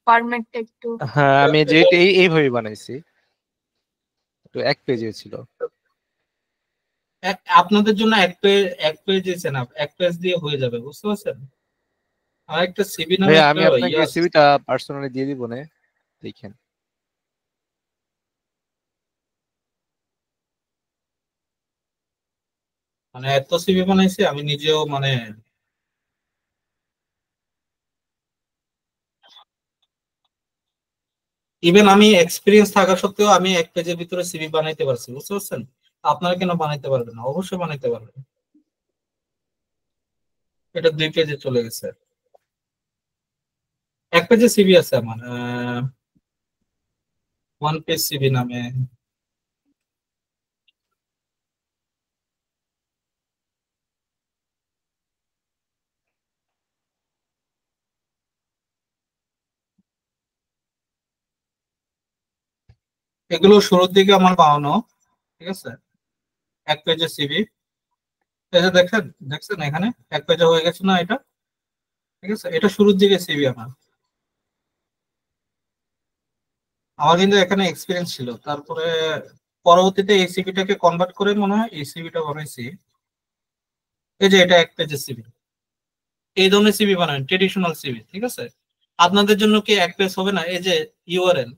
D: ফরম্যাটটা একটু।
C: হ্যাঁ আমি যে এইভাবে বানাইছি, তো 1 পেজে ছিল।
B: আপনাদের জন্য এক পেজ আছে না, 1 পেজ দিয়ে হয়ে যাবে, বুঝতে পারছেন? আর একটা সিভি নামে
C: ভাই
B: একটা
C: আমি আপনাকে সিভিটা পার্সোনালি দিয়ে দিব না, দেখেন।
B: মানে এত সিভি বানাইছি আমি নিজেও, মানে ইভেন আমি এক্সপিরিয়েন্স থাকা সত্ত্বেও আমি 1 পেজের ভিতরে সিভি বানাইতে পারছি, বুঝতে পারছেন? আপনারা কেন বানাইতে পারবেন না? অবশ্যই বানাইতে পারবেন। এটা 2 পেজে চলে গেছে। 1 পেজে সিভি আছে আমার, 1 পেজ সিভি নামে। এগুলো শুরুর দিকে আমার বানানো, ঠিক আছে? 1 পেজের সিভি। এই যে দেখছেন এখানে 1 পেজে হয়ে গেছে না এটা, ঠিক আছে? এটা শুরুর দিকে সিভি আমার। আমার কিন্তু এখানে এক্সপিরিয়েন্স ছিল, তারপরে পরবর্তীতে এই সিভিটাকে কনভার্ট করে মনে হয় এই সিভিটা বানাইছি। এই যে এটা 1 পেজের সিভি। এই ধরনের সিভি বানাবেন, ট্রেডিশনাল সিভি, ঠিক আছে? আপনাদের জন্য কি এক পেজ হবে না? এই যে ইউআরএল,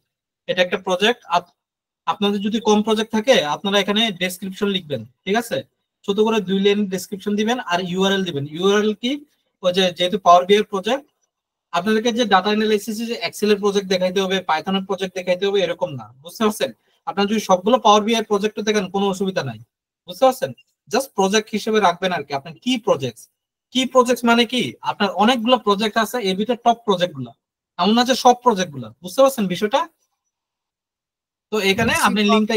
B: এটা একটা প্রজেক্ট। আপনাদের যদি কম প্রজেক্ট থাকে আপনারা এখানে ডেসক্রিপশন লিখবেন, ঠিক আছে, ছোট করে 2 লাইন ডেসক্রিপশন দিবেন আর ইউআরএল দিবেন। ইউআরএল কি, ওই যে যেহেতু পাওয়ার বিআই প্রজেক্ট, আপনাদেরকে যে ডাটা অ্যানালাইসিস যে এক্সেল এর প্রজেক্ট দেখাইতে হবে, পাইথনের প্রজেক্ট দেখাইতে হবে এরকম না, বুঝতে পারছেন? আপনারা যদি সবগুলো পাওয়ার বিআই প্রজেক্ট দেখেন কোনো অসুবিধা নাই, বুঝতে পারছেন? জাস্ট প্রজেক্ট হিসেবে রাখবেন আর কি। আপনার কি প্রজেক্ট মানে কি, আপনার অনেকগুলো প্রজেক্ট আছে, এর ভিতরে টপ প্রজেক্ট গুলো, এমন না যে সব প্রজেক্ট গুলো, বুঝতে পারছেন বিষয়টা? তো এখানে আপনি লিঙ্কটা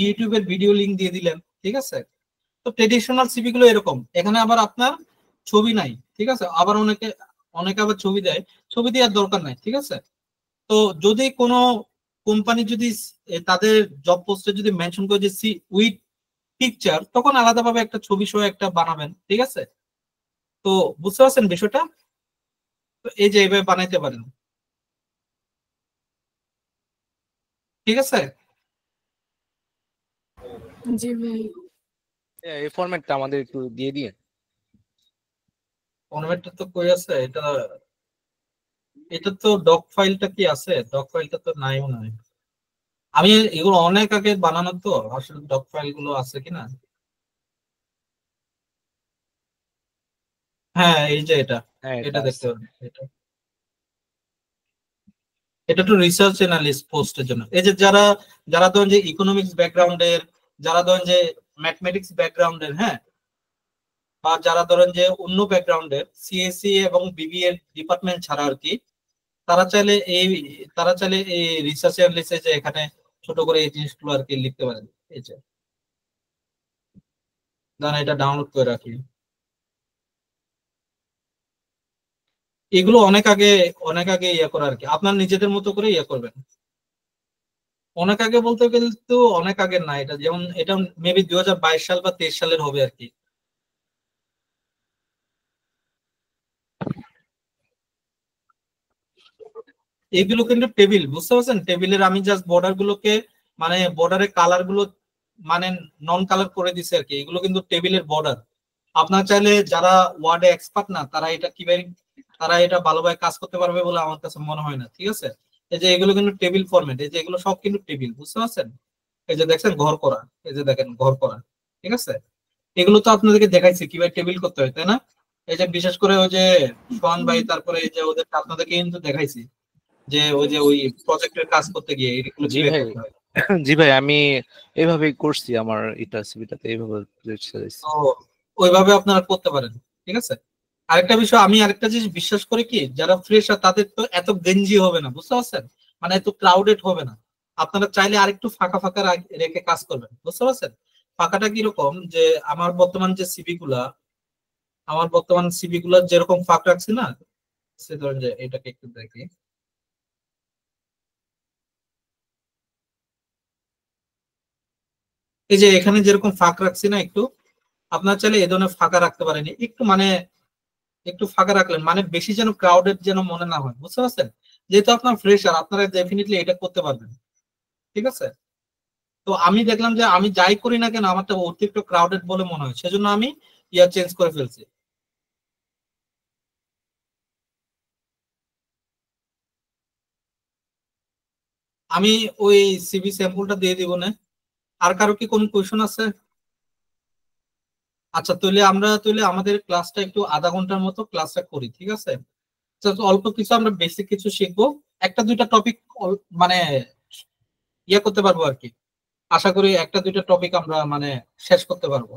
B: ইউটিউবের ভিডিও লিঙ্ক দিয়ে দিলেন, ঠিক আছে। তো ট্রেডিশনাল সিভি গুলো এরকম, এখানে আবার আপনার ছবি নাই, ঠিক আছে। আবার অনেকে আবার ছবি দেয়, ছবি দেওয়ার দরকার নাই, ঠিক আছে। তো যদি কোনো কোম্পানি যদি তাদের জব পোস্টে যদি মেনশন করে যে সি উইথ পিকচার, তখন আলাদাভাবে একটা ছবি সহ একটা বানাবেন, ঠিক আছে। তো বুঝতে পারছেন বিষয়টা? তো এই যে এইভাবে বানাইতে পারেন, ঠিক আছে।
D: জি ভাই।
C: এই ফরম্যাটটা আমাদের একটু দিয়ে দিন।
B: ফরম্যাটটা তো কই আছে? এটা তো ডক ফাইলটা কি আছে? ডক ফাইলটা তো নাই মনে হয়। আমি এগুলো অনেক আগে বানানো, তো আসলে ডক ফাইল গুলো আছে কিনা। হ্যাঁ, এই যে এটা
C: হ্যাঁ,
B: এটা দেখতে পারেন। এটা তো রিসার্চ অ্যানালিস্ট পোস্টের জন্য। এই যে যারা যারা ধরেন যে ইকোনমিক্স ব্যাকগ্রাউন্ডের, যারা ধরেন যে ম্যাথমেটিক্স ব্যাকগ্রাউন্ডের, হ্যাঁ, বা যারা ধরেন যে অন্য ব্যাকগ্রাউন্ডের, সিএসসি এবং বিবিএ ডিপার্টমেন্ট ছাড়া আর কি, তারা চাইলে এই রিসার্চ অ্যানালিস্টে যে এখানে ছোট করে এই জিনিসগুলো আর কি লিখতে পারেন। এই যে দাঁড়ান, এটা ডাউনলোড করে রাখি। এগুলো অনেক আগে ইয়ে করা আর কি, আপনার নিজেদের মতো করে ইয়ে করবেন। অনেক আগে বলতে গেলে তো অনেক আগে না, এটা যেমন এটা মেবি 2022 সাল বা 23 সালের হবে আর কি। এগুলো কিন্তু টেবিল, বুঝতে পারছেন? টেবিলের আমি জাস্ট বর্ডার গুলোকে, মানে বর্ডারের কালার গুলো মানে নন কালার করে দিছে আর কি। এগুলো কিন্তু টেবিলের বর্ডার। আপনার চাইলে যারা ওয়ার্ডে এক্সপার্ট না, তারা এটা ভালোভাবে কাজ করতে পারবে বলে আমার কাছে মনে হয় না, ঠিক আছে। এই যে এগুলো কিন্তু টেবিল ফরম্যাট, এই যে এগুলো সব কিন্তু টেবিল, বুঝতে পারছেন? এই যে দেখছেন ঘর করা, এই যে দেখেন ঘর করা, ঠিক আছে। এগুলো তো আপনাদেরকে দেখাইছি কিভাবে টেবিল করতে হয়, তাই না? এই যে বিশেষ করে ওই যে সোহান ভাই, তারপরে এই যে ওদের আপনাদেরকে কিন্তু দেখাইছি যে ওই যে ওই প্রজেক্টের কাজ করতে গিয়ে এগুলো
C: জি
B: কিভাবে
C: ভাই,
B: করতে হয়।
C: জি ভাই, আমি এইভাবেই করছি আমার এটা সিভিটাতে, এইভাবে
B: তো ওইভাবে আপনারা করতে পারেন, ঠিক আছে। আরেকটা বিষয়, আমি আরেকটা জিনিস বিশ্বাস করি কি, যারা ফ্রেশার তাদের তো এত গেঞ্জি হবে না, বুঝতে পারছেন? মানে এত ক্রাউডেড হবে না। আপনারা চাইলে আরেকটু ফাঁকা ফাঁকা রেখে কাজ করবেন, বুঝতে পারছেন? ফাঁকাটা কিরকম, যে আমার বর্তমান সিভি গুলা যেরকম ফাঁক রাখছি না, সে ধরেন যে এটাকে একটু দেখি। এই যে এখানে যেরকম ফাঁক রাখছি না একটু, আপনার চাইলে এই ধরনের ফাঁকা রাখতে পারেন একটু, মানে একটু ফাঁকা রাখলেন, মানে বেশি যেন ক্রাউডেড যেন মনে না হয়, বুঝতে পারছেন? যেহেতু আপনার ফ্রেশার, আপনারা ডেফিনেটলি এটা করতে পারবেন, ঠিক আছে। তো আমি দেখলাম যে আমি যাই করি না কেন আমারটা অতিরিক্ত ক্রাউডেড বলে মনে হয়, সেজন্য আমি ইয়ার চেঞ্জ করে ফেলছি। আমি ওই সিভি স্যাম্পলটা দিয়ে দিব না। আর কারো কি কোনো কোয়েশন আছে? আচ্ছা, তাহলে আমাদের ক্লাসটা একটু আধা ঘন্টার মতো ক্লাসটা করি, ঠিক আছে। তো অল্প কিছু আমরা বেসিক কিছু শিখবো, একটা দুইটা টপিক মানে ইয়ে করতে পারবো আর কি। আশা করি একটা দুইটা টপিক আমরা মানে শেষ করতে পারবো।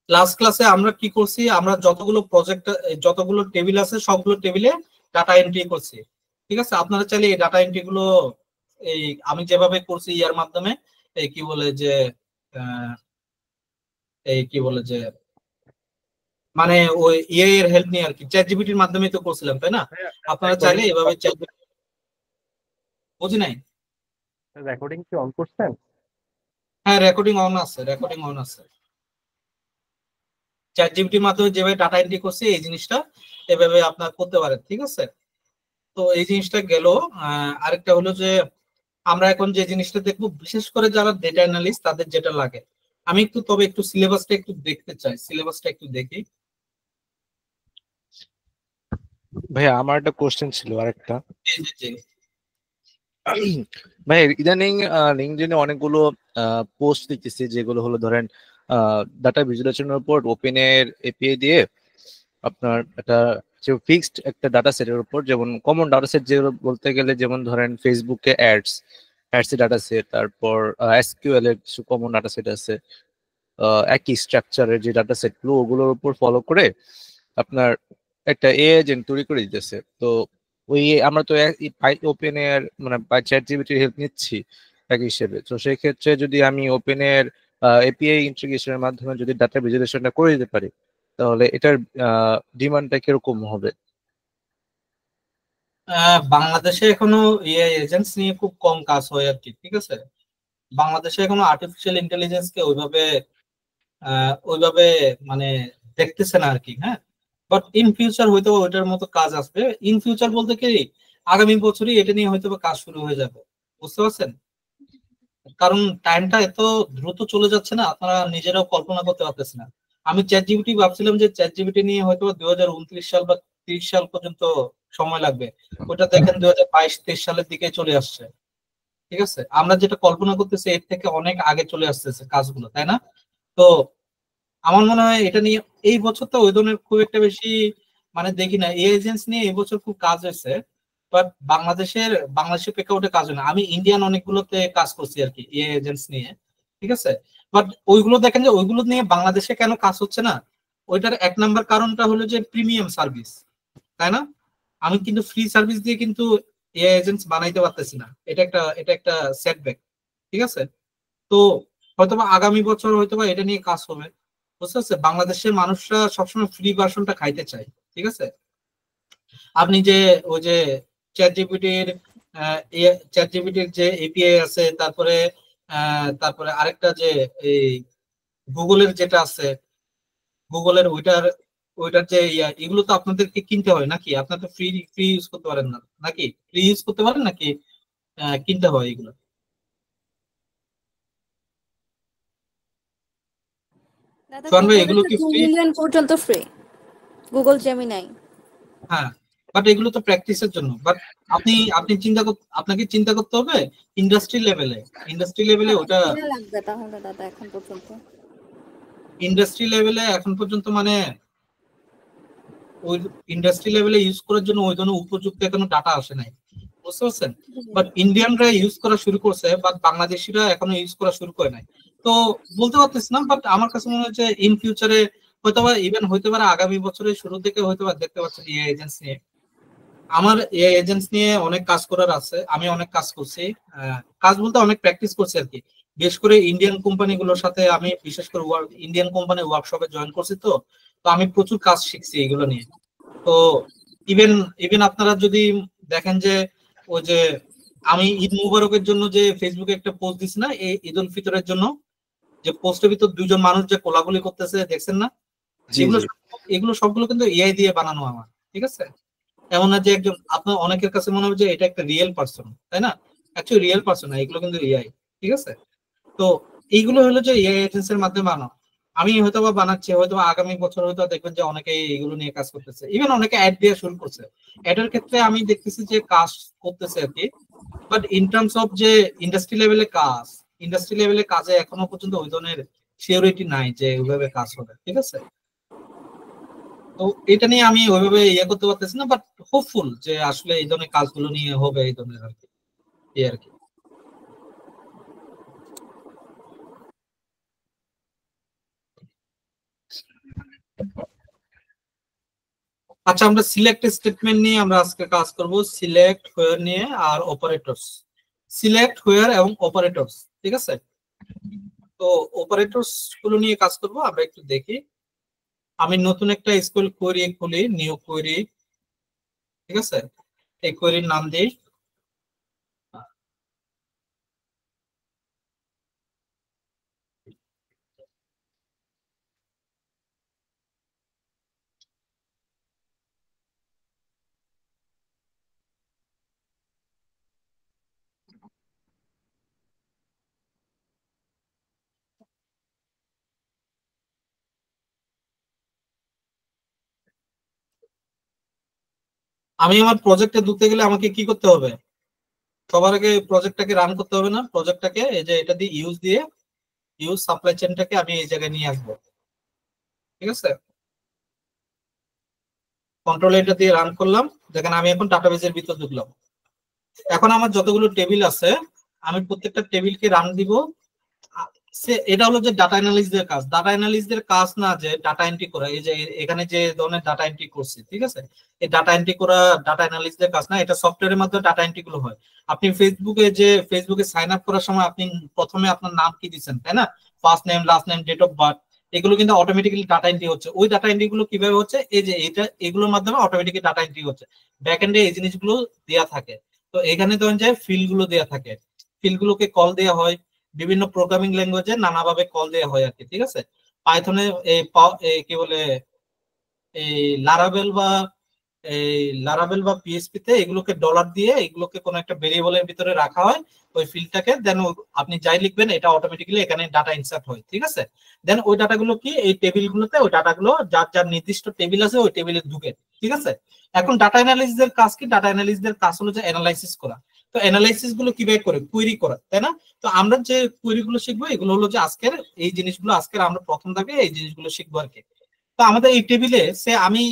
B: লাস্ট ক্লাসে আমরা কি করছি, আমরা যতগুলো টেবিল আছে সবগুলো টেবিলে ডাটা এন্ট্রি করছি, ঠিক আছে। আপনারা চাইলে এই ডাটা এন্ট্রি গুলো এই আমি যেভাবে করছি ইয়ার মাধ্যমে, এই কি বলে যে আহ, এই কি বলে যে মানে ওই ইয়ে এর হেল্প নিয়ে আর কি, চ্যাট জিপিটির মাধ্যমে তো করছিলাম তাই না? আপনারা চাইলে এভাবে চ্যাট, বুঝি নাই।
A: রেকর্ডিং কি অন করছেন?
B: হ্যাঁ রেকর্ডিং অন আছে, রেকর্ডিং অন আছে। চ্যাট জিপিটির মাধ্যমে যেভাবে ডাটা এন্ট্রি করছি এই জিনিসটা এভাবে আপনার করতে পারেন, ঠিক আছে? তো এই জিনিসটা গেল। আরেকটা হলো যে আমরা এখন যে জিনিসটা দেখবো, বিশেষ করে যারা ডেটা অ্যানালিস্ট তাদের যেটা লাগে, আমি একটু তবে একটু সিলেবাসটা একটু দেখতে চাই, সিলেবাসটা একটু দেখি।
C: ভাইয়া আমার একটা কোশ্চেন ছিল আরেকটা।
B: জি জি জি।
C: ভাই ইদানিং লিঙ্কডইনে অনেকগুলো পোস্ট দেখতেছি যেগুলো হলো ধরেন ডাটা ভিজুয়ালাইজেশনের উপর ওপেনের এপিআই দিয়ে আপনার একটা যে ফিক্সড একটা ডাটা সেটের উপর, যেমন কমন ডাটা সেট যেগুলো বলতে গেলে যেমন ধরেন ফেসবুকে অ্যাডস এর ডাটা সেট, তারপর এসকিউএল এর কিছু কমন ডাটা সেট আছে, একই স্ট্রাকচারের যে ডাটা সেট গুলো ওগুলোর উপর ফলো করে আপনার একটা এজেন্ট তৈরি করে দিতেছে। তো ওই আমরা তো ওপেন এর মানে চ্যাট জিপিটির হেল্প নিচ্ছি এক হিসেবে। তো সেই ক্ষেত্রে যদি আমি ওপেন এর এপিআই ইন্টিগ্রেশনের মাধ্যমে যদি ডাটা ভিজুয়ালাইজেশনটা করে দিতে পারি, তাহলে এটার ডিমান্ডটা কিরকম হবে?
B: বাংলাদেশে এখনো ইয়ে এজেন্টস নিয়ে খুব কম কাজ হয় আর কি, ঠিক আছে? বাংলাদেশে এখনো আর্টিফিশিয়াল ইন্টেলিজেন্স কে ওইভাবে মানে দেখতেছে না আর কি। হ্যাঁ, বাট ইন ফিউচার হয়তো ওইটার মতো কাজ আসবে। ইন ফিউচার বলতে কি আগামী বছরই এটা নিয়ে হয়তো কাজ শুরু হয়ে যাবে, বুঝতে পারছেন? কারণ টাইমটা এত দ্রুত চলে যাচ্ছে না, আপনারা নিজেরাও কল্পনা করতে পারতেছেন না। আমি চ্যাট জিপিটি ভাবছিলাম যে চ্যাট জিপিটি নিয়ে হয়তো 2029 সাল বা 30 সাল পর্যন্ত সময় লাগবে, ওটা দেখেন 2022-23 সালের দিকে চলে আসছে। ঠিক আছে, আমরা যেটা কল্পনা করতেছি এর থেকে অনেক আগে চলে আসতেছে কাজগুলো, তাই না? তো আমার মনে হয় এটা নিয়ে এই বছর তো ওই ধরনের খুব একটা বেশি মানে দেখি না। এই এজেন্স নিয়ে এই বছর খুব কাজ হয়েছে, বাট বাংলাদেশের প্রেক্ষাপটে কাজ হয় না। আমি ইন্ডিয়ান অনেকগুলোতে কাজ করছি আর কি এই এজেন্স নিয়ে, ঠিক আছে? বাট ওইগুলো দেখেন যে ওইগুলো নিয়ে বাংলাদেশে কেন কাজ হচ্ছে না, ওইটার এক নাম্বার কারণটা হলো যে প্রিমিয়াম সার্ভিস, তাই না? আমি কিন্তু ফ্রি সার্ভিস দিয়ে কিন্তু এআই এজেন্টস বানাইতে পারতেছি না, এটা একটা সেটব্যাক, ঠিক আছে? তো হয়তোবা আগামী বছর হয়তোবা এটা নিয়ে কাজ হবে, বুঝতে পারছে? বাংলাদেশের মানুষরা সবসময় ফ্রি ভার্সনটা খাইতে চায়, ঠিক আছে? আপনি যে ওই যে চ্যাট জিপিটির যে এপিআই আছে, তারপরে আরেকটা যে এই গুগলের যেটা আছে, গুগলের ওইটার যে এগুলো তো আপনাদেরকে কিনতে হয় নাকি? আপনার তো ফ্রি ফ্রি ইউজ করতে পারেন না নাকি? ফ্রি ইউজ করতে পারেন নাকি কিনতে হয় এগুলো?
E: দাদা
B: সোহান ভাই
E: গুগলের
B: এগুলো
E: তো
B: কি
E: 2
B: ফ্রি?
E: মিলিয়ন পর্যন্ত ফ্রি, গুগল জেমিনাই।
B: হ্যাঁ, বাট এগুলো তো প্র্যাকটিসের জন্য। বাট আপনাকে চিন্তা করতে হবে ইন্ডাস্ট্রি লেভেলে ওটা
E: কিনা লাগবে তাহলে দাদা এখন পর্যন্ত।
B: ইন্ডাস্ট্রি লেভেলে এখন পর্যন্ত মানে ওই ইন্ডাস্ট্রি লেভেলে ইউজ করার জন্য ওই ধরনের উপযুক্ত এখনো ডাটা আসে নাই, বুঝতে পারছেন? বাট ইন্ডিয়ানরা ইউজ করা শুরু করছে, বাট বাংলাদেশিরা এখনো ইউজ করা শুরু করে নাই। তো বলতে পারতেছি না, বাট আমার কাছে মনে হচ্ছে ইন ফিউচারে হয়তোবা ইভেন হইতে পারে আগামী বছরের শুরু থেকে হয়তোবা দেখতে পাচ্ছেন এই এজেন্সি নিয়ে। আমার এই এজেন্সি নিয়ে অনেক কাজ করার আছে, আমি অনেক কাজ করছি। কাজ বলতে অনেক প্র্যাকটিস করছি আর কি। বিশেষ করে ইন্ডিয়ান কোম্পানিগুলোর সাথে আমি বিশেষ করে ইন্ডিয়ান কোম্পানি ওয়ার্কশপে জয়েন করছি। তো তো আমি প্রচুর কাজ শিখছি এগুলো নিয়ে। তো ইভেন ইভেন আপনারা যদি দেখেন যে ওই যে আমি ঈদ মুবারকের জন্য যে ফেসবুকে একটা পোস্ট দিছি না, এই ঈদ উল ফিতরের জন্য, যে পোস্টের ভিতর দুইজন মানুষ যে কোলাকুলি করতেছে দেখছেন না?
C: জি
B: এগুলো
C: জি।
B: এগুলো সবগুলো কিন্তু এআই দিয়ে বানানো আমার, ঠিক আছে? এমন না যে একজন, আপনার অনেকের কাছে মনে হবে যে এটা একটা রিয়েল পার্সন, তাই না? অ্যাকচুয়ালি রিয়েল পার্সন না, এগুলো কিন্তু এআই, ঠিক আছে? তো এইগুলো হলো যে এআই এজেন্সির মাধ্যমে বানানো। আমি হয়তো বা বানাচ্ছি, হয়তো আগামী বছর হয়তো দেখবেন যে অনেকে এইগুলো নিয়ে কাজ করতেছে, ইভেন অনেকে অ্যাড দিয়ে শুরু করছে। অ্যাডের ক্ষেত্রে আমি দেখতেছি যে কাজ করতেছে আর কি। বাট ইন টার্মস অফ যে ইন্ডাস্ট্রি লেভেলে কাজে এখনো পর্যন্ত ওই ধরনের সিওরিটি নাই যে ওইভাবে কাজ হবে, ঠিক আছে? তো এটা নিয়ে আমি ওইভাবে ইয়ে করতে পারতেছি না, বাট হোপফুল যে আসলে এই ধরনের কাজগুলো নিয়ে হবে এই ধরনের আর কি, এই আর কি। আচ্ছা, আমরা সিলেক্ট স্টেটমেন্ট নিয়ে আমরা আজকে কাজ করব। সিলেক্ট হোয়ার নিয়ে আর অপারেটরস, সিলেক্ট হোয়ার এবং অপারেটরস, ঠিক আছে? তো অপারেটরস গুলো নিয়ে কাজ করব আমরা, একটু দেখি। আমি নতুন একটা এসকিউএল কোয়েরি খুলি, নিউ কোয়েরি, ঠিক আছে, এই কোয়েরির নাম দিই আমি আমার প্রজেক্টে ঢুকতে গেলে আমাকে কি করতে হবে? সবার আগে প্রজেক্টটাকে রান করতে হবে না? প্রজেক্টটাকে এই যে এটা দিয়ে ইউজ সাপ্লাই চেনটাকে আমি এই জায়গায় নিয়ে আসবো, ঠিক আছে। কন্ট্রোল এটা দিয়ে রান করলাম, দেখেন আমি এখন ডাটাবেজের ভিতর ঢুকলাম। এখন আমার যতগুলো টেবিল আছে আমি প্রত্যেকটা টেবিলকে রান দিব। এটা হলো যে ডাটা অ্যানালিস্টদের কাজ। ডাটা অ্যানালিস্টদের কাজ না যে ডাটা এন্ট্রি করা, এই যে এখানে যে ধরনের ডাটা এন্ট্রি করছি, ঠিক আছে, এই ডাটা এন্ট্রি করা ডাটা অ্যানালিস্টদের কাজ না, এটা সফটওয়্যারের মাধ্যমে ডাটা এন্ট্রি গুলো হয়। আপনি ফেসবুকে সাইন আপ করার সময় আপনি প্রথমে আপনার নাম কি দিচ্ছেন, তাই না, first name, last name, date of birth, এগুলো কিন্তু অটোমেটিক্যালি ডাটা এন্ট্রি হচ্ছে। ওই ডাটা এন্ট্রি গুলো কিভাবে হচ্ছে, এই যে এগুলোর মাধ্যমে অটোমেটিক্যালি ডাটা এন্ট্রি হচ্ছে। ব্যাক এন্ডে এই জিনিসগুলো দেয়া থাকে। তো এখানে ধরেন যে ফিল্ড গুলো দেয়া থাকে, ফিল্ড গুলোকে কল দেওয়া হয়, বিভিন্ন প্রোগ্রামিং ল্যাঙ্গুয়েজে নানাভাবে কল দেওয়া হয় আর কি, ঠিক আছে। পাইথনে কি বলে এই লারাভেল বা পিএসপি তে এগুলোকে ডলার দিয়ে এগুলোকে কোনো একটা ভেরিয়েবলের ভিতরে রাখা হয়, ওই ফিল্ডটাকে, দেন আপনি যাই লিখবেন এটা অটোমেটিক্যালি এখানে ডাটা ইনসার্ট হয়, ঠিক আছে। দেন ওই ডাটাগুলো কি এই টেবিলগুলোতে, ওই ডাটাগুলো যার যার নির্দিষ্ট টেবিল আছে ওই টেবিলে ঢুকে, ঠিক আছে। এখন ডাটা অ্যানালিস্টদের কাজ কি? ডাটা অ্যানালিস্টদের কাজ হলো যে অ্যানালাইসিস করা। তো অ্যানালাইসিস গুলো কিভাবে করে? কুয়েরি করা, তাই না? তো আমরা যে কুয়েরি গুলো শিখবো এগুলো হলো যে আজকের এই জিনিসগুলো, আজকের আমরা প্রথম ধাপে এই জিনিসগুলো শিখবো আর কি। তো আমাদের এই টেবিলে আমি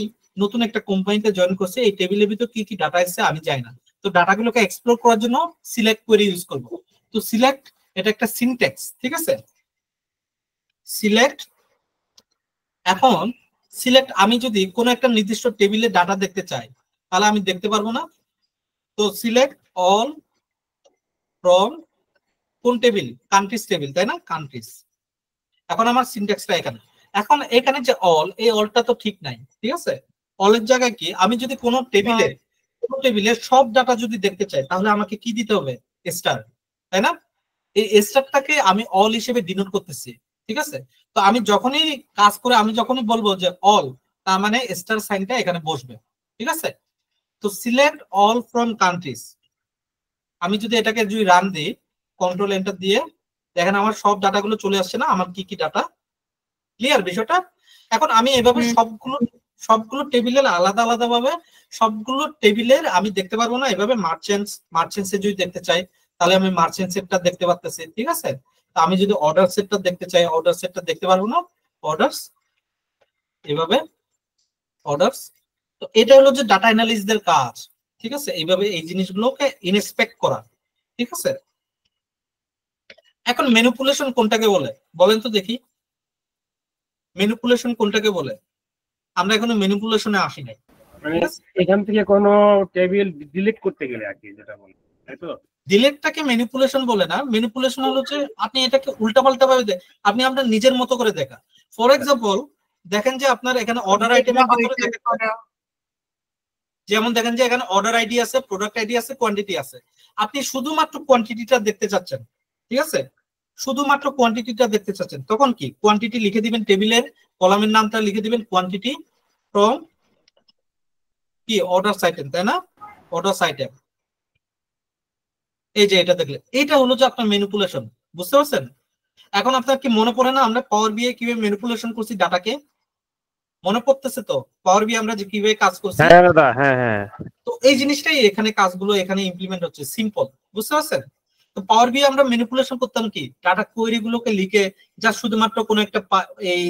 B: নতুন একটা কোম্পানিতে জয়েন করছি, এই টেবিলের ভিতর কি কি ডাটা আছে আমি জানি না। তো ডাটাগুলোকে এক্সপ্লোর করার জন্য সিলেক্ট কোয়েরি ইউজ করব। তো সিলেক্ট এটা একটা সিনট্যাক্স, ঠিক আছে, সিলেক্ট। এখন সিলেক্ট, আমি যদি কোনো একটা নির্দিষ্ট টেবিলে ডাটা দেখতে চাই তাহলে আমি দেখতে পারবো না। তো সিলেক্ট অল ফ্রম কোন টেবিল? কান্ট্রিজ টেবিল, তাই না, কান্ট্রিজ। এখন আমার সিনট্যাক্সটা এখানে। এখন এখানে যে অল, এই অলটা তো ঠিক নাই, ঠিক আছে। অলের জায়গায় কি, আমি যদি কোনো টেবিলে সব ডাটা যদি দেখতে চাই তাহলে আমাকে কি দিতে হবে? স্টার, তাই না। এই স্টারটাকে আমি অল হিসেবে ডিনোট করতেছি, ঠিক আছে। তো আমি যখনই কাজ করে আমি যখনই বলবো যে অল, তার মানে স্টার সাইনটা এখানে বসবে, ঠিক আছে। তো সিলেক্ট অল ফ্রম কান্ট্রিজ, আমি যদি এটাকে যদি রান দিই কন্ট্রোল এন্টার দিয়ে, দেখেন আমার সব ডাটাগুলো চলে আসছে না, আমার কি কি ডাটা, ক্লিয়ার বিষয়টা। এখন আমি এভাবে সবগুলো টেবিলের আলাদা আলাদা ভাবে সবগুলো টেবিলের আমি দেখতে পারবো না। এভাবে মার্চেন্টস এ যদি দেখতে চাই তাহলে আমি মার্চেন্ট সেটটা দেখতে পারতেছি, ঠিক আছে। তো আমি যদি অর্ডার সেটটা দেখতে চাই অর্ডার সেটটা দেখতে পারবো না, অর্ডারস, এভাবে অর্ডারস। তো এটা হলো যে ডাটা অ্যানালিস্টদের কাজ, ঠিক আছে, এইভাবে এই জিনিসগুলোকে ইনস্পেক্ট করা, ঠিক আছে। এখন ম্যানিপুলেশন কোনটাকে বলে বলেন তো দেখি, ম্যানিপুলেশন কোনটাকে বলে? আমরা এখনো ম্যানিপুলেশনে আসি নাই।
A: মানে এখান থেকে কোনো টেবিল ডিলিট করতে গেলে আর কি, যেটা বলে, তাই তো?
B: ডিলিটটাকে ম্যানিপুলেশন বলে না। ম্যানিপুলেশন হলো যে আপনি এটাকে উল্টাপাল্টা ভাবে আপনি আপনার নিজের মতো করে দেখা। ফর এক্সাম্পল দেখেন যে আপনার এখানে অর্ডার আইটেমের ভিতরে যেমন দেখেন যে এখানে অর্ডার আইডি আছে, প্রোডাক্ট আইডি আছে, কোয়ান্টিটি আছে। আপনি শুধুমাত্র কোয়ান্টিটিটা দেখতে চাচ্ছেন, ঠিক আছে, শুধুমাত্র কোয়ান্টিটিটা দেখতে চাচ্ছেন, তখন কি কোয়ান্টিটি লিখে দিবেন, টেবিলের কলামের নামটা লিখে দিবেন কোয়ান্টিটি ফ্রম কি অর্ডার আইটেম, তাই না, অর্ডার আইটেম। এই যে এটা দেখলে এটা হলো যে আপনার ম্যানিপুলেশন, বুঝতে পারছেন? এখন আপনার কি মনে পড়ে না আমরা পাওয়ার বিআই কিভাবে ম্যানিপুলেশন করছি ডাটাকে? মনে পড়তেছে তো পাওয়ার বিআই আমরা যে কিভাবে কাজ করছি?
A: হ্যাঁ দাদা, হ্যাঁ হ্যাঁ।
B: তো এই জিনিসটাই এখানে কাজগুলো এখানে ইমপ্লিমেন্ট হচ্ছে, সিম্পল, বুঝতে পারছেন? তো পাওয়ার বিআই আমরা ম্যানিপুলেশন করতাম কি ডাটা কোয়েরি গুলোকে লিখে যা শুধুমাত্র কোনো একটা এই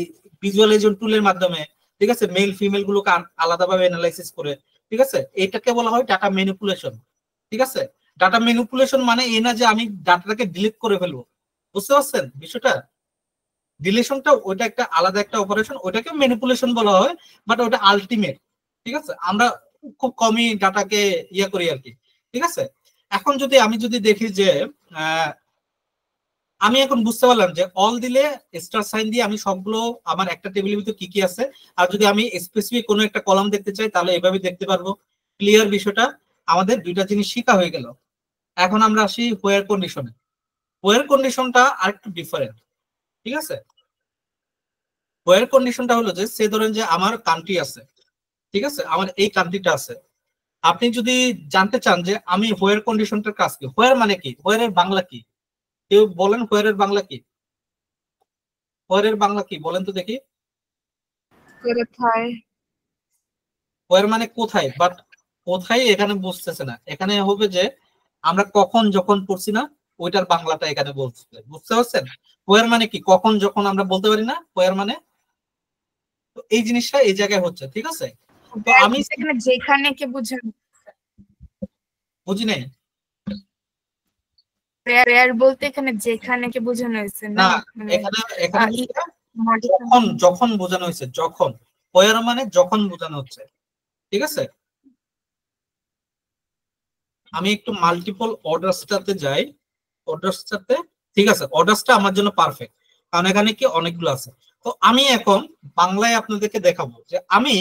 B: ভিজুয়ালাইজেশন টুলের মাধ্যমে, ঠিক আছে, মেল ফিমেল গুলোকে আলাদাভাবে অ্যানালাইসিস করে, ঠিক আছে, এটাকে বলা হয় ডাটা ম্যানিপুলেশন, ঠিক আছে। ডাটা ম্যানিপুলেশন মানে এই না যে আমি ডাটাটাকে ডিলিট করে ফেলবো, বুঝতে পারছেন বিষয়টা? ডিলিশনটা ওইটা একটা আলাদা একটা অপারেশন, ওইটাকে ম্যানিপুলেশন বলা হয়, বাট ওটা আলটিমেট, ঠিক আছে। আমরা খুব কমই ডাটাকে ইয়ে করি আর কি, ঠিক আছে। এখন আমি যদি দেখি যে আমি এখন বুঝতে পারলাম যে অল দিলে স্টার সাইন দিয়ে আমি সবগুলো আমার একটা টেবিলের ভিতর কি কি আছে, আর যদি আমি স্পেসিফিক কোনো একটা কলাম দেখতে চাই তাহলে এভাবে দেখতে পারবো। ক্লিয়ার বিষয়টা? আমাদের দুইটা জিনিস শেখা হয়ে গেল। এখন আমরা আসি হোয়ার কন্ডিশনে। হোয়ার কন্ডিশনটা আরেকটু ডিফারেন্ট, ঠিক আছে? হোয়ার কন্ডিশনটা হলো যে সে ধরেন যে আমার কান্ট্রি আছে, ঠিক আছে, আমার এই কান্ট্রিটা আছে। আপনি যদি জানতে চান যে আমি হোয়ার কন্ডিশনটার কাজ কি, হোয়ার মানে কি, হোয়ার এর বাংলা কি, কেউ বলেন হোয়ার এর বাংলা কি? হোয়ার এর বাংলা কি বলেন তো দেখি।
D: কোথায়?
B: হোয়ার মানে কোথায়, বাট কোথায় এখানে বুঝতেছে না। এখানে হবে যে আমরা কখন যখন পড়ছি না, ওইটার বাংলাটা এখানে বলছে, বুঝতে পারছেন? হোয়ার মানে কি, কখন যখন আমরা বলতে পারি না, হোয়ার মানে এই জিনিসটা এই জায়গায় হচ্ছে, ঠিক আছে? তো আমি
D: এখানে যেখানে কে বুঝানো,
B: বুঝি নাই।
D: প্রেয়ার বলতে এখানে যেখানে কে বোঝানো হয়েছে
B: না,
D: না,
B: এখানে এখানে যখন যখন বোঝানো হয়েছে, যখন। হোয়ার মানে যখন বোঝানো হচ্ছে, ঠিক আছে? আমি একটু মাল্টিপল অর্ডারসটাতে যাই, অর্ডারসটাতে, ঠিক আছে? অর্ডারসটা আমার জন্য পারফেক্ট, কারণ এখানে কি অনেকগুলো আছে। তো আমি এখন বাংলায় আপনাদেরকে দেখাবো যে আমি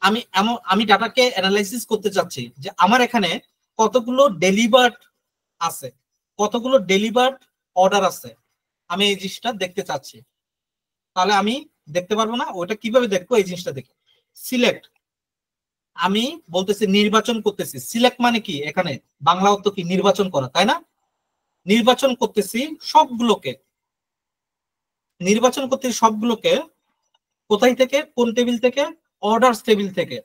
B: আমি এমন আমি ডাটাকে অ্যানালাইসিস করতে চাচ্ছি যে আমার এখানে কতগুলো ডেলিভার্ড আছে, কতগুলো ডেলিভার্ড অর্ডার আছে, আমি এই জিনিসটা দেখতে চাচ্ছি। তাহলে আমি দেখতে পারবো না, ওটা কিভাবে দেখবো? এই জিনিসটা দেখি, সিলেক্ট। আমি বলতেছি নির্বাচন করতেছি। সিলেক্ট মানে কি, এখানে বাংলা অর্থ কি, নির্বাচন করা, তাই না? নির্বাচন করতেছি সবগুলোকে, নির্বাচন করতেছি সবগুলোকে। কোথায় থেকে, কোন টেবিল থেকে? অর্ডারস টেবিল থেকে,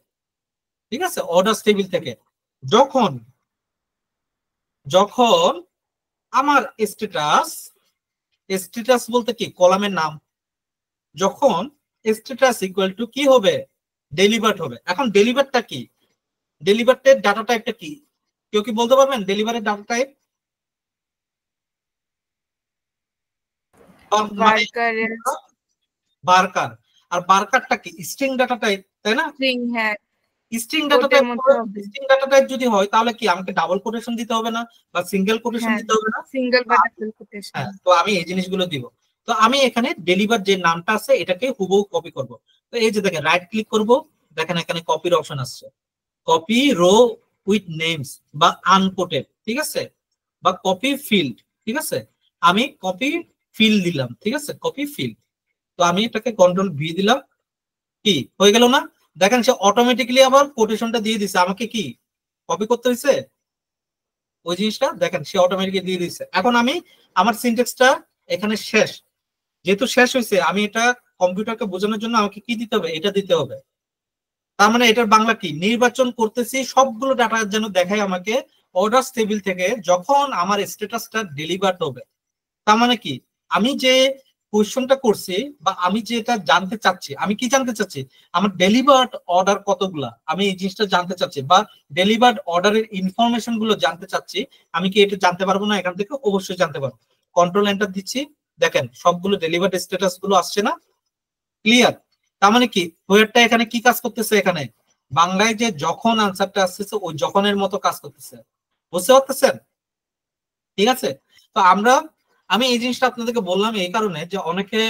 B: ঠিক আছে? অর্ডারস টেবিল থেকে। যখন যখন আমার স্ট্যাটাস, স্ট্যাটাস বলতে কি, কলামের নাম, যখন স্ট্যাটাস ইকুয়াল টু কি হবে, ডেলিভার্ড হবে। এখন ডেলিভারটা কি, ডেলিভারের ডাটা টাইপটা কি, কেউ কি বলতে পারবেন ডেলিভারের ডাটা টাইপ? বারকার। আর বারকারটা কি, স্ট্রিং ডাটা টাইপ, তাই না?
D: স্ট্রিং, হ্যাঁ।
B: String data type, string data type যদি হয় তাহলে কি আমাকে ডাবল কোটেশন দিতে হবে না, বা সিঙ্গেল কোটেশন দিতে হবে না?
D: সিঙ্গেল বা ডাবল কোটেশন।
B: হ্যাঁ, তো আমি এই জিনিসগুলো দিব। তো আমি এখানে ডেলিভার যে নামটা আছে এটাকে হুবহু কপি করব। তো এই যে দেখেন, রাইট ক্লিক করব, দেখেন এখানে কপির অপশন আসছে, কপি রো উইথ নেমস বা আনকোটেড, ঠিক আছে, বা কপি ফিল্ড, ঠিক আছে? আমি কপি ফিল্ড দিলাম, ঠিক আছে, কপি ফিল্ড। তো আমি এটাকে কন্ট্রোল ভি দিলাম, কি হয়ে গেল না? দেখেন সে অটোমেটিক্যালি আবার কোটেশনটা দিয়ে দিছে, আমাকে কি কপি করতে হয়েছে ওই জিনিসটা, দেখেন সে অটোমেটিক্যালি দিয়ে দিছে। এখন আমি আমার সিনট্যাক্সটা এখানে শেষ, যেহেতু শেষ হয়েছে, আমি এটা কম্পিউটারকে বোঝানোর জন্য আমাকে কি দিতে হবে, এটা দিতে হবে। তার মানে এটার বাংলা কি, নির্বাচন করতেছি সবগুলো ডাটা যেন দেখায় আমাকে অর্ডারস টেবিল থেকে যখন আমার স্ট্যাটাসটা ডেলিভার্ড হবে। তার মানে কি, আমি যে কোয়েশ্চনটা করছি বা আমি যেটা জানতে চাচ্ছি, আমি কি জানতে চাচ্ছি, আমার ডেলিভার্ড অর্ডার কতগুলা, আমি এই জিনিসটা জানতে চাচ্ছি, বা ডেলিভার্ড অর্ডারের ইনফরমেশন গুলো জানতে চাচ্ছি। আমি কি এটা জানতে পারবো না এখান থেকে? অবশ্যই জানতে পারবো। কন্ট্রোল এন্টার দিচ্ছি, দেখেন সবগুলো ডেলিভার্ড স্ট্যাটাস গুলো আসছে না? ক্লিয়ার? তার মানে কি, হোয়ারটা এখানে কি কাজ করতেছে, এখানে বাংলায় যে যখন আনসারটা আসতেছে ওই যখনের মতো কাজ করতেছে, বুঝতে পারতেছেন? ঠিক আছে? তো আমি এই জিনিসটা আপনাদেরকে বললাম এই কারণে যে অনেকে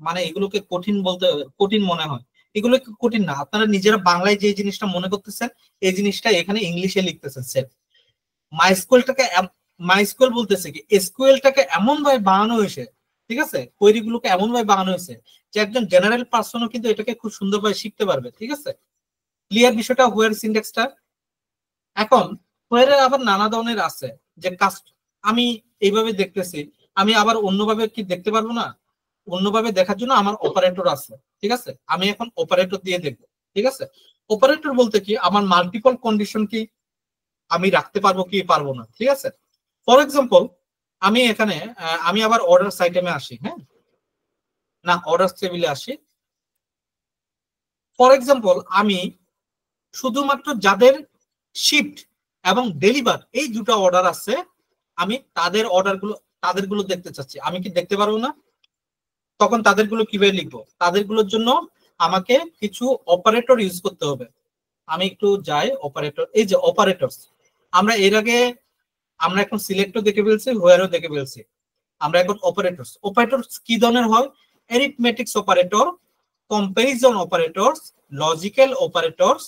B: মানে এগুলোকে কঠিন বলতে, কঠিন মনে হয়। এগুলো কঠিন না, আপনারা নিজেরা বাংলায় যে জিনিসটা মনে করতেছেন এই জিনিসটা এখানে ইংলিশে লিখতেছেন। সেফ মাইস্কুয়েলটাকে, মাইস্কুয়েল বলতেছে কি, এসকিউএলটাকে এমন ভাবে বানানো হয়েছে, ঠিক আছে, কোয়েরি গুলোকে এমন ভাবে বানানো হয়েছে যে একজন জেনারেল পার্সনও কিন্তু এটাকে খুব সুন্দরভাবে শিখতে পারবে, ঠিক আছে? ক্লিয়ার বিষয়টা হোয়ার সিনট্যাক্সটা? এখন হোয়ার আবার নানা ধরনের আছে, যে কাস্ট, আমি এইভাবে দেখতেছি, আমি আবার অন্যভাবে কি দেখতে পারবো না? অন্যভাবে দেখার জন্য আমার অপারেটর আছে, ঠিক আছে? আমি এখন অপারেটর দিয়ে দেখবো, ঠিক আছে? অপারেটর বলতে কি, আমার মাল্টিপল কন্ডিশন কি আমি রাখতে পারবো কি পারবো না, ঠিক আছে? ফর এক্সাম্পল আমি এখানে আমি আবার অর্ডার আইটেমে আসি, হ্যাঁ না, অর্ডার টেবিলে আসি। ফর এক্সাম্পল আমি শুধুমাত্র যাদের শিফট এবং ডেলিভার এই দুটো অর্ডার আছে, আমি তাদেরগুলো দেখতে চাচ্ছি। আমি কি দেখতে পারবো না? তখন তাদেরগুলো কিভাবে লিখবো? তাদেরগুলোর জন্য আমাকে কিছু অপারেটর ইউজ করতে হবে। আমি একটু যাই অপারেটর, এই যে অপারেটরস, আমরা এর আগে আমরা এখন সিলেক্টও দেখে ফেলছি, হোয়ারও দেখে ফেলছি। আমরা এখন অপারেটরস। অপারেটরস কি ধরনের হয়? Arithmetics operator, comparison operators, logical operators,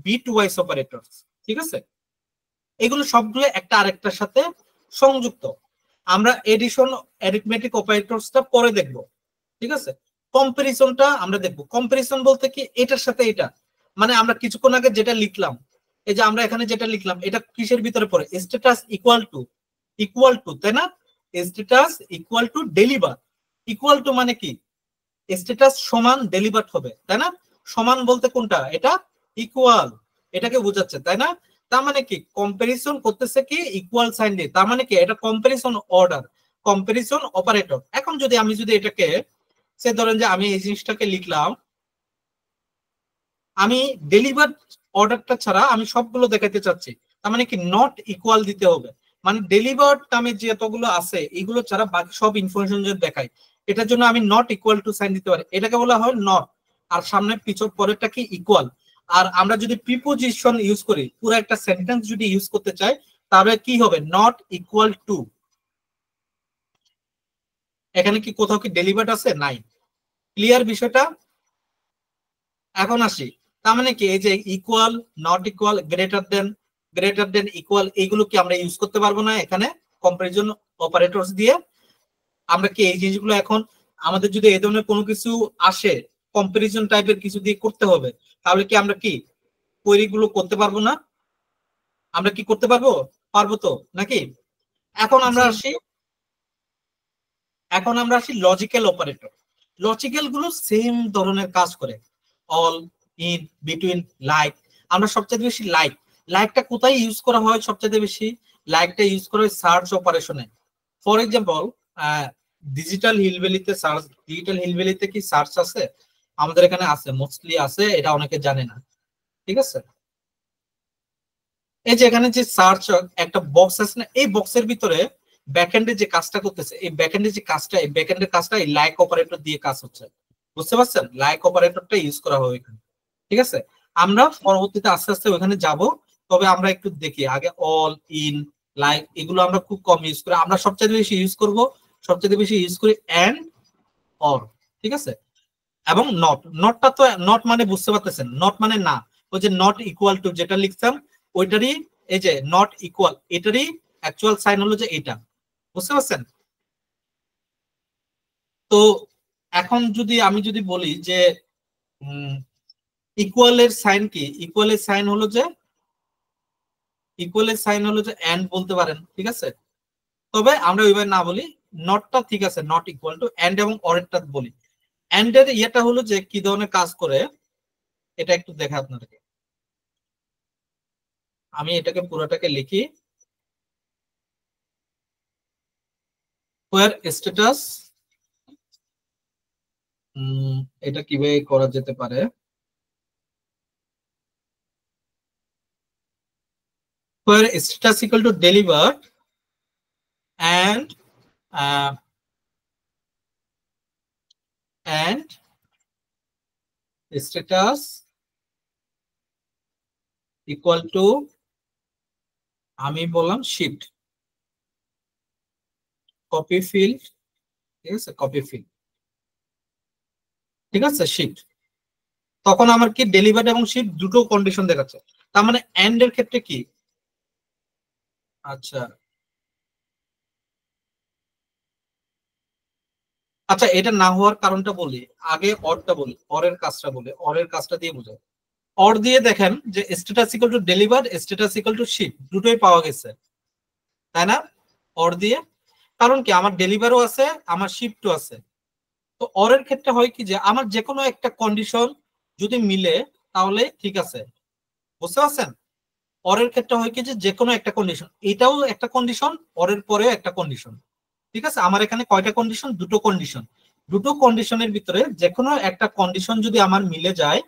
B: bitwise operators. ঠিক আছে, এগুলো সবগুলো একটা আরেকটার সাথে সংযুক্ত। আমরা এডিশন অ্যারিথমেটিক অপারেটরসটা পরে দেখব। ঠিক আছে, কম্পারিজনটা আমরা দেখব। কম্পারিজন বলতে কি এটার সাথে এটা, মানে আমরা কিছুক্ষণ আগে যেটা লিখলাম, এই যে আমরা এখানে যেটা লিখলাম এটা কিসের ভিতরে পড়ে? স্ট্যাটাস ইকুয়াল টু, তাই না? Status equal to deliver. Equal to মানে কি? স্ট্যাটাস সমান ডেলিভার হবে, তাই না? সমান বলতে কোনটা? এটা ইকুয়াল, এটাকে বোঝাচ্ছে, তাই না? তার মানে কি কম্পারিজন করতেছে কি ইকুয়াল সাইন দিয়ে, তার মানে কি এটা কম্পারিজন অর্ডার, কম্পারিজন অপারেটর। এখন যদি আমি এটাকে সে ধরেন যে আমি এই জিনিসটাকে লিখলাম, আমি ডেলিভার অর্ডারটা ছাড়া আমি সবগুলো দেখাতে চাচ্ছি, তার মানে কি নট ইকুয়াল দিতে হবে। মানে ডেলিভার নামে যে এতগুলো আছে এগুলো ছাড়া বাকি সব ইনফরমেশন যদি দেখাই, এটার জন্য আমি নট ইকুয়াল টু সাইন দিতে পারি, এটাকে বলা হয় নট। আর সামনে পিছন পরেরটা কি ইকুয়াল। আর আমরা যদি প্রিপোজিশন ইউজ করি, পুরো একটা সেন্টেন্স যদি ইউজ করতে চাই, তাহলে কি হবে? Not equal to. এখানে কি কোথাও কি ডেলিভার আছে? নাই। ক্লিয়ার বিষয়টা? এখন আসি, তার মানে কি এই যে equal, not equal, greater than, equal, এইগুলো কি আমরা ইউজ করতে পারবো না এখানে কম্পারিজন অপারেটরস দিয়ে? আমরা কি এই জিনিসগুলো এখন আমাদের যদি এই ধরনের কোনো কিছু আসে কম্পারিজন টাইপের কিছু দিয়ে করতে হবে, তাহলে কি আমরা কি কোয়েরিগুলো করতে পারবো না? আমরা কি করতে পারবো? পারবো তো নাকি? এখন আমরা আসি লজিক্যাল অপারেটর। লজিক্যাল গুলো সেম ধরনের কাজ করে, অল, ইন, বিটুইন, লাইক। আমরা সবচেয়ে বেশি লাইকটা কোথায় ইউজ করা হয়? সবচেয়ে বেশি লাইকটা ইউজ করা হয় সার্চ অপারেশনে। ফর এক্সাম্পল, ডিজিটাল হিলবেলিতে কি সার্চ আছে? আমাদের এখানে আছে, মোস্টলি আছে, এটা অনেকে জানে না। ঠিক আছে, এই যে এখানে যে সার্চ একটা বক্স আছে না, এই বক্সের ভিতরে ব্যাকএন্ডে যে কাজটা করতেছে, এই ব্যাকএন্ডের কাজটা এই লাইক অপারেটর দিয়ে কাজ হচ্ছে। বুঝতে পারছেন? লাইক অপারেটরটা ইউজ করা হয় এখানে। ঠিক আছে, আমরা পরবর্তীতে আস্তে আস্তে ওখানে যাব। তবে আমরা একটু দেখি আগে অল, ইন, লাইক, এগুলো আমরা খুব কম ইউজ করি। আমরা সবচেয়ে বেশি ইউজ করি এন্ড, অর। ঠিক আছে, এবং নটটা তো নট মানে বুঝতে পারতেছেন, নট মানে না। ওই যে নট ইকুয়াল টু যেটা লিখতাম ওইটারই, এই যে নট ইকুয়াল, এটারই অ্যাকচুয়াল সাইন হলো যে এটা। বুঝতে পারছেন? তো এখন আমি যদি বলি যে ইকুয়ালের সাইন কি? ইকুয়ালের সাইন হলো যে এন্ড বলতে পারেন। ঠিক আছে, তবে আমরা ওইভাবে না বলি, নটটা ঠিক আছে, নট ইকুয়াল টু, এন্ড এবং অরেরটা বলি। এন্ড এর ইয়েটা হলো যে কি ধরনের কাজ করে, এটা একটু দেখা আপনাদেরকে। আমি এটাকে পুরোটাকে লিখি, where status, এটা কিভাবে করা যেতে পারে? where status equal to delivered and status equal to, আমি বললাম শিফট, কপি ফিল্ড। ঠিক আছে, কপি ফিল্ড। ঠিক আছে, শিফট। তখন আমার কি ডেলিভার্ড এবং শিফট দুটো কন্ডিশন দেখাচ্ছে। তার মানে এন্ড এর ক্ষেত্রে কি? আচ্ছা, এটা না হওয়ার কারণটা বলি, আগে অরটা বলি, অরের কাজটা দিয়ে বোঝায়। অর দিয়ে দেখেন যে status equal to deliver, status equal to sheep, দুটোই পাওয়া গেছে, তাই না? অর দিয়ে, কারণ কি আমার ডেলিভারও আছে, আমার শিফটও আছে। তো অরের ক্ষেত্রে হয় কি যে আমার যে কোনো একটা কন্ডিশন যদি মিলে তাহলে ঠিক আছে। বুঝতে পারছেন? অরের ক্ষেত্রে হয় কি যে কোনো একটা কন্ডিশন, এটাও একটা কন্ডিশন, অরের পরেও একটা কন্ডিশন। ঠিক আছে, আমার এখানে কয়টা কন্ডিশন? দুটো কন্ডিশনের ভিতরে যে কোনো একটা কন্ডিশন যদি আমার মিলে যায়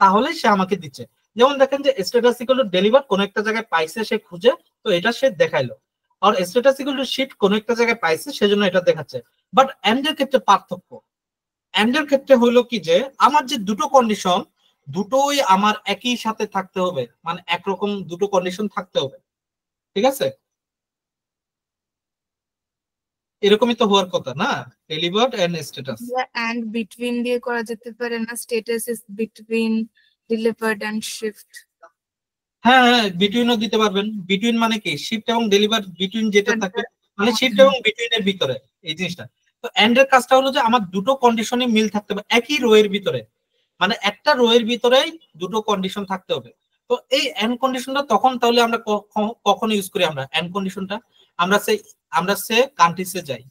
B: তাহলে সে আমাকে দিচ্ছে। যেমন দেখেন যে স্ট্যাটাস ইকুয়াল টু ডেলিভার কোন একটা জায়গায় পাইছে, সে খুঁজে, তো এটা সে দেখাইলো। আর স্ট্যাটাস ইকুয়াল টু শিফট কোন একটা জায়গায় পাইছে, সেজন্য এটা দেখাচ্ছে। বাট এন্ড এর ক্ষেত্রে পার্থক্য, এন্ড এর ক্ষেত্রে হলো কি যে আমার যে দুটো কন্ডিশন, দুটোই আমার একই সাথে থাকতে হবে, মানে একরকম দুটো কন্ডিশন থাকতে হবে। ঠিক আছে, এরকমই তো হওয়ার কথা না, delivered and status.
D: And between দিয়ে করা যেতে পারে না, status is between delivered and shift.
B: হ্যাঁ হ্যাঁ, বিটুইনও দিতে পারবেন। বিটুইন মানে কি, শিফট এবং ডেলিভার বিটুইন যেটা থাকে, মানে শিফট এবং বিটুইন এর ভিতরে এই জিনিসটা। তো এন্ড এর কাজটা হলো যে আমার দুটো কন্ডিশনে মিল থাকতে হবে একই রো এর ভিতরে, মানে একটা রো এর ভিতরেই দুটো কন্ডিশন থাকতে হবে। তো এই এন্ড কন্ডিশনটা তখন তাহলে আমরা কখন ইউজ করি? আমরা এন্ড কন্ডিশনটা আমরা সে কান্ট্রিজে যাই,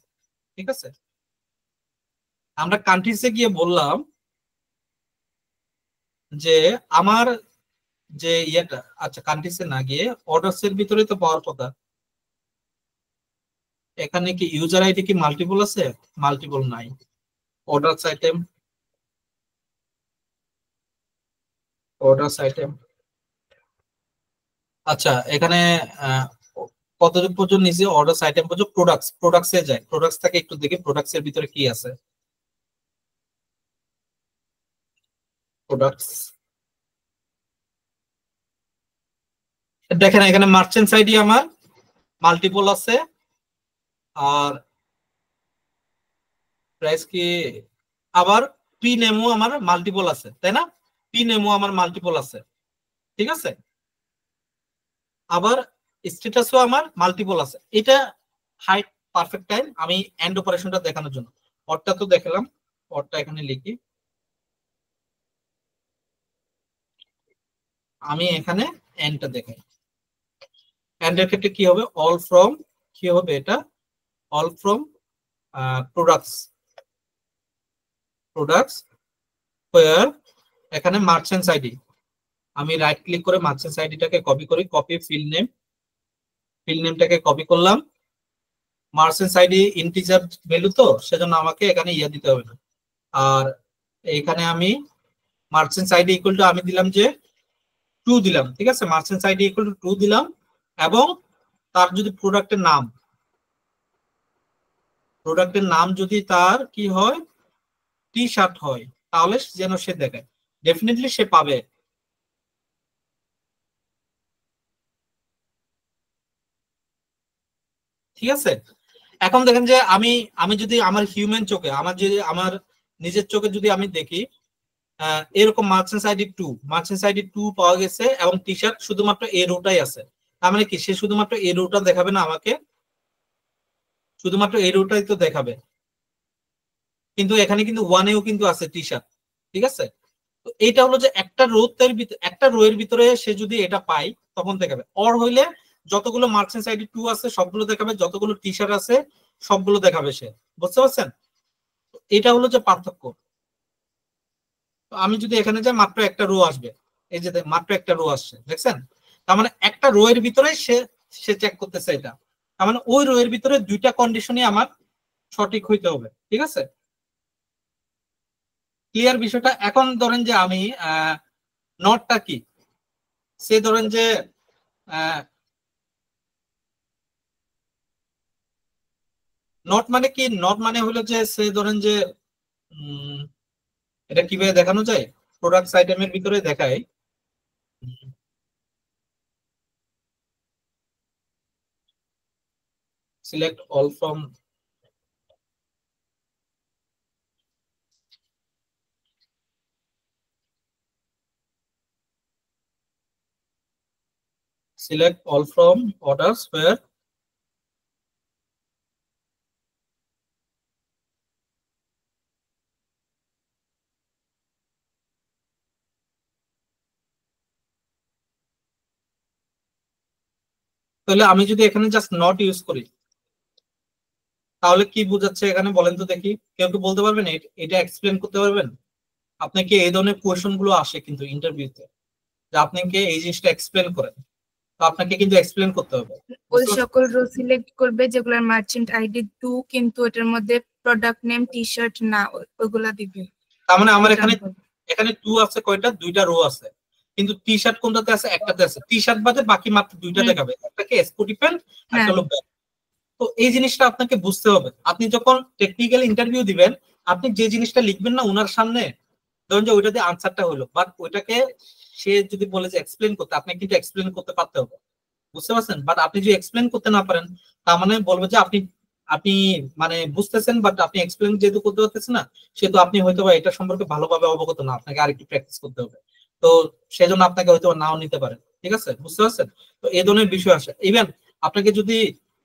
B: ঠিক আছে? আমরা কান্ট্রিজে গিয়ে বললাম যে আমার যে ইয়েটা, আচ্ছা কান্ট্রিজে না গিয়ে অর্ডারস এর ভিতরে তো পাওয়ার কথা। এখানে কি ইউজার আইডি কি মাল্টিপল আছে? মাল্টিপল নাই। অর্ডারস আইটেম, অর্ডারস আইটেম, আচ্ছা এখানে কতটুকু পর্যন্ত নিচে অর্ডারস আইটেম পর্যন্ত প্রোডাক্টসে যায়। প্রোডাক্টস থেকে একটু দেখি প্রোডাক্টস এর ভিতরে কি আছে। প্রোডাক্টস দেখেন এখানে মার্চেন্টস আইডি আমার মাল্টিপল আছে, আর প্রাইস কি আবার পি নেমও আমার মাল্টিপল আছে, তাই না? পি নেমও আমার মাল্টিপল আছে, ঠিক আছে? আবার স্ট্যাটাসও আমার মাল্টিপল আছে। এটা হাইট পারফেক্ট টাইম আমি এন্ড অপারেশনটা দেখানোর জন্য। অরটা তো দেখালাম, অরটা এখানে লিখি। আমি এখানে এন্ডটা দেখাই। এন্ডের ক্ষেত্রে কি হবে? অল ফ্রম, কি হবে এটা? All from products, products where, এখানে মার্চেন্টস আইডি। আমি রাইট ক্লিক করে মার্চেন্টস আইডিটাকে কপি করি, কপি ফিল্ড নেম, ফিল্ড নেমটাকে কপি করলাম। মার্চেন্টস আইডি ইন্টিজার ভ্যালু তো, সেজন্য আমাকে এখানে ইয়া দিতে হবে না। আর এখানে আমি মার্চেন্টস আইডি ইকুয়াল টু আমি দিলাম যে 2 দিলাম, ঠিক আছে? মার্চেন্টস আইডি ইকুয়াল টু 2 দিলাম, এবং তার যদি প্রোডাক্টের নাম, প্রোডাক্টের নাম যদি তার কি হয়, টি শার্ট হয়, তাহলে যেন সে দেখায়, ডেফিনেটলি সে পাবে। ঠিক আছে? এখন দেখেন যে আমি আমি যদি আমার হিউম্যান চোখে, আমার যদি আমার নিজের চোখে যদি আমি দেখি এরকম মার্চেন্টস আইডি 2, মার্চেন্টস আইডি 2 পাওয়া গেছে এবং টি শার্ট শুধুমাত্র এই রোটাই আছে, তার মানে কি সে শুধুমাত্র এই রোটা দেখাবে না আমাকে, শুধুমাত্র এই রোটাই তো দেখাবে, কিন্তু এখানে কিন্তু 1 এও কিন্তু আছে টি শার্ট, ঠিক আছে? তো এটা হলো যে একটা রো এর ভিতরে সে যদি এটা পায় তখন দেখাবে। অর হইলে যতগুলো মার্চেন্টস আইডি 2 আছে সবগুলো দেখাবে, যতগুলো টি শার্ট আছে সবগুলো দেখাবে সে। বুঝতে পারছেন? এটা হলো যে পার্থক্য। আমি যদি এখানে যাই মাত্র একটা রো আসবে, এই যে মাত্র একটা রো আসছে, দেখছেন? তার মানে একটা রো এর ভিতরে সে চেক করতেছে এটা, তার মানে ওই রো এর ভিতরে দুইটা কন্ডিশনই আমার সঠিক হইতে হবে, ঠিক আছে? ক্লিয়ার বিষয়টা? এখন ধরেন যে আমি নটটা কি, সে ধরেন যে নট মানে কি, নট মানে হলো যে সে ধরেন যে এটা কিভাবে দেখানো যায়, প্রোডাক্টস আইটেমের ভিতরে দেখায়। Select all from, select all from orders where তাহলে আমি যদি এখানে জাস্ট নট ইউজ করি তাহলে কি বোঝাচ্ছে এখানে বলেন তো দেখি, কেউ কি বলতে পারবেন? এটা এক্সপ্লেন করতে পারবেন? আপনাকে এই ধরনের কোয়েশ্চন গুলো আসে কিন্তু ইন্টারভিউতে, যে আপনাকে এই জিনিসটা এক্সপ্লেন করেন, তো আপনাকে কিন্তু এক্সপ্লেন করতে হবে।
D: ওই সকল রো সিলেক্ট করবে যেগুলোর মার্চেন্ট আইডি 2 কিন্তু এটার মধ্যে প্রোডাক্ট নেম টি শার্ট না, ওইগুলা দিবে।
B: তার মানে আমার এখানে 2 আছে কয়টা? 2টা রো আছে, কিন্তু টি শার্ট কোনটাতে আছে? একটাতে আছে। টি শার্ট বাদে বাকি মাত্র 2টা দেখাবে, একটা কি স্পোর্টি প্যান্ট, একটা হলো ব্যাগ। তো এই জিনিসটা আপনাকে বুঝতে হবে। আপনি যখন টেকনিক্যাল ইন্টারভিউ দিবেন, আপনি যে জিনিসটা লিখবেন না ওনার সামনে, ধরুন যে ওইটাতে আনসারটা হলো, বাট ওইটাকে সে যদি বলে যে এক্সপ্লেন করতে, আপনি কিন্তু এক্সপ্লেন করতে পারতে হবে। বুঝতে পারছেন? বাট আপনি যদি এক্সপ্লেন করতে না পারেন, তার মানে বলবে যে আপনি মানে বুঝতেছেন বাট আপনি এক্সপ্লেন যেহেতু করতে পারতেছেন না, সেহেতু আপনি হয়তো বা এটা সম্পর্কে ভালোভাবে অবগত না, আপনাকে আরেকটু প্র্যাকটিস করতে হবে। তো সেজন্য আপনাকে হয়তো নাও নিতে পারেন, ঠিক আছে, বুঝতে পারছেন? তো এই ধরনের বিষয় আসে। ইভেন আপনাকে যদি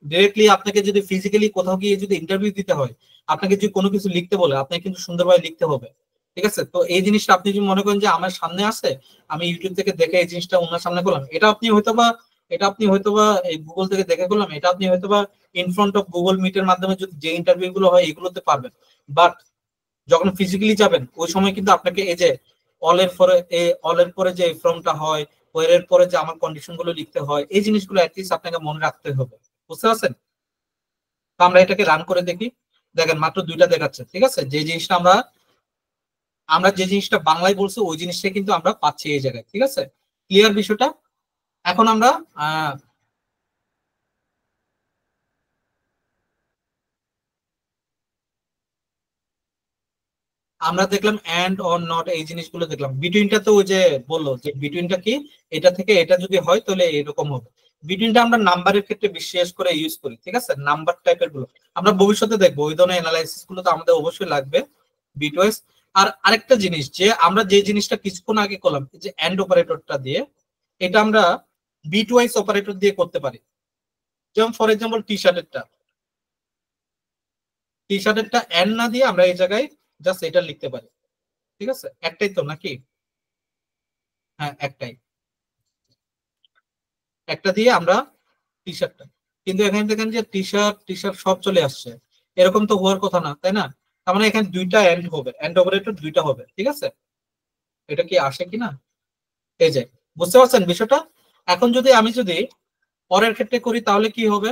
B: ডিরেক্টলি আপনাকে যদি ফিজিক্যালি কোথাও গিয়ে যদি ইন্টারভিউ দিতে হয়, আপনাকে যদি কোনো কিছু লিখতে বলে, আপনাকে কিন্তু সুন্দরভাবে লিখতে হবে, ঠিক আছে? তো এই জিনিসটা আপনি যদি মনে করেন যে আমার সামনে আছে, আমি ইউটিউব থেকে দেখে এই জিনিসটা ওনার সামনে করলাম, এটা আপনি হয়তোবা এই গুগল থেকে দেখে করলাম, এটা আপনি হয়তোবা ইন ফ্রন্ট অফ গুগল মিটের মাধ্যমে যদি যে ইন্টারভিউ গুলো হয় এগুলোতে পারবেন। বাট যখন ফিজিক্যালি যাবেন ওই সময় কিন্তু আপনাকে এই যে অলের পরে যে ফর্মটা হয়, ওয়ের পরে যে আমার কন্ডিশন গুলো লিখতে হয়, এই জিনিসগুলো অ্যাটলিস্ট আপনাকে মনে রাখতে হবে, বুঝতে পারছেন? তো আমরা এটাকে রান করে দেখি। দেখেন মাত্র 2টা দেখাচ্ছে, ঠিক আছে? যে জিনিসটা আমরা যে জিনিসটা বাংলায় বলছি ওই জিনিসটা কিন্তু আমরা পাচ্ছি এই জায়গায়, ঠিক আছে? ক্লিয়ার বিষয়টা? এখন আমরা আমরা দেখলাম এন্ড অর নট, এই জিনিসগুলো দেখলাম। বিটুইনটা তো ওই যে বললো যে বিটুইনটা কি, এটা থেকে এটা যদি হয় তাহলে এরকম হবে। বিটুইনটা আমরা নাম্বারের ক্ষেত্রে বিশেষ করে ইউজ করি, ঠিক আছে? নাম্বার টাইপের গুলো আমরা ভবিষ্যতে দেখবো, ওই ধরনের অ্যানালাইসিস গুলো তো আমাদের অবশ্যই লাগবে বিটওয়াইজ। আর আরেকটা জিনিস, যে আমরা যে জিনিসটা কিছুক্ষণ আগে করলাম যে এন্ড অপারেটরটা দিয়ে, এটা আমরা বিটওয়াইজ অপারেটর দিয়ে করতে পারি। যেমন ফর এক্সাম্পল টি শার্টেরটা এন্ড না দিয়ে আমরা এই জায়গায় জাস্ট এটা লিখতে পারি, ঠিক আছে? একটাই তো নাকি? হ্যাঁ একটাই, একটা দিয়ে আমরা টি শার্টটা, কিন্তু এখানে দেখেন যে টি শার্ট সব চলে আসছে, এরকম তো হওয়ার কথা না, তাই না? তার মানে এখানে দুইটা এন্ড হবে, এন্ড অপারেটর দুইটা হবে, ঠিক আছে? এটা কি আসে কিনা, এই যে, বুঝতে পারছেন বিষয়টা? এখন যদি আমি পরের ক্ষেত্রে করি তাহলে কি হবে?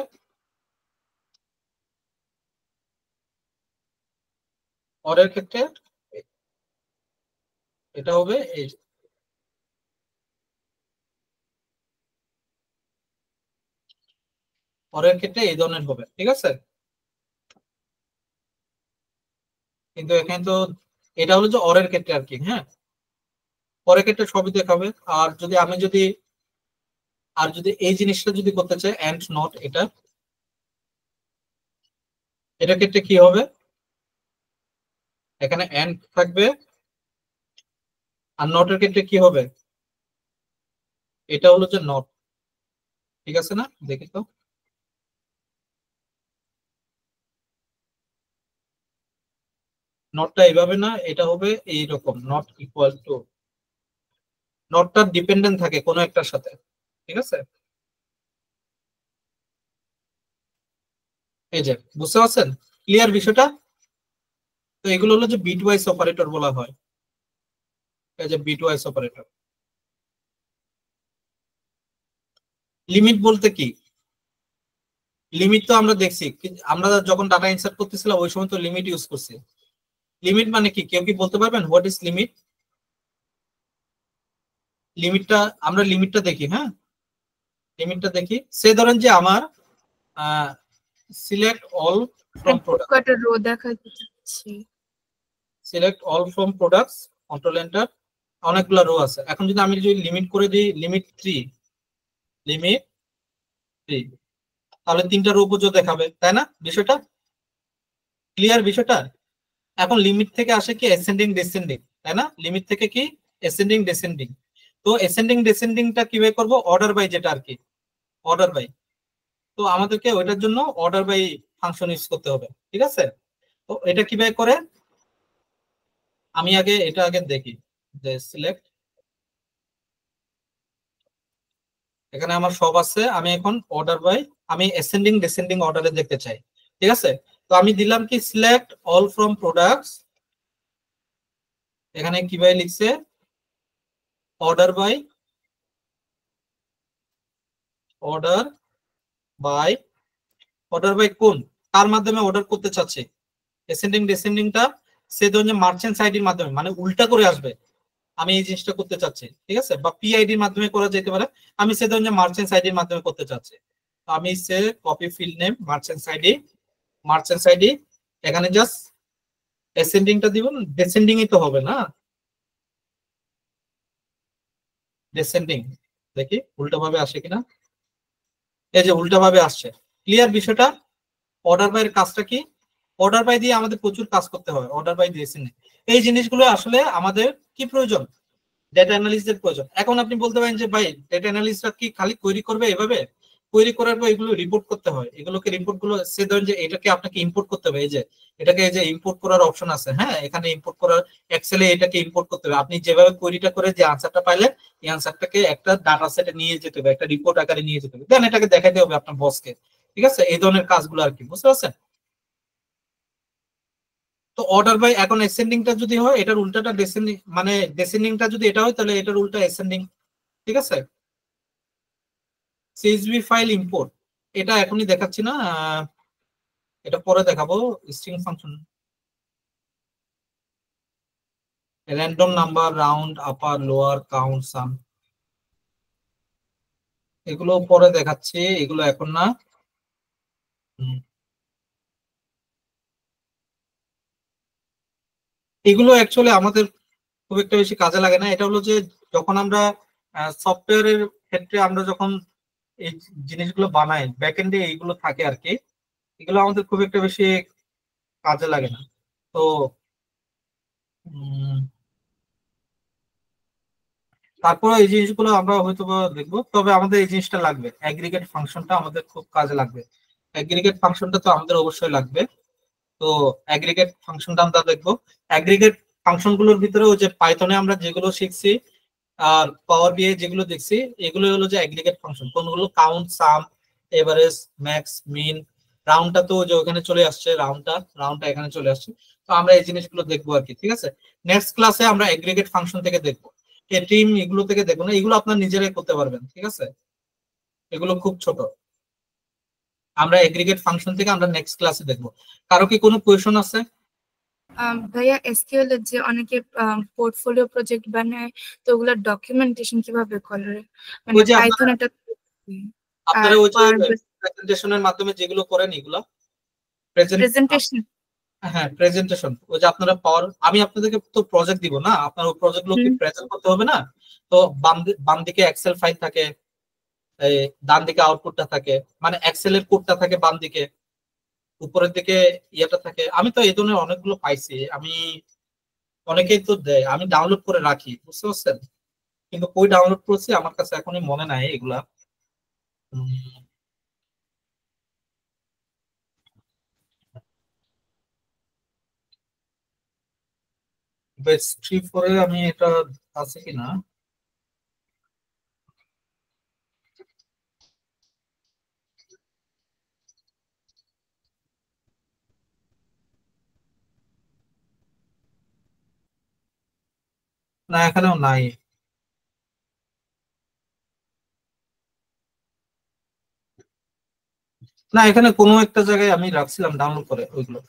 B: পরের ক্ষেত্রে এটা হবে এই যে, পরের ক্ষেত্রে এই ধরনের হবে, ঠিক আছে? কিন্তু এখানে তো এটা হলো যে অরের ক্ষেত্রে আর কি, হ্যাঁ, পরের ক্ষেত্রে সবই দেখাবে। আর যদি এই জিনিসটা যদি করতে চাই এন্ড নট, এটার ক্ষেত্রে কি হবে? এখানে এন্ড থাকবে, আর নটের ক্ষেত্রে কি হবে? এটা হলো যে নট, ঠিক আছে না? দেখি তো, নটটা এইভাবে না, এটা হবে এইরকম, নট ইকুয়াল টু, নটটা ডিপেন্ডেন্ট থাকে কোনো একটার সাথে, ঠিক আছে? এই যে, বুঝতে পারছেন ক্লিয়ার বিষয়টা? তো এগুলো হলো যে বিটওয়াইজ অপারেটর বলা হয়, এই যে বিটওয়াইজ অপারেটর। লিমিট বলতে কি? লিমিট তো আমরা দেখছি, আমরা যখন ডাটা ইনসার্ট করতেছিলাম ওই সময় তো লিমিট ইউজ করছি। লিমিট মানে কি, কেউ কি বলতে পারবেন হোয়াট ইজ লিমিট? লিমিটটা দেখি, হ্যাঁ, লিমিটটা দেখি। সে ধরেন যে আমার সিলেক্ট অল ফ্রম প্রোডাক্ট,
D: কয়টা রো দেখাতে চাচ্ছি,
B: select all from products, control enter, অনেকগুলো রো আছে। এখন যদি আমি লিমিট করে দিই লিমিট 3, তাহলে 3টা রো পর্যন্ত দেখাবে, তাই না? বিষয়টা ক্লিয়ার বিষয়টা? এখন লিমিট থেকে আসে কি অ্যাসেন্ডিং ডিসেন্ডিং, তাই না? লিমিট থেকে কি অ্যাসেন্ডিং ডিসেন্ডিং। তো অ্যাসেন্ডিং ডিসেন্ডিংটা কিভাবে করব? অর্ডার বাই, যেটা আর কি অর্ডার বাই। তো আমাদেরকে ওইটার জন্য অর্ডার বাই ফাংশন ইউজ করতে হবে, ঠিক আছে? তো এটা কিভাবে করে আমি এটা আগে দেখি, যে সিলেক্ট, এখানে আমার সব আছে, আমি এখন অর্ডার বাই, আমি অ্যাসেন্ডিং ডিসেন্ডিং অর্ডারে দেখতে চাই, ঠিক আছে? তো আমি দিলাম কি সিলেক্ট অল ফ্রম প্রোডাক্টস, এখানে কিভাবে লিখছে order by, order by, order by কোন, কার মাধ্যমে অর্ডার করতে চাচ্ছে? অ্যাসেন্ডিং ডিসেন্ডিংটা সে ধরনের মার্চেন্টস আইডির মাধ্যমে, মানে উল্টা করে আসবে, আমি এই জিনিসটা করতে চাচ্ছি, ঠিক আছে? বা পিআইডির মাধ্যমে করা যেতে পারে, আমি সে ধরনের মার্চেন্টস আইডির মাধ্যমে করতে চাচ্ছি। তো আমি সে copy field name merchants ID, এখানে জাস্ট অ্যাসেন্ডিংটা দিব, ডিসেন্ডিংই তো হবে না, ডিসেন্ডিং, দেখি উল্টা ভাবে আসে কিনা। এই যে উল্টা ভাবে আসছে, ক্লিয়ার বিষয়টা? অর্ডার বাই এর কাজটা কি? অর্ডার বাই দিয়ে আমাদের প্রচুর কাজ করতে হয়, অর্ডার বাই দিয়েছি না। এই জিনিসগুলো আসলে আমাদের কি প্রয়োজন? ডেটা অ্যানালিস্টদের প্রয়োজন। এখন আপনি বলতে পারেন যে ভাই ডেটা অ্যানালিস্টরা কি খালি কোয়েরি করবে? এভাবে কোয়েরি করার পর এগুলো রিপোর্ট করতে হয়, এগুলোকে রিপোর্ট গুলো সে ধরেন যে এটাকে আপনাকে ইম্পোর্ট করতে হবে, এই যে এটাকে এই যে ইম্পোর্ট করার অপশন আছে, হ্যাঁ এখানে ইম্পোর্ট করার এক্সেলে এটাকে ইম্পোর্ট করতে হবে। আপনি যেভাবে কোয়েরিটা করে যে আনসারটা পাইলেন এই আনসারটাকে একটা ডাটা সেটে নিয়ে যেতে হবে, একটা রিপোর্ট আকারে নিয়ে যেতে হবে, দেন এটাকে দেখাতে হবে আপনার বসকে। ঠিক আছে, এই ধরনের কাজগুলো আর কি, বুঝতে পারছেন? তো অর্ডার বাই এখন অ্যাসেন্ডিংটা যদি হয় এটার উল্টাটা ডেসেন্ডিং, মানে ডেসেন্ডিংটা যদি এটা হয় তাহলে এটার উল্টা অ্যাসেন্ডিং। ঠিক আছে, সিএসভি ফাইল ইম্পোর্ট এটা এখনই দেখাচ্ছি না, এটা পরে দেখাবো। String function, random number, round, upper, lower, count, sum, এগুলো পরে দেখাচ্ছি, এগুলো এখন না। এগুলো অ্যাকচুয়ালি আমাদের খুব একটা বেশি কাজে লাগে না। এটা হলো যে যখন আমরা সফটওয়্যারের ক্ষেত্রে আমরা যখন এই জিনিসগুলো বানাই ব্যাকএন্ডে এইগুলো থাকে আর কি, এগুলো আমাদের খুব একটা বেশি কাজে লাগে না। তো তারপরে এই জিনিসগুলো আমরা হয়তো দেখবো, তবে আমাদের এই জিনিসটা লাগবে, অ্যাগ্রিগেট ফাংশনটা আমাদের খুব কাজে লাগবে। অ্যাগ্রিগেট ফাংশনটা তো আমাদের অবশ্যই লাগবে। তো অ্যাগ্রিগেট ফাংশনটা আমরা দেখবো। অ্যাগ্রিগেট ফাংশন গুলোর ভিতরে ওই যে পাইথনে আমরা যেগুলো শিখছি আর পাওয়ার বিআই যেগুলো দেখছি, এগুলো হলো যে অ্যাগ্রিগেট ফাংশন। কোনগুলো? কাউন্ট, সাম, এভারেজ, ম্যাক্স, মিন। রাউন্ডটা তো যে ওখানে চলে আসছে, রাউন্ডটা এখানে চলে আসছে। তো আমরা এই জিনিসগুলো দেখবো আর কি। ঠিক আছে, নেক্সট ক্লাসে আমরা অ্যাগ্রিগেট ফাংশন থেকে দেখবো, টিম এগুলো থেকে দেখবো না, এগুলো আপনার নিজেরাই করতে পারবেন। ঠিক আছে, এগুলো খুব ছোট, আমরা এগ্রিগেট ফাংশন থেকে আমরা নেক্সট ক্লাসে দেখবো। কারো কি কোনো কোয়েশন আছে?
D: ভাইয়া এসকিউএল এর যে অনেকে পোর্টফোলিও প্রজেক্ট বানায়, তো ওগুলোর ডকুমেন্টেশন কিভাবে করে? মানে
B: ওই যে
D: পাইথন এটা
B: আপনারা ওই যে প্রেজেন্টেশনের মাধ্যমে যেগুলো করেন এগুলো
D: প্রেজেন্টেশন।
B: হ্যাঁ প্রেজেন্টেশন, ওই যে আপনারা পাওয়ার, আমি আপনাদেরকে তো প্রজেক্ট দিব না, আপনার ওই প্রজেক্ট গুলো কি প্রেজেন্ট করতে হবে না? তো বাম দিকে এক্সেল ফাইল থাকে, ডান দিকে আউটপুটটা থাকে, মানে এক্সেল এর কোডটা থাকে বাম দিকে, উপরের দিকে ইয়েটা থাকে। আমি তো এই ধরনের অনেকগুলো পাইছি, আমি অনেকেই তো দেয়, আমি ডাউনলোড করে রাখি, বুঝতে পারছেন? কিন্তু কই ডাউনলোড করছি আমার কাছে এখনই মনে নাই এগুলা। বেস 3-4 আমি এটা আছে কিনা, না এখানেও নাই। না এখানে কোনো একটা জায়গায় আমি রাখছিলাম ডাউনলোড করে ওইগুলো,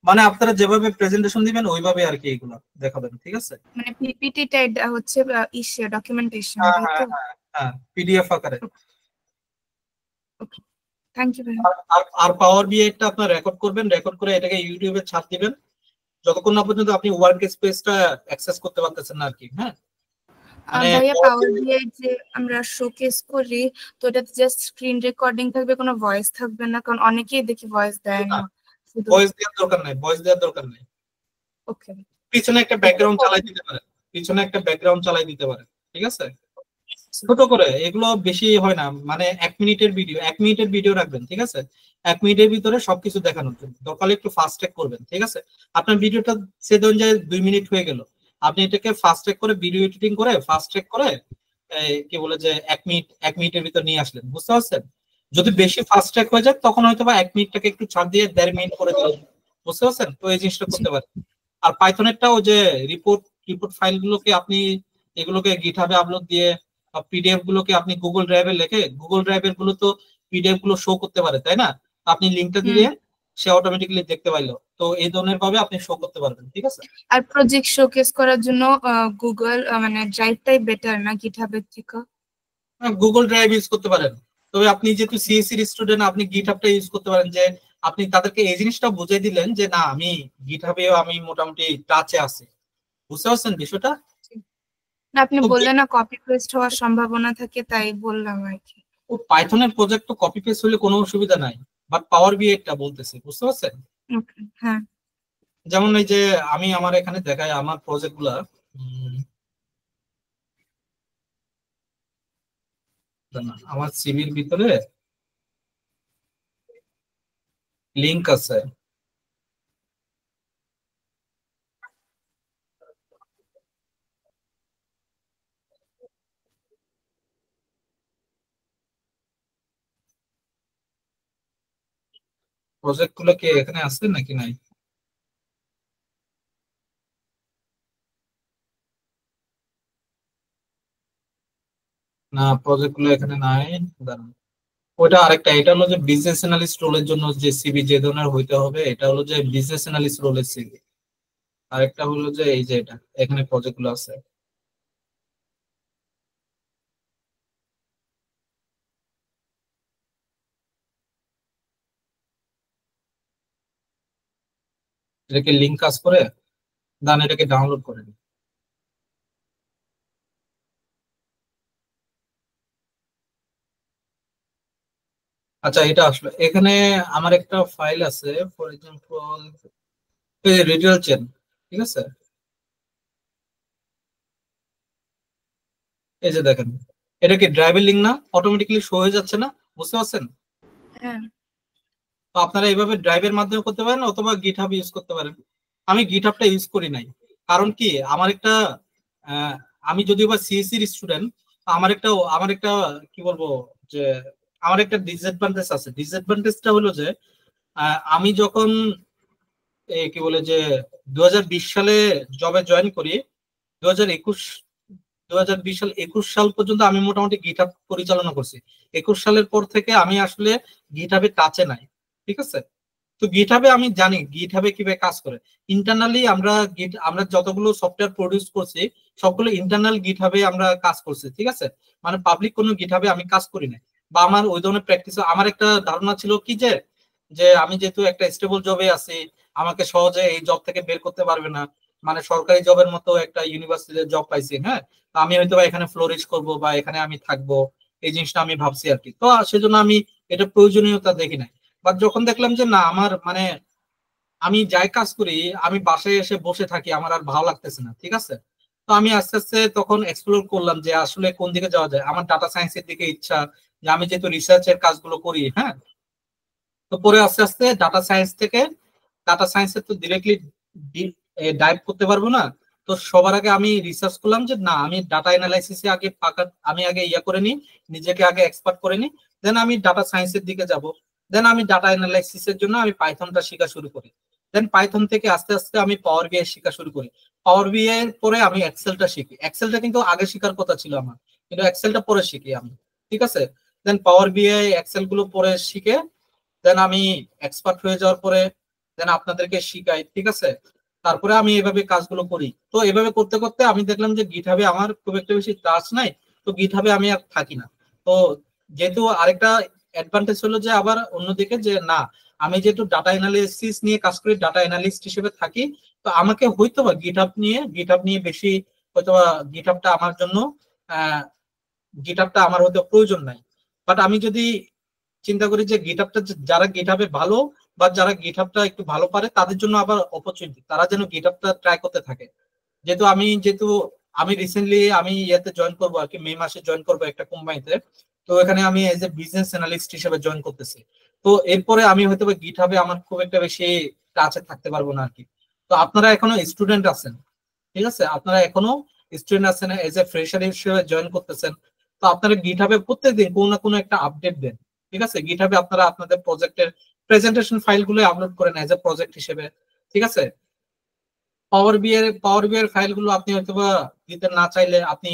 B: মানে আপনারা যেভাবে প্রেজেন্টেশন দিবেন ওইভাবে আর কি এগুলো দেখাবেন। ঠিক আছে,
D: মানে পিপিটি টাইপ হচ্ছে ইসে ডকুমেন্টেশন,
B: হ্যাঁ
D: তাই তো?
B: হ্যাঁ হ্যাঁ হ্যাঁ, পিডিএফ আকারে।
D: ওকে, থ্যাংক ইউ ভাইয়া।
B: আর পাওয়ার বিআইটা আপনার রেকর্ড করবেন, রেকর্ড করে এটাকে ইউটিউবে ছাড় দিবেন যতক্ষণ না পর্যন্ত আপনি ওয়ার্ক স্পেসটা অ্যাক্সেস করতে পারতেছেন না আর কি। হ্যাঁ মানে
D: ভাইয়া পাওয়ার বিআই যে আমরা শোকেস করি, তো এটাতে জাস্ট স্ক্রিন রেকর্ডিং থাকবে, কোনো ভয়েস থাকবে না? কারণ অনেকেই দেখি ভয়েস দেয় না, শুধু
B: ভয়েস দেওয়ার দরকার নাই, ভয়েস দেওয়ার দরকার নাই।
D: ওকে,
B: পিছনে একটা ব্যাকগ্রাউন্ড চালাই দিতে পারেন, পিছনে একটা ব্যাকগ্রাউন্ড চালাই দিতে পারেন। ঠিক আছে, ছোট করে, এগুলো বেশি হয় না, মানে 1 মিনিটের ভিডিও, 1 মিনিটের ভিডিও রাখবেন। ঠিক আছে, 1 মিনিটের ভিতরে সবকিছু দেখানোর জন্য দরকার একটু ফাস্ট ট্র্যাক করবেন। ঠিক আছে, আপনার ভিডিওটা সে ধরুন যায় 2 মিনিট হয়ে গেল, আপনি এটাকে ফাস্ট ট্র্যাক করে ভিডিও এডিটিং করে ফাস্ট ট্র্যাক করে কি বলে যে 1 মিনিটের ভিতর নিয়ে আসলেন, বুঝতে পারছেন? যদি বেশি ফাস্ট ট্র্যাক হয়ে যায় তখন হয়তো বা 1 মিনিটটাকে একটু ছাড় দিয়ে 1.5 মিনিট করে দিলেন, বুঝতে পারছেন? তো এই জিনিসটা করতে পারেন। আর পাইথনেরটাও যে রিপোর্ট ফাইলগুলোকে আপনি এগুলোকে গিটহাবে আপলোড দিয়ে, পিডিএফ গুলোকে আপনি গুগল ড্রাইভে লিখে, গুগল ড্রাইভের গুলো তো পিডিএফ গুলো শো করতে পারে, তাই না? আপনি লিংকটা দিলে সে অটোমেটিক্যালি দেখতে পাইলো, তো এই ধরনের ভাবে আপনি শো করতে পারবেন। ঠিক আছে,
D: আর প্রজেক্ট শোকেস করার জন্য গুগল মানে ড্রাইভটাই বেটার না গিটহাবের থেকে?
B: গুগল ড্রাইভ ইউজ করতে পারেন, তবে আপনি যেহেতু সিএসসি স্টুডেন্ট আপনি গিটহাবটা ইউজ করতে পারেন, যে আপনি তাদেরকে এই জিনিসটা বুঝিয়ে দিলেন যে না আমি গিটহাবেও আমি মোটামুটি টাচে আছি, বুঝতে পারছেন বিষয়টা?
D: না, আপনি বললেন না কপি পেস্ট হওয়ার সম্ভাবনা থাকে, তাই বললাম আর কি।
B: ও পাইথনের প্রজেক্ট তো কপি পেস্ট হলে কোনো অসুবিধা নাই, বাট পাওয়ার বিআইটা বলতেছি, বুঝতে পারছেন?
D: ওকে, হ্যাঁ।
B: যেমন এই যে আমি আমার এখানে দেখাই আমার প্রজেক্ট গুলা, আমার সিভির ভিতরে লিংক আছে। প্রজেক্ট গুলো কি এখানে আছে নাকি নাই? না, প্রজেক্ট গুলো এখানে নাই। দাঁড়ান, ওটা আরেকটা, এটা হলো যে বিজনেস অ্যানালিস্ট রোলের জন্য যে সিভি যে ধরনের হইতে হবে, এটা হলো যে বিজনেস অ্যানালিস্ট রোলের সিভি। আরেকটা হলো যে এই যে এটা, এখানে প্রজেক্ট গুলো আছে। এটাকে লিংক কাজ করে, দেন এটাকে ডাউনলোড করে নিন। আচ্ছা, এটা আসলে এখানে আমার একটা ফাইল আছে, ফর এক্সাম্পল রিটেল চেন, ঠিক আছে? এই যে দেখেন, এটা কি ড্রাইভের লিঙ্ক না? অটোমেটিক্যালি শো হয়ে যাচ্ছে না? বুঝতে পারছেন?
D: হ্যাঁ।
B: তো আপনারা এইভাবে ড্রাইভের মাধ্যমে করতে পারেন অথবা গিটহাব ইউজ করতে পারেন। আমি গিটহাবটা ইউজ করি নাই, কারণ কি আমার একটা আমি যদিও বা সিএসসির স্টুডেন্ট, আমার একটা কি বলবো যে আমার একটা ডিসঅ্যাডভান্টেজ আছে। ডিসঅ্যাডভান্টেজটা হলো যে আমি যখন কি বলে যে 2020 সালে জবে জয়েন করি, 2021 সাল 21 সাল পর্যন্ত আমি মোটামুটি গিটহাব পরিচালনা করছি। 21 সালের পর থেকে আমি আসলে গিটহাবে টাচে নাই, ঠিক আছে? তো গিটহাবে আমি জানি গিটহাবে কিভাবে কাজ করে। ইন্টারনালি আমরা যতগুলো সফটওয়্যার প্রডিউস করছি সবগুলো ইন্টারনাল গিটহাবে আমরা কাজ করছি, ঠিক আছে? মানে পাবলিক কোনো গিটহাবে আমি কাজ করি না, বা আমার ওই ধরনের প্র্যাকটিস। আমার একটা ধারণা ছিল কি যে যে আমি যেহেতু একটা স্টেবল জবে আছি, আমাকে সহজে এই জব থেকে বের করতে পারবে না, মানে সরকারি জবের মতো একটা ইউনিভার্সিটিতে জব পাইছি, হ্যাঁ, আমি হয়তো এখানে ফ্লোরিশ করব বা এখানে আমি থাকবো, এই জিনিসটা আমি ভাবছি আর কি। তো সেজন্য আমি এটা প্রয়োজনীয়তা দেখি নাই। বাট যখন দেখলাম যে না, আমার মানে আমি যাই কাজ করি, আমি বাসায় এসে বসে থাকি, আমার আর ভালো লাগতেছে না, ঠিক আছে? তো আমি আস্তে আস্তে তখন এক্সপ্লোর করলাম যে আসলে কোন দিকে যাওয়া যায়। আমার ডাটা সায়েন্সের দিকে ইচ্ছা, যে আমি যেহেতু রিসার্চের কাজগুলো করি, হ্যাঁ। তো পরে আস্তে আস্তে ডাটা সায়েন্সে তো ডিরেক্টলি ডাইভ করতে পারবো না। তো সবার আগে আমি রিসার্চ করলাম যে না, আমি ডাটা অ্যানালাইসিসে আগে আমি আগে ইয়া করে নিই, নিজেকে আগে এক্সপার্ট করে নিই, দেন আমি ডাটা সায়েন্সের দিকে যাব। দেন আমি ডাটা অ্যানালাইসিসের জন্য আমি পাইথনটা শেখা শুরু করি। দেন পাইথন থেকে আস্তে আস্তে আমি পাওয়ার বিআই শেখা শুরু করি। পাওয়ার বিআই এর পরে আমি এক্সেলটা শিখি। এক্সেলটা কিন্তু আগে শেখার কথা ছিল আমার, কিন্তু এক্সেলটা পরে শিখি আমি, ঠিক আছে? দেন পাওয়ার বিআই এক্সেল গুলো পরে শিখে দেন আমি এক্সপার্ট হয়ে যাওয়ার পরে দেন আপনাদেরকে শিখাই, ঠিক আছে? তারপরে আমি এভাবে কাজগুলো করি। তো এভাবে করতে করতে আমি দেখলাম যে গিটহাবে আমার খুব একটা বেশি টাচ নাই, তো গিটহাবে আমি আর থাকি না। তো যেহেতু আরেকটা অ্যাডভান্টেজ হলো যে আবার অন্যদিকে যে না, আমি যেহেতু ডাটা অ্যানালিসিস নিয়ে কাজ করি, ডাটা অ্যানালিস্ট হিসেবে থাকি, তো আমাকে হয়তোবা গিটহাব নিয়ে বেশি হয়তোবা গিটহাবটা আমার জন্য গিটহাবটা আমার হয়তো প্রয়োজন নাই। বাট আমি যদি চিন্তা করি যে গিটহাবটা যারা গিটহাবে ভালো বা যারা গিটহাবটা একটু ভালো পারে তাদের জন্য আবার অপরচুনিটি, তারা যেন গিটহাবটা ট্রাই করতে থাকে। যেহেতু আমি রিসেন্টলি আমি ইয়েতে জয়েন করবো আর কি, মে মাসে জয়েন করবো একটা কোম্পানিতে। তো এখানে আমি এজ এ বিজনেস অ্যানালিস্ট হিসেবে জয়েন করতেছি। তো এরপরে আমি হয়তো গিটহাবে আমার খুব একটা বেশি কাছে থাকতে পারবো না আর কি। তো আপনারা এখনো স্টুডেন্ট আছেন, ঠিক আছে? আপনারা এখনো স্টুডেন্ট আছেন, এজ এ ফ্রেশার হিসেবে জয়েন করতেছেন। তো আপনারা গিটহাবে প্রত্যেকদিন কোনো না কোনো একটা আপডেট দেন, ঠিক আছে? গিটহাবে আপনারা আপনাদের প্রজেক্টের প্রেজেন্টেশন ফাইলগুলো আপলোড করেন এজ এ প্রজেক্ট হিসেবে, ঠিক আছে? পাওয়ার বি এর ফাইলগুলো আপনি হয়তোবা দিতে না চাইলে আপনি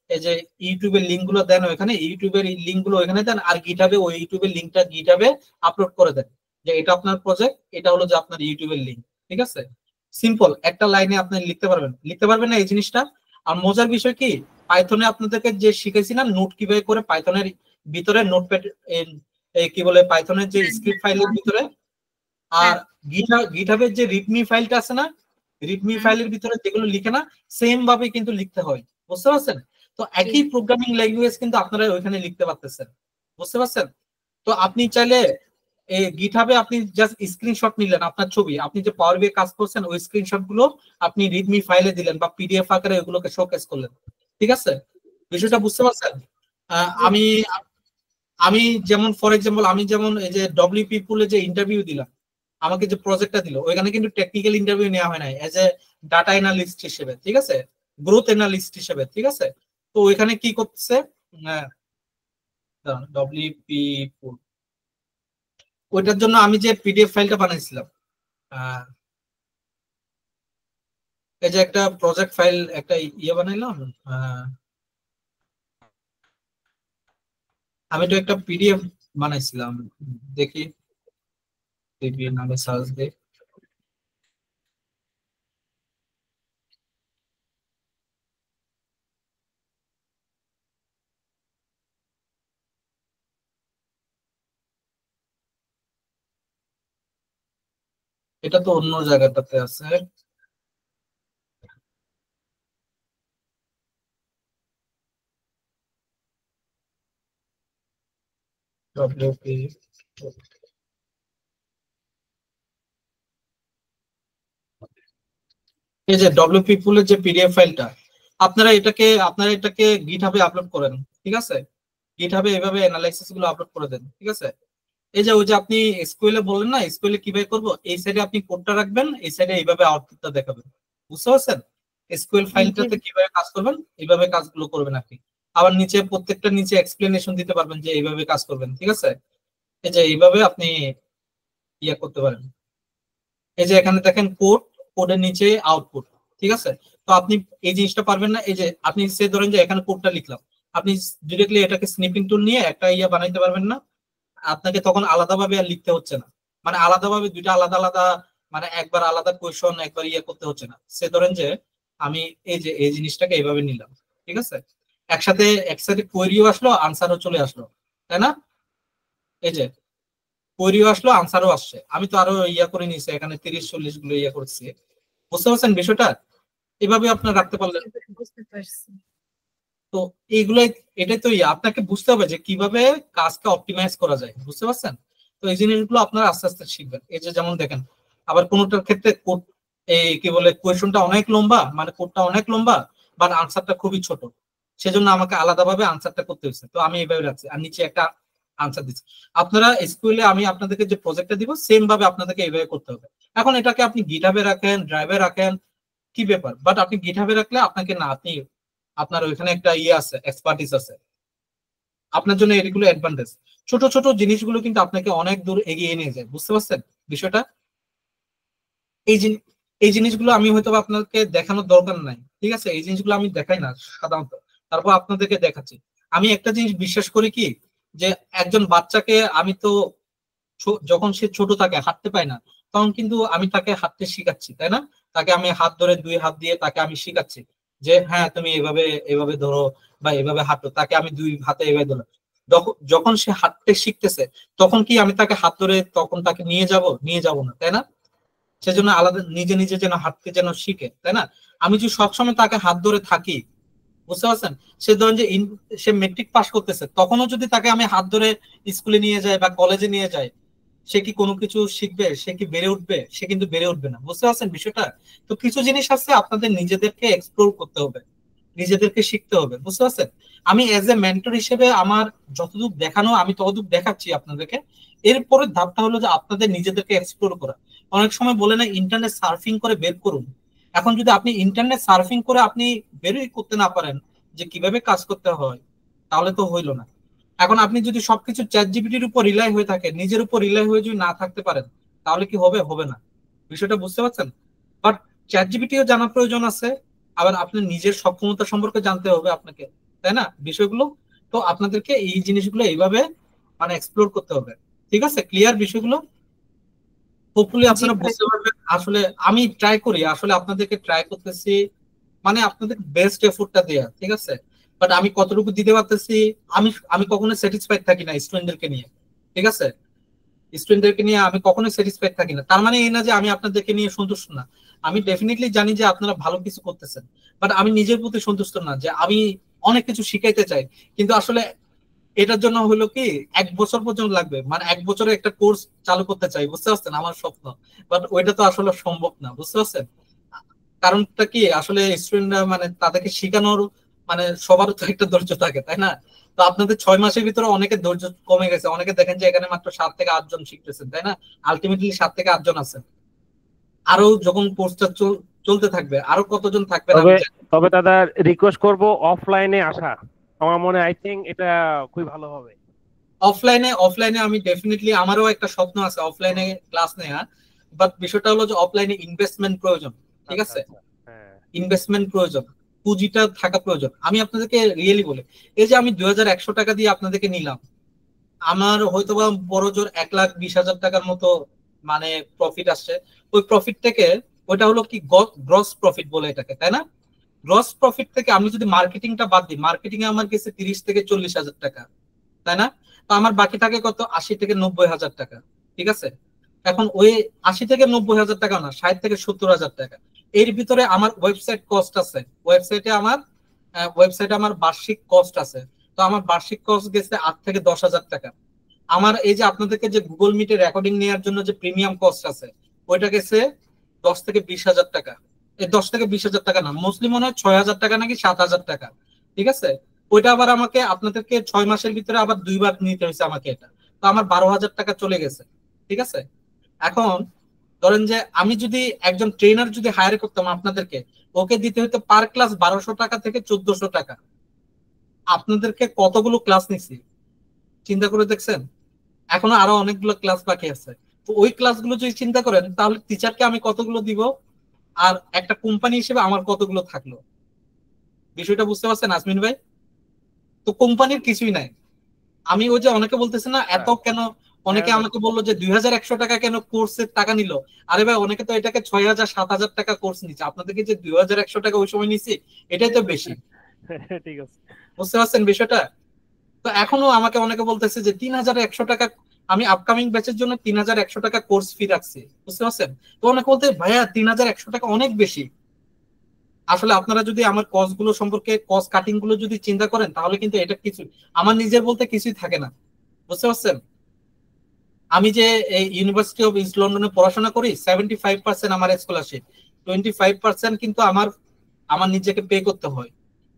B: এই যে ইউটিউবের লিঙ্ক গুলো দেন, ওখানে ইউটিউবের লিঙ্ক গুলো ওখানে দেন, আর গিটহাবে ওই ইউটিউবের লিঙ্কটা গিটহাবে আপলোড করে দেন যে এটা আপনার প্রজেক্ট, এটা হলো যে আপনার ইউটিউবের লিঙ্ক, ঠিক আছে? সিম্পল একটা লাইনে আপনি লিখতে পারবেন না এই জিনিসটা। আর মজার বিষয় কি, পাইথনে আপনাদেরকে যে শিখেছি না নোট কিভাবে করে পাইথনের ভিতরে নোটপ্যাড কি বলে পাইথনের যে স্ক্রিপ্ট ফাইলের ভিতরে, আর গিটহাবের যে রিডমি ফাইলটা আছে না, রিডমি ফাইলের ভিতরে যেগুলো লিখে না সেম ভাবে কিন্তু লিখতে হয়, বুঝতে পারছেন? তো একই প্রোগ্রামিং ল্যাঙ্গুয়েজ কিন্তু আপনারা ওইখানে লিখতে পারতেছেন, বুঝতে পারছেন? তো আপনি চাইলে এই গিটহাবে আপনি জাস্ট স্ক্রিনশট নিলেন আপনার ছবি, আপনি যে পাওয়ার বিআই কাজ করছেন ওই স্ক্রিনশট গুলো আপনি রিডমি ফাইলে দিলেন বা পিডিএফ আকারে ওগুলোকে শোকেস করলেন। ঠিক আছে, বিষয়টা বুঝতে পারছেন? আমি আমি যেমন ফর এক্সাম্পল আমি যেমন এই যে ডব্লিউপি পুলে যে ইন্টারভিউ দিলাম, আমাকে যে প্রজেক্টটা দিল ওইখানে কিন্তু টেকনিক্যাল ইন্টারভিউ নেওয়া হয় নাই, এজ এ ডাটা অ্যানালিস্ট হিসেবে, ঠিক আছে, গ্রোথ অ্যানালিস্ট হিসেবে। ঠিক আছে, তো ওইখানে কি করতেছে ডব্লিউপি পুল, ওইটার জন্য আমি যে পিডিএফ ফাইলটা বানাইছিলাম, এই যে একটা প্রজেক্ট ফাইল একটা ইয়ে বানাইলাম, আমি তো একটা পিডিএফ বানাইছিলাম, দেখি নামে সার্চ দিই। এটা তো অন্য জায়গাটাতে আছে। ডব্লিউপি এই যে ডব্লিউপি পুলের যে পিডিএফ ফাইলটা, আপনারা এটাকে গিটহাবে আপলোড করেন। ঠিক আছে, গিটহাবে এভাবে অ্যানালাইসিস গুলো আপলোড করে দেন। ঠিক আছে, এই যে ওই যে আপনি এসকিউএল এ বললেন না, এসকিউএল এ কিভাবে করব, এই সাইডে আপনি কোডটা রাখবেন, এই সাইডে এইভাবে আউটপুটটা দেখাবেন। বুঝতে পারছেন? এসকিউএল ফাইলটাতে কিভাবে কাজ করবেন, এইভাবে কাজগুলো করবেন আপনি। আবার নিচে প্রত্যেকটা নিচে এক্সপ্লেনেশন দিতে পারবেন যে এইভাবে কাজ করবেন। ঠিক আছে, এই যে এইভাবে আপনি ইয়ে করতে পারেন। এই যে এখানে দেখেন কোড, কোডের নিচে আউটপুট। ঠিক আছে, তো আপনি এই জিনিসটা পারবেন না, এই যে আপনি সে ধরেন যে এখানে কোডটা লিখলাম, আপনি ডিরেক্টলি এটাকে স্নিপিং টুল নিয়ে একটা ইয়ে বানাইতে পারবেন না, আপনাকে তখন আলাদাভাবে আর লিখতে হচ্ছে না, মানে আলাদাভাবে দুইটা আলাদা আলাদা, মানে একবার আলাদা কোয়েশন একবার ইয়ে করতে হচ্ছে না। সে ধরেন যে আমি এই যে এই জিনিসটাকে এইভাবে নিলাম, ঠিক আছে, একসাথে কোয়েরিও আসলো, আনসারও চলে আসলো, তাই না? এই যে কোয়েরিও আসলো, আনসারও আসছে, আমি তো আরো ইয়া করে নিয়েছি, এখানে 30-40 গুলো ইয়া করছি। বুঝতে পারছেন বিষয়টা? এভাবে আপনার রাখতে পারলেন।
D: বুঝতে পারছি।
B: তো এইগুলাই, এটাই তো আপনাকে বুঝতে হবে যে কিভাবে কাজকে অপটিমাইজ করা যায়। বুঝতে পারছেন? তো এই জিনিসগুলো আপনারা আস্তে আস্তে শিখবেন। এই যে যেমন দেখেন, আবার কোনটার ক্ষেত্রে কোড এই কি বলে কোয়েশনটা অনেক লম্বা, মানে কোডটা অনেক লম্বা, বাট আনসারটা খুবই ছোট, সেজন্য আমাকে আলাদাভাবে আনসারটা করতে হয়েছে। তো আমি এইভাবে রাখছি আর নিচে একটা আনসার দিচ্ছি। আপনারা স্কুলে আমি আপনাদেরকে যে প্রজেক্টটা দিব সেম ভাবে আপনাদেরকে এইভাবে করতে হবে। এখন এটাকে আপনি গিটহাবে রাখেন, ড্রাইভে রাখেন, কি ব্যাপার, বাট আপনি গিটহাবে রাখলে আপনাকে না, আপনি আপনার ওইখানে একটা ইয়ে আছে, এক্সপার্টিস আছে, আপনার জন্য এগুলো অ্যাডভান্টেজ। ছোট ছোট জিনিসগুলো কিন্তু আপনাকে অনেক দূর এগিয়ে নিয়ে যায়। বুঝতে পারছেন বিষয়টা? এই জিনিসগুলো আমি হয়তো আপনাকে দেখানোর দরকার নাই, ঠিক আছে, এই জিনিসগুলো আমি দেখাই না সাধারণত, তারপর আপনাদেরকে দেখাচ্ছি। আমি একটা জিনিস বিশ্বাস করি কি, যে একজন বাচ্চাকে আমি তো যখন সে ছোট থাকে, হাঁটতে পায় না, তখন কিন্তু আমি তাকে হাঁটতে শিখাচ্ছি, তাই না? তাকে আমি হাত ধরে 2 হাত দিয়ে তাকে আমি শিখাচ্ছি যে হ্যাঁ তুমি এভাবে এভাবে ধরো বা এভাবে হাঁটো, তাকে আমি 2 হাতে এভাবে ধরো। যখন সে হাঁটতে শিখতেছে তখন কি আমি তাকে হাত ধরে তখন তাকে নিয়ে যাব না, তাই না? সেজন্য আলাদা নিজে নিজে যেন হাঁটতে যেন শিখে, তাই না? আমি যদি সবসময় তাকে হাত ধরে থাকি, বুঝতে পারছেন, সে ধরেন যে সে মেট্রিক পাস করতেছে, তখনও যদি তাকে আমি হাত ধরে স্কুলে নিয়ে যাই বা কলেজে নিয়ে যাই, সে কি কোনো কিছু শিখবে? সে কি বেড়ে উঠবে? সে কিন্তু বেড়ে উঠবে না। বুঝতে পারছেন বিষয়টা? তো কিছু জিনিস আছে আপনাদের নিজেদেরকে এক্সপ্লোর করতে হবে, নিজেদেরকে শিখতে হবে। বুঝতে পারছেন? আমি এজ এ মেন্টর হিসেবে আমার যতদূর দেখানো আমি ততদূর দেখাচ্ছি আপনাদেরকে। এরপরের ধাপটা হলো যে আপনাদের নিজেদেরকে এক্সপ্লোর করা। অনেক সময় বলে না ইন্টারনেট সার্ফিং করে বের করুন। এখন যদি আপনি ইন্টারনেট সার্ফিং করে আপনি বেরই করতে না পারেন যে কিভাবে কাজ করতে হয়, তাহলে তো হইলো না। এখন আপনি যদি সবকিছু চ্যাট জিপিটির উপর রিলাই হয়ে থাকে, নিজের উপর রিলাই হয়ে যদি না থাকতে পারেন, তাহলে কি হবে? হবে না। বিষয়টা বুঝতে পারছেন? বাট চ্যাট জিপিটিও জানার প্রয়োজন আছে, আবার আপনার নিজের সক্ষমতা সম্পর্কে জানতে হবে আপনাকে, তাই না বিষয়গুলো? তো আপনাদেরকে এই জিনিসগুলো এইভাবে মানে এক্সপ্লোর করতে হবে। ঠিক আছে, ক্লিয়ার বিষয়গুলো? হোপফুলি আপনারা বুঝতে পারবেন। আসলে আমি ট্রাই করি, আসলে আপনাদেরকে ট্রাই করতেছি, মানে আপনাদের বেস্ট এফোর্টটা দেয়া, ঠিক আছে, বাট আমি কতটুকু দিতে পারতেছি, আমি কখনো স্যাটিসফাইড থাকি না স্টুডেন্টদেরকে নিয়ে। ঠিক আছে, স্টুডেন্টদেরকে নিয়ে আমি কখনোই স্যাটিসফাইড থাকি না। তার মানে এই না যে আমি আপনাদেরকে নিয়ে সন্তুষ্ট না, আমি ডেফিনেটলি জানি যে আপনারা ভালো কিছু করতেছেন, বাট আমি নিজের প্রতি সন্তুষ্ট না, যে আমি অনেক কিছু শিখাইতে চাই কিন্তু আসলে এটার জন্য হলো কি 1 বছর পর্যন্ত লাগবে, মানে 1 বছরে একটা কোর্স চালু করতে চাই, বুঝতে পারছেন আমার স্বপ্ন, বাট ওইটা তো আসলে সম্ভব না, বুঝতে পারছেন। কারণটা কি আসলে স্টুডেন্টরা মানে তাদেরকে শেখানোর মানে সবার তো একটা ধৈর্য থাকে, তাই না? তো আপনাদের 6 মাসের ভিতরে অনেকের ধৈর্য কমে গেছে, অনেকে দেখেন যে এখানে মাত্র 7 থেকে 8 জন শিখতেছেন, তাই না? আলটিমেটলি 7 থেকে 8 জন আছেন, আরো যখন কোর্সটা চলতে থাকবে আরো কতজন থাকবে
A: তবে দাদা রিকোয়েস্ট করব অফলাইনে আসা, আমার মনে আই থিংক এটা খুবই ভালো হবে।
B: অফলাইনে আমি ডেফিনেটলি, আমারও একটা স্বপ্ন আছে অফলাইনে ক্লাস নেওয়া, বাট বিষয়টা হলো যে অফলাইনে ইনভেস্টমেন্ট প্রয়োজন, ঠিক আছে? ইনভেস্টমেন্ট প্রয়োজন, পুঁজিটা থাকা প্রয়োজন। আমি আপনাদেরকে রিয়েলি বলি, এই যে আমি 2100 টাকা দিয়ে আপনাদেরকে নিলাম, আমার হয়তোবা বড় জোর 1,20,000 টাকার মতো মানে প্রফিট আসছে। ওই প্রফিট থেকে, ওইটা হলো কি গ্রস প্রফিট বলে এটাকে, তাই না? গ্রস প্রফিট থেকে আমি যদি মার্কেটিংটা বাদ দিই, মার্কেটিং এ আমার কাছে 30 থেকে 40,000 টাকা, তাই না? তো আমার বাকি থাকে কত? 80 থেকে 90,000 টাকা, ঠিক আছে? এখন ওই 80 থেকে 90,000 টাকা না, 60 থেকে 70,000 টাকা, এর ভিতরে আমার ওয়েবসাইট কস্ট আছে, ওয়েবসাইটে আমার বার্ষিক কস্ট আছে। তো আমার বার্ষিক কস্ট গেছে 8 থেকে 10,000 টাকা। আমার এই যে আপনাদেরকে যে গুগল মিটে রেকর্ডিং নেওয়ার জন্য যে প্রিমিয়াম কস্ট আছে, ওইটা গেছে 10 থেকে 20,000 টাকা। এই 10 থেকে 20,000 টাকা না, মোস্টলি মনে হয় 6,000 টাকা নাকি 7,000 টাকা, ঠিক আছে? ওইটা আবার আমাকে আপনাদেরকে 6 মাসের ভিতরে আবার 2 বার নিতে হয়েছে আমাকে এটা, তো আমার 12,000 টাকা চলে গেছে, ঠিক আছে? এখন ধরেন যে আমি যদি একজন ট্রেনার যদি হায়ার করতাম আপনাদেরকে, ওকে দিতে হতো পার ক্লাস 1200 টাকা থেকে 1400 টাকা। আপনাদেরকে কতগুলো ক্লাস নিছি চিন্তা করে দেখছেন? এখনো আরো অনেকগুলো ক্লাস বাকি আছে। তো ওই ক্লাসগুলো যদি চিন্তা করেন, তাহলে টিচারকে আমি কতগুলো দিব আর একটা কোম্পানি হিসেবে আমার কতগুলো থাকলো, বিষয়টা বুঝতে পারছেন আসমিন ভাই? তো কোম্পানির কিছুই নাই। আমি ওই যে অনেকে বলতেছে না এত কেন, অনেকে আমাকে বললো যে 2100 টাকা কেন কোর্সের টাকা নিল। আরে ভাই, অনেকে তো এটাকে 6,000 7,000 টাকা কোর্স নিচ্ছে, আপনাদেরকে যে 2100 টাকা ওই সময় নিছি, এটাই তো বেশি,
A: ঠিক আছে?
B: বুঝতে পারছেন বিষয়টা? তো এখনো আমাকে অনেকে বলতেছে যে 3,100 টাকা, আমি আপকামিং ব্যাচের জন্য 3,100 টাকা কোর্স ফি রাখছি, বুঝতে পারছেন? তো অনেকে বলতে ভাইয়া 3,100 টাকা অনেক বেশি। আসলে আপনারা যদি আমার কস্ট গুলো সম্পর্কে, কস্ট কাটিং গুলো যদি চিন্তা করেন, তাহলে কিন্তু এটা কিছু আমার নিজের বলতে কিছুই থাকে না, বুঝতে পারছেন? আমি যে এই ইউনিভার্সিটি অফ ইস্ট লন্ডনে পড়াশোনা করি, 75% আমার স্কলারশিপ, 25% কিন্তু আমার নিজেকে পে করতে হয়,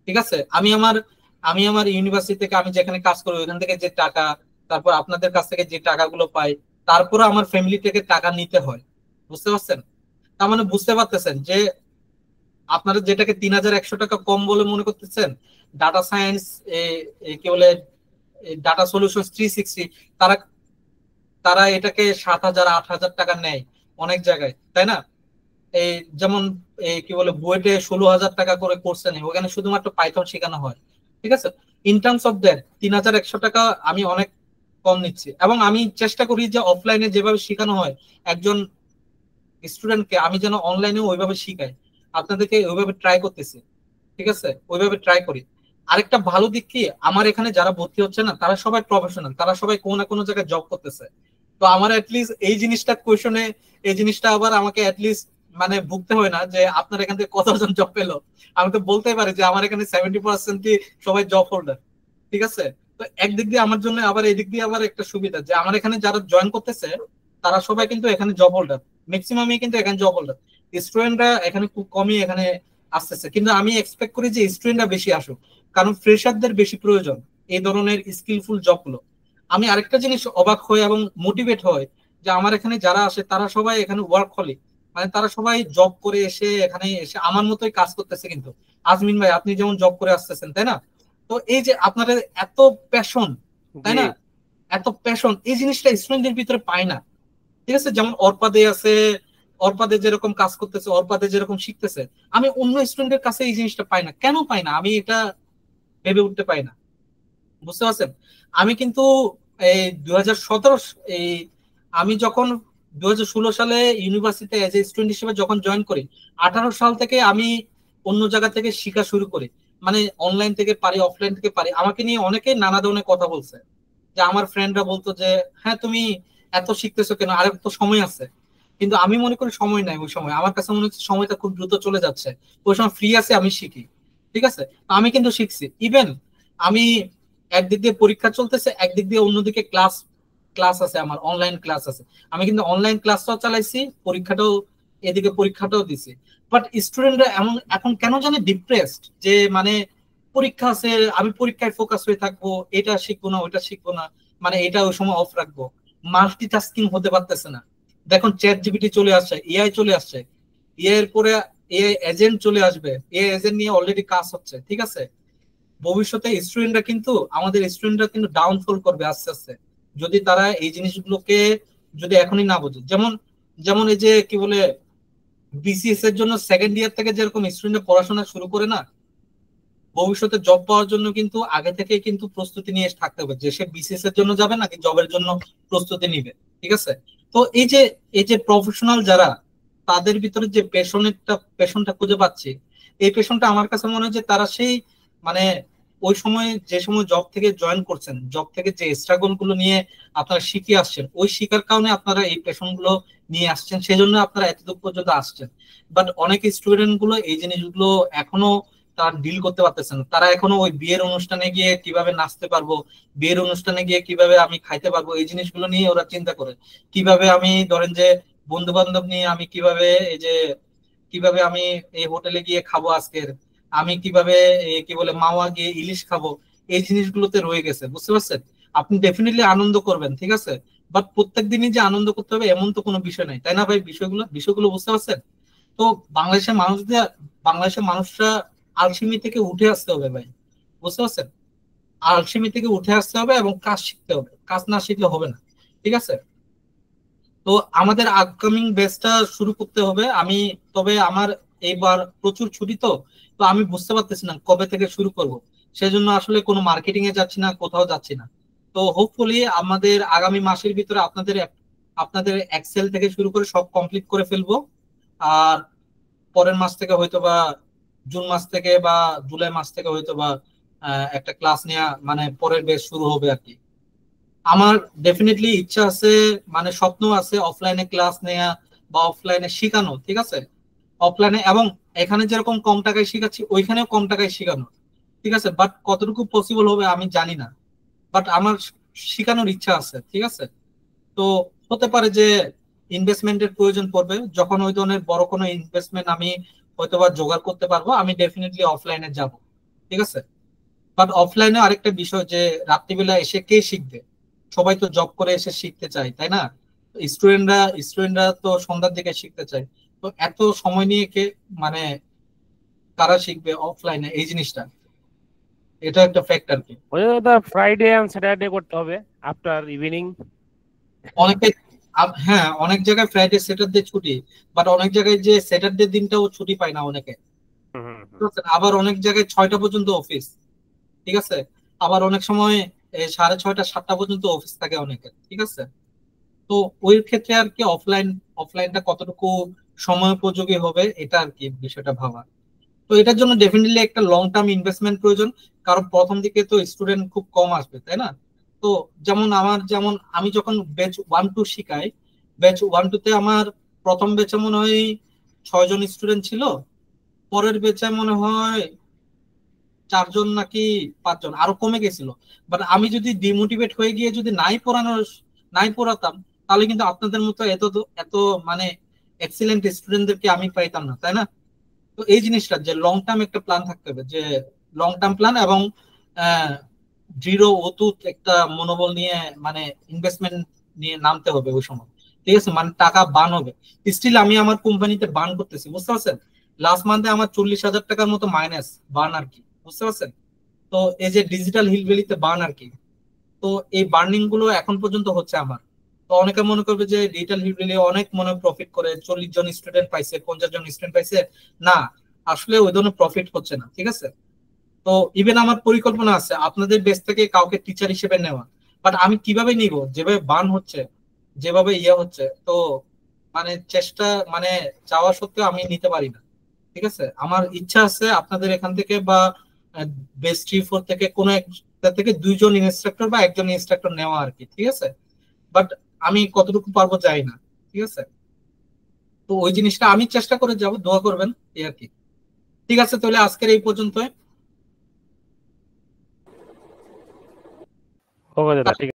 B: ঠিক আছে? আমি আমার ইউনিভার্সিটি থেকে, আমি যেখানে কাজ করি ওইখান থেকে যে টাকা, তারপর আপনাদের কাছ থেকে যে টাকাগুলো পাই, তারপরে আমার ফ্যামিলি থেকে টাকা নিতে হয়, বুঝতে পারছেন? তার মানে বুঝতে পারতেছেন যে আপনারা যেটাকে 3,100 টাকা কম বলে মনে করতেছেন, ডাটা সায়েন্স কি বলে ডাটা সলিউশন 360, তারা তারা এটাকে 7,000 8,000 টাকা নেয় অনেক জায়গায়, তাই না? এই যেমন কি বলে বুয়েটে 16,000 টাকা করে কোর্সে নেই, ওখানে শুধুমাত্র পাইথন শেখানো হয়, ঠিক আছে? ইন টার্মস অফ দ্যাট 3,100 টাকা আমি অনেক কম নিচ্ছি, এবং আমি চেষ্টা করি যে অফলাইনে যেভাবে শেখানো হয় একজন স্টুডেন্টকে, আমি যেন অনলাইনে ওইভাবে শিখাই। আপনাদেরকে ওইভাবে ট্রাই করতেছি, ঠিক আছে? ওইভাবে ট্রাই করি। আরেকটা ভালো দিক কি, আমার এখানে যারা ভর্তি হচ্ছে না, তারা সবাই প্রফেশনাল, তারা সবাই কোনো না কোনো জায়গায় জব করতেছে। তো আমার অ্যাটলিস্ট এই জিনিসটা কোয়েশনে, এই জিনিসটা আবার আমাকে অ্যাটলিস্ট মানে ভুগতে হয় না যে আপনার এখান থেকে কতজন জব পেলো। আমি তো বলতেই পারি যে আমার এখানে 70% সবাই জব হোল্ডার, ঠিক আছে? তো একদিক দিয়ে আমার জন্য আবার এদিক দিয়ে আবার একটা সুবিধা যে আমার এখানে যারা জয়েন করতেছে তারা সবাই কিন্তু এখানে জব হোল্ডার, ম্যাক্সিমামই কিন্তু এখানে জব হোল্ডার। স্টুডেন্টরা এখানে খুব কমই এখানে আসতেছে, কিন্তু আমি এক্সপেক্ট করি যে স্টুডেন্টরা বেশি আসুক, কারণ ফ্রেশারদের বেশি প্রয়োজন এই ধরনের স্কিলফুল জবগুলো। আমি আরেকটা জিনিস অবাক হই এবং মোটিভেট হয় যে আমার এখানে যারা আসে তারা সবাই এখানে ওয়ার্ক হলিক, মানে তারা সবাই জব করে এসে এখানে এসে আমার মতোই কাজ করতেছে। কিন্তু আজমিন ভাই, আপনি যেমন জব করে আসতেছেন, তাই না? তো এই যে আপনাদের এত প্যাশন, তাই না? এত প্যাশন, এই জিনিসটা স্টুডেন্টদের ভিতরে পায় না, ঠিক আছে? যেমন অর্পাদে আছে, অর্পাদে যেরকম কাজ করতেছে, অর্পাদে যেরকম শিখতেছে, আমি অন্য স্টুডেন্টের কাছে এই জিনিসটা পাই না। কেন পাই না আমি এটা ভেবে উঠতে পাই না, বুঝতে পারছেন? আমি কিন্তু এই 2017 এই আমি যখন 2016 সালে ইউনিভার্সিটিতে এজ এ স্টুডেন্ট হিসেবে যখন জয়েন করি, 18 সাল থেকে আমি অন্য জায়গা থেকে শেখা শুরু করি, মানে অনলাইন থেকে পারি, অফলাইন থেকে পারি। আমাকে নিয়ে অনেকে নানা ধরনের কথা বলছে, যে আমার ফ্রেন্ডরা বলতো যে হ্যাঁ তুমি এত শিখতেছো কেন, আরে তো সময় আছে। কিন্তু আমি মনে করি সময় নাই, ওই সময় আমার কাছে মনে হচ্ছে সময়টা খুব দ্রুত চলে যাচ্ছে, ওই সময় ফ্রি আছে, আমি শিখি, ঠিক আছে? আমি কিন্তু শিখছি। ইভেন আমি একদিক দিয়ে পরীক্ষা চলতেছে, একদিক দিয়ে অন্যদিকে ক্লাস আছে, আমার অনলাইন ক্লাস আছে। আমি কিন্তু অনলাইন ক্লাসটাও চালাইছি, পরীক্ষাটাও দিছি। বাট স্টুডেন্টরা এখন কেন জানি ডিপ্রেসড, যে মানে পরীক্ষা আছে, আমি পরীক্ষায় ফোকাস হয়ে থাকবো, এটা শিখবো না ওইটা শিখবো না, মানে এটা ওই সময় অফ রাখবো, মাল্টিটাস্কিং হতে পারতেছে না। দেখুন চ্যাট জিপিটি চলে আসছে, এআই চলে আসছে, এআই এর পরে এআই এজেন্ট চলে আসবে, এআই এজেন্ট নিয়ে অলরেডি কাজ হচ্ছে, ঠিক আছে। ভবিষ্যতে আমাদের স্টুডেন্টরা কিন্তু ডাউনফল করবে আস্তে আস্তে, যদি তারা এই জিনিসগুলোকে যদি এখনই না বোঝে। যেমন এই যে কি বলে, বিসিএস এর জন্য সেকেন্ড ইয়ার থেকে যেরকম স্টুডেন্টরা পড়াশোনা শুরু করে না, ভবিষ্যতে জব পাওয়ার জন্য কিন্তু আগে থেকে কিন্তু প্রস্তুতি নিয়ে থাকতে হবে, যে সে বিসিএস এর জন্য যাবে নাকি জবের জন্য প্রস্তুতি নিবে, ঠিক আছে। তো এই যে প্রফেশনাল যারা, তাদের ভিতরে যে পেশনটা খুঁজে পাচ্ছি, এই পেশনটা আমার কাছে মনে হয় যে তারা সেই মানে ওই সময় যে সময় জব থেকে জয়েন করছেন, জব থেকে যে স্ট্রাগল গুলো নিয়ে আপনারা শিখে আসছেন, ওই শিখার কারণে আপনারা এই পেশন গুলো নিয়ে আসছেন, সেই জন্য আপনারা এতদূর পর্যন্ত আসছেন। বাট অনেক স্টুডেন্ট গুলো এই জিনিসগুলো এখনো তারা ডিল করতে পারতেছে না। তারা এখনো ওই বিয়ের অনুষ্ঠানে গিয়ে কিভাবে নাচতে পারবো, বিয়ের অনুষ্ঠানে গিয়ে কিভাবে আমি খাইতে পারবো, এই জিনিসগুলো নিয়ে ওরা চিন্তা করে। কিভাবে আমি ধরেন যে বন্ধু বান্ধব নিয়ে আমি কিভাবে আমি এই হোটেলে গিয়ে খাবো আজকের, আমি কিভাবে কি বলে মাওয়া গিয়ে ইলিশ খাবো, এই জিনিসগুলোতে রয়ে গেছে, বুঝতে পারছেন। আপনি ডেফিনেটলি আনন্দ করবেন, ঠিক আছে, বাট প্রত্যেক দিনই যে আনন্দ করতে হবে এমন তো কোনো বিষয় নাই, তাই না ভাই? বিষয়গুলো বুঝতে পারছেন তো? বাংলাদেশের মানুষরা আলসেমি থেকে উঠে আসতে হবে ভাই, বুঝতে পারছেন। আলসেমি থেকে উঠে আসতে হবে এবং কাজ শিখতে হবে, কাজ না শিখলে হবে না, ঠিক আছে। তো আমাদের আপকামিং ব্যাচটা শুরু করতে হবে। তবে আমার এইবার প্রচুর ছুটি, তো তো আমি বুঝতে পারতেছি না কবে থেকে শুরু করব, সেজন্য আসলে কোনো মার্কেটিং এ যাচ্ছি না, কোথাও যাচ্ছি না। তো হোপফুলি আমাদের আগামী মাসের ভিতরে আপনাদের এক্সেল থেকে শুরু করে সব কমপ্লিট করে ফেলবো। আর পরের মাস থেকে হয়তো বা জুন মাস থেকে বা জুলাই মাস থেকে হয়তো বা একটা ক্লাস নেওয়া, মানে পরের ব্যাচ শুরু হবে আর কি। আমার ডেফিনেটলি ইচ্ছা আছে, মানে স্বপ্ন আছে অফলাইনে ক্লাস নেওয়া বা অফলাইনে শেখানো, ঠিক আছে। অফলাইনে এবং এখানে যেরকম কম টাকায় শেখাচ্ছি, ওইখানেও কম টাকায় শেখানো, ঠিক আছে। বাট কতটুকু পসিবল হবে আমি জানি না, বাট আমার শেখানোর ইচ্ছা আছে, ঠিক আছে। তো হতে পারে যে ইনভেস্টমেন্টের প্রয়োজন পড়বে, যখন ওই ধরনের বড় কোনো ইনভেস্টমেন্ট আমি হয়তোবা জোগাড় করতে পারবো, আমি ডেফিনেটলি অফলাইনে যাব, ঠিক আছে। বাট অফলাইনে আরেকটা বিষয়, যে রাত্রিবেলা এসে কে শিখবে? সবাই তো জব করে এসে শিখতে চায়, তাই না? স্টুডেন্টরা তো সন্ধ্যার দিকে শিখতে চায়। তো এত সময় নিয়ে মানে কারা শিখবে অফলাইনে, এই জিনিসটা, এটা একটা ফ্যাক্টর কি।
A: ওই তো ফ্রাইডে এন্ড স্যাটারডে করতে হবে আফটার ইভিনিং।
B: অনেকে হ্যাঁ, অনেক জায়গায় ফ্রাইডে স্যাটারডে ছুটি, বাট অনেক জায়গায় যে স্যাটারডে দিনটাও ছুটি পায় না অনেকে। আবার অনেক জায়গায় 6টা পর্যন্ত অফিস, ঠিক আছে। আবার অনেক সময় 6:30 7টা পর্যন্ত অফিস থাকে অনেকের, ঠিক আছে। তো ওই ক্ষেত্রে আর কি অফলাইনটা কতটুকু সময় উপযোগী হবে, এটা আর কি বিষয়টা ভাবা। তো এটার জন্য ডেফিনেটলি একটা লং টার্ম ইনভেস্টমেন্ট প্রয়োজন, কারণ প্রথম দিকে তো স্টুডেন্ট খুব কম আসবে, তাই না? তো যেমন আমি যখন ব্যাচ 1-2 শিখাই, ব্যাচ 1-2 তে আমার প্রথম ব্যাচে মনে হয় 6 জন স্টুডেন্ট ছিল, পরের ব্যাচে মনে হয় 4 জন নাকি 5 জন, আরো কমে গেছিল। বাট আমি যদি ডিমোটিভেট হয়ে গিয়ে যদি নাই পড়াতাম, তাহলে কিন্তু আপনাদের মতো এত এত মানে এক্সিলেন্ট স্টুডেন্টদেরকে আমি পাইতাম না, তাই না? তো এই জিনিসটা যে লং টার্ম একটা প্ল্যান থাকতে হবে, যে লং টার্ম প্ল্যান এবং দৃঢ় অটুট একটা মনোবল নিয়ে, মানে ইনভেস্টমেন্ট নিয়ে নামতে হবে ওই সময়, ঠিক আছে। মানে টাকা বার্ন হবে। স্টিল আমি আমার কোম্পানিতে বার্ন করতেছি, বুঝতে পারছেন। লাস্ট মান্থে আমার 40,000 টাকার মতো মাইনাস বার্ন আর কি, বুঝতে পারছেন। তো এই যে ডিজিটাল হিলবেলিতে বার্ন আর কি, তো এই বার্নিং গুলো এখন পর্যন্ত হচ্ছে আমার। তো অনেকে মনে করবে যে ডিজিটাল হিলবেলি অনেক মনে প্রফিট করে, 40 জন স্টুডেন্ট পাইছে, 50 জন স্টুডেন্ট পাইছে, না, আসলে ওই ধরনের প্রফিট হচ্ছে না, ঠিক আছে। তো ইভেন আমার পরিকল্পনা আছে আপনাদের বেস থেকে কাউকে টিচার হিসেবে নেওয়া, বাট আমি কিভাবে নিব? যেভাবে বার্ন হচ্ছে, যেভাবে হচ্ছে, তো মানে চেষ্টা মানে চাওয়া সত্ত্বেও আমি নিতে পারি না, ঠিক আছে। আমার ইচ্ছা আছে আপনাদের এখান থেকে বা বেস 3-4 থেকে কোনো একটা থেকে 2 জন ইনস্ট্রাক্টর বা 1 জন ইনস্ট্রাক্টর নেওয়া আর কি, ঠিক আছে। বাট আমি কতটুকু পারবো জানি না, ঠিক আছে। তো ওই জিনিসটা আমি চেষ্টা করে যাব, দোয়া করবেন, এই আর কি। ঠিক আছে, তাহলে আজকের এই পর্যন্ত।
A: ওকে দাদা ঠিক আছে।